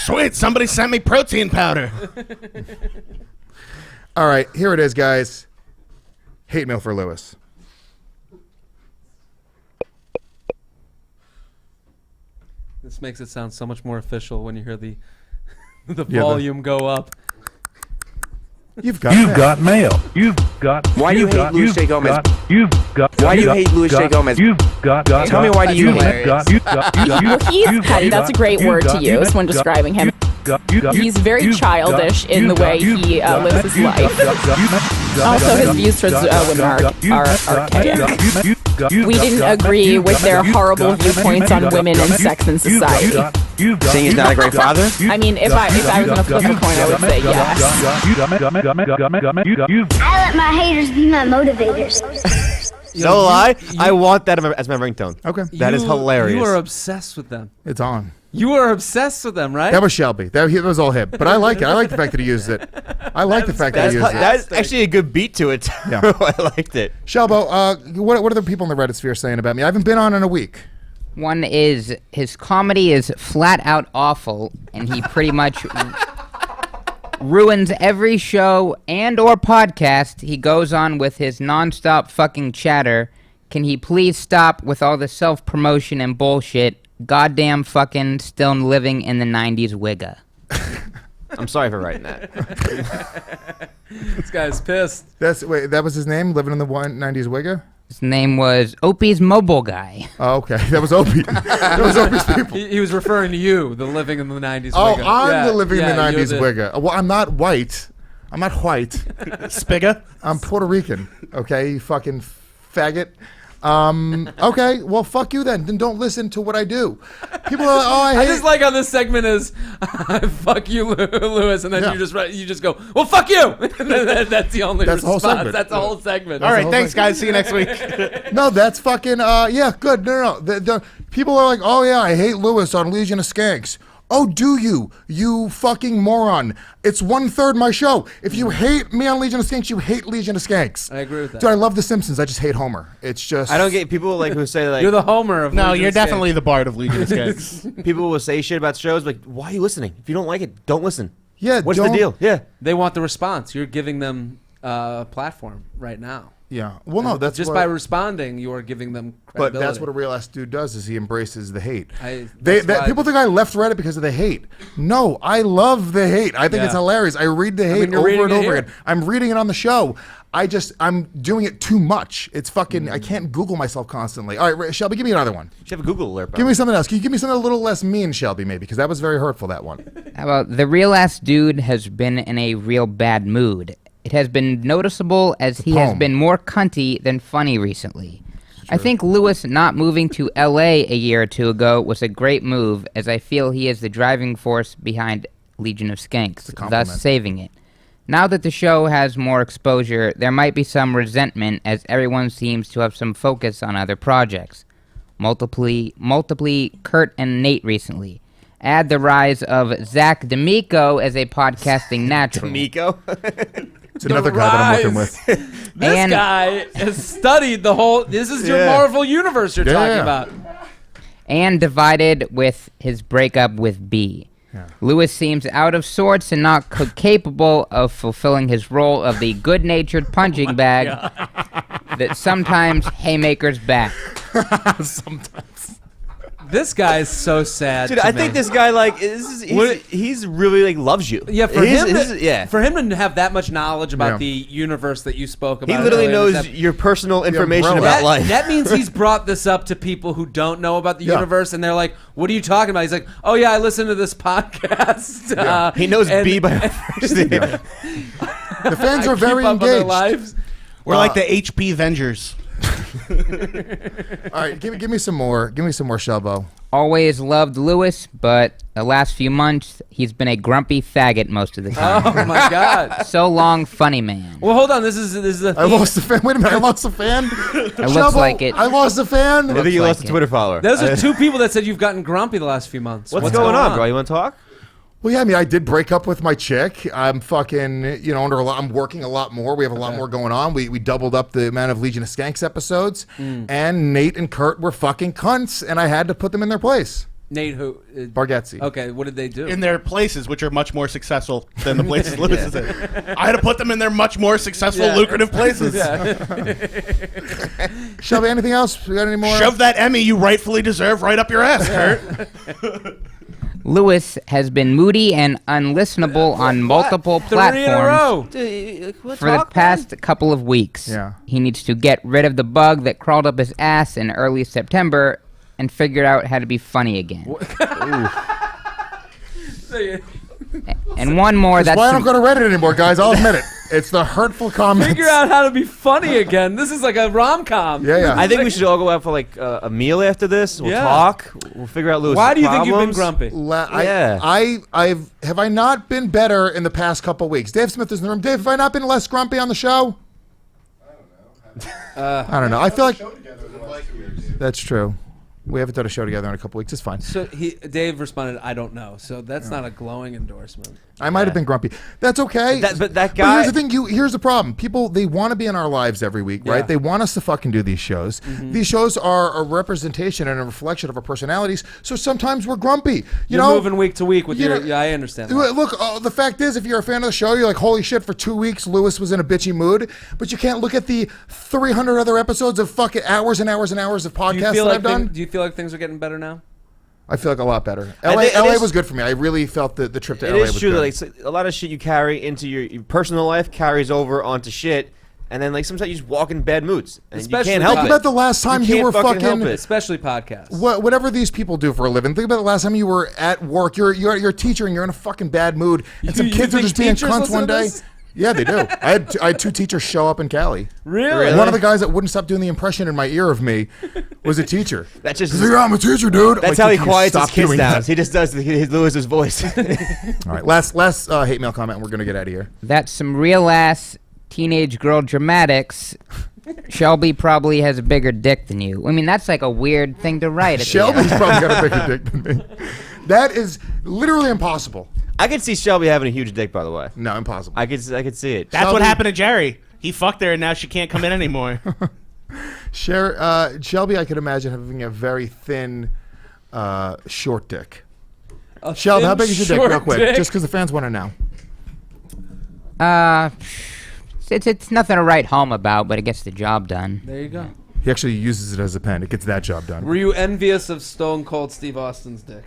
D: Sweet, somebody sent me protein powder.
B: All right, here it is, guys. Hate mail for Lewis.
E: This makes it sound so much more official when you hear the volume go up.
B: You've got mail.
M: Why do you hate Louis J. Gomez? Why do you hate Louis J. Gomez? Tell me why do you hate him?
N: He's petty. That's a great word to use when describing him. He's very childish in the way he lives his life. Also, his views towards women are archaic. We didn't agree with their horrible viewpoints on women and sex in society.
M: Saying he's not a great father?
N: I mean, if I was going to flip a coin, I would say yes.
G: I let my haters be my motivators.
C: No lie, I want that as my ringtone.
B: Okay.
C: That is hilarious.
E: You are obsessed with them.
B: It's on.
E: You are obsessed with them, right?
B: That was Shelby. That was all him. But I like it. I like the fact that he used it. I like the fact that he used it.
C: That's actually a good beat to it.
B: Yeah.
C: I liked it.
B: Shelbo, what are the people in the Reddit sphere saying about me? I haven't been on in a week.
F: One is his comedy is flat out awful, and he pretty much ruins every show and or podcast. He goes on with his nonstop fucking chatter. Can he please stop with all the self-promotion and bullshit? Goddamn fucking still living in the 90s wigga.
C: I'm sorry for writing that.
E: This guy's pissed.
B: That was his name, living in the 90s wigga?
F: His name was Opie's Mobile Guy.
B: Oh, okay. That was Opie. That was Opie's people.
E: He was referring to you, the living in the 90s
B: Oh,
E: wigga.
B: I'm the living in the 90s
E: you're
B: wigga. Well, I'm not white.
D: Spiga?
B: I'm Puerto Rican. Okay, you fucking faggot. Okay, well, fuck you then. Then don't listen to what I do. People are like, I hate.
E: I just like how this segment is, fuck you, Lewis, and then you just go, well, fuck you. That's the only
B: That's the whole
E: response.
B: segment.
E: That's the whole segment.
D: All right, thanks, guys. See you next week.
B: No, that's fucking, yeah, good. No. The people are like, oh, yeah, I hate Lewis on Legion of Skanks. Oh, do you? You fucking moron. It's 1/3 my show. If you hate me on Legion of Skanks, you hate Legion of Skanks.
E: I agree with that.
B: Dude, I love The Simpsons. I just hate Homer. It's just...
C: I don't get people like who say like
E: You're the Homer of
D: No,
E: Legion
D: you're
E: of
D: definitely
E: Skanks.
D: the Bard of Legion of Skanks.
C: people will say shit about shows like, why are you listening? If you don't like it, don't listen.
B: Yeah,
C: What's the deal? Yeah.
E: They want the response. You're giving them a platform right now.
B: Yeah. Well, no, that's
E: just
B: what,
E: by responding, you are giving them credibility.
B: But that's what a real ass dude does, is he embraces the hate.
E: That's why-
B: People think I left Reddit because of the hate. No, I love the hate. I think it's hilarious. I read the hate
E: you're
B: over
E: reading
B: and
E: it
B: over
E: here.
B: again. I'm reading it on the show. I'm doing it too much. It's fucking, I can't Google myself constantly. All right, Shelby, give me another one.
C: You should have a Google alert.
B: Give me something else. Can you give me something a little less mean, Shelby, maybe? Because that was very hurtful, that one.
F: How about the real ass dude has been in a real bad mood. It has been noticeable as he has been more cunty than funny recently. I think Lewis not moving to LA a year or two ago was a great move, as I feel he is the driving force behind Legion of Skanks, thus saving it. Now that the show has more exposure, there might be some resentment, as everyone seems to have some focus on other projects. Multiply Kurt and Nate recently. Add the rise of Zach D'Amico as a podcasting natural.
C: D'Amico?
B: It's another guy that I'm working with.
E: This guy has studied the whole... This is your Marvel universe you're talking about.
F: And divided with his breakup with B.
B: Yeah.
F: Lewis seems out of sorts and not capable of fulfilling his role of the good-natured punching bag that sometimes haymakers back.
B: Sometimes.
E: This guy is so sad.
C: Dude, I think this guy he's really like loves you.
E: Yeah, for him to have that much knowledge about
B: Yeah.
E: the universe that you spoke about.
C: He literally
E: earlier,
C: knows your personal information
B: bro.
C: about life.
E: That means he's brought this up to people who don't know about the universe, and they're like, "What are you talking about?" He's like, "Oh yeah, I listened to this podcast."
C: He knows B by first name.
B: The fans are very
E: keep up on their
B: engaged.
E: lives.
D: We're like the HP Vengers.
B: All right, give me some more. Give me some more, Shelbo.
F: Always loved Lewis, but the last few months he's been a grumpy faggot most of the time.
E: Oh my god.
F: So long, funny man.
E: Well, hold on. This is a
B: I lost a fan. Wait a minute, I lost a fan.
F: It looks like it.
B: I lost a fan.
C: I think you lost a Twitter follower.
E: Those are two people that said you've gotten grumpy the last few months.
C: What's going on, bro? You want to talk?
B: Well, yeah, I mean, I did break up with my chick. I'm fucking, under a lot. I'm working a lot more. We have a lot more going on. We doubled up the amount of Legion of Skanks episodes, and Nate and Kurt were fucking cunts, and I had to put them in their place.
E: Nate, who?
B: Bargatze.
E: Okay, what did they do?
D: In their places, which are much more successful than the places Lewis is in. I had to put them in their much more successful, lucrative places.
B: Shelby, anything else? We got any more?
D: Shove that Emmy you rightfully deserve right up your ass, Kurt.
F: Lewis has been moody and unlistenable on multiple
E: 3 in a row.
F: platforms for the past couple of weeks.
B: Yeah.
F: He needs to get rid of the bug that crawled up his ass in early September and figure out how to be funny again. And one more.
B: That's why I don't go to Reddit anymore, guys. I'll admit it. It's the hurtful comments.
E: Figure out how to be funny again. This is like a rom-com.
B: Yeah.
C: I think we should all go out for like a meal after this. We'll talk. We'll figure out Lewis'
E: Why do you think
C: problems.
E: you've been grumpy?
B: Have I not been better in the past couple weeks? Dave Smith is in the room. Dave, have I not been less grumpy on the show? I don't know. I feel like that's true. We haven't done a show together in a couple weeks. It's fine.
E: So Dave responded, "I don't know." So that's not a glowing endorsement.
B: I might have been grumpy. That's okay.
C: But that guy.
B: But here's the thing. Here's the problem. People, they want to be in our lives every week, right? They want us to fucking do these shows. These shows are a representation and a reflection of our personalities. So sometimes we're grumpy.
E: You're moving week to week with your. Yeah, I understand. That.
B: Look, the fact is, if you're a fan of the show, you're like, holy shit! For 2 weeks, Lewis was in a bitchy mood. But you can't look at the 300 other episodes of fucking hours and hours and hours of podcasts that I've done.
E: Do you feel like things are getting better now?
B: I feel like a lot better. LA was good for me. I really felt the trip to LA was good.
C: It is true that like, a lot of shit you carry into your personal life carries over onto shit, and then like sometimes you just walk in bad moods, and
E: Especially
C: you can't help it.
B: Think about the last time you were fucking,
E: especially podcasts.
B: Whatever these people do for a living. Think about the last time you were at work. You're a teacher and you're in a fucking bad mood, and some kids are just being cunts one day. Yeah, they do. I had 2 teachers show up in Cali.
E: Really?
B: One of the guys that wouldn't stop doing the impression in my ear of me was a teacher.
C: That's just.
B: He's like, I'm a teacher, dude.
C: That's how he quiets his kids down. He just does his Lewis's voice.
B: All right, last hate mail comment, and we're gonna get out of here.
F: That's some real ass teenage girl dramatics. Shelby probably has a bigger dick than you. I mean, that's like a weird thing to write.
B: Shelby's probably got a bigger dick than me. That is literally impossible.
C: I could see Shelby having a huge dick, by the way.
B: No, impossible.
C: I could see it.
D: That's what happened to Jerry. He fucked her, and now she can't come in anymore.
B: Shelby, I could imagine having a very thin, short dick. Shelby, how big is your dick, real quick? Just because the fans want to know.
F: It's nothing to write home about, but it gets the job done.
E: There you go.
B: He actually uses it as a pen. It gets that job done.
E: Were you envious of Stone Cold Steve Austin's dick?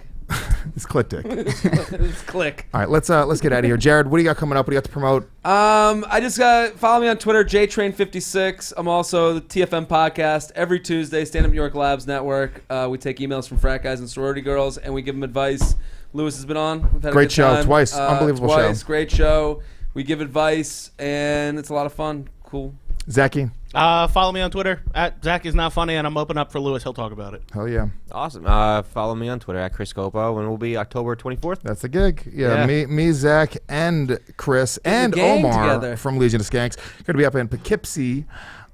B: It's clit dick.
E: It's click.
B: All right, let's get out of here. Jared, what do you got coming up? What do you got to promote?
E: I just got follow me on Twitter, JTrain56. I'm also the TFM podcast every Tuesday, Stand Up New York Labs Network. We take emails from frat guys and sorority girls, and we give them advice. Lewis has been on. We've had
B: Great
E: a good
B: show,
E: time.
B: twice. Unbelievable show.
E: Great show. We give advice, and it's a lot of fun. Cool.
B: Zachy.
D: Follow me on Twitter at Zach is not funny, and I'm open up for Lewis. He'll talk about it.
B: Hell yeah.
C: Awesome. Follow me on Twitter at Chris Scopo, and it will be October 24th.
B: That's the gig. Yeah. Me, Zach, and Chris, and Omar
E: together
B: from Legion of Skanks. Going to be up in Poughkeepsie.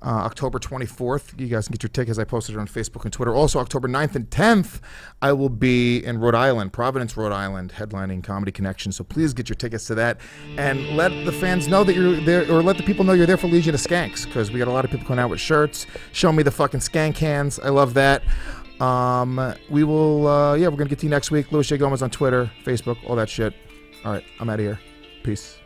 B: October 24th. You guys can get your tickets. I posted it on Facebook and Twitter. Also, October 9th and 10th, I will be in Rhode Island, Providence, Rhode Island, headlining Comedy Connection. So please get your tickets to that. And let the fans know that you're there, or let the people know you're there for Legion of Skanks, because we got a lot of people coming out with shirts. Show me the fucking skank hands. I love that. We will, we're going to get to you next week. Louis J. Gomez on Twitter, Facebook, all that shit. All right, I'm out of here. Peace.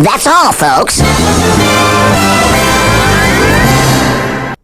O: That's all, folks.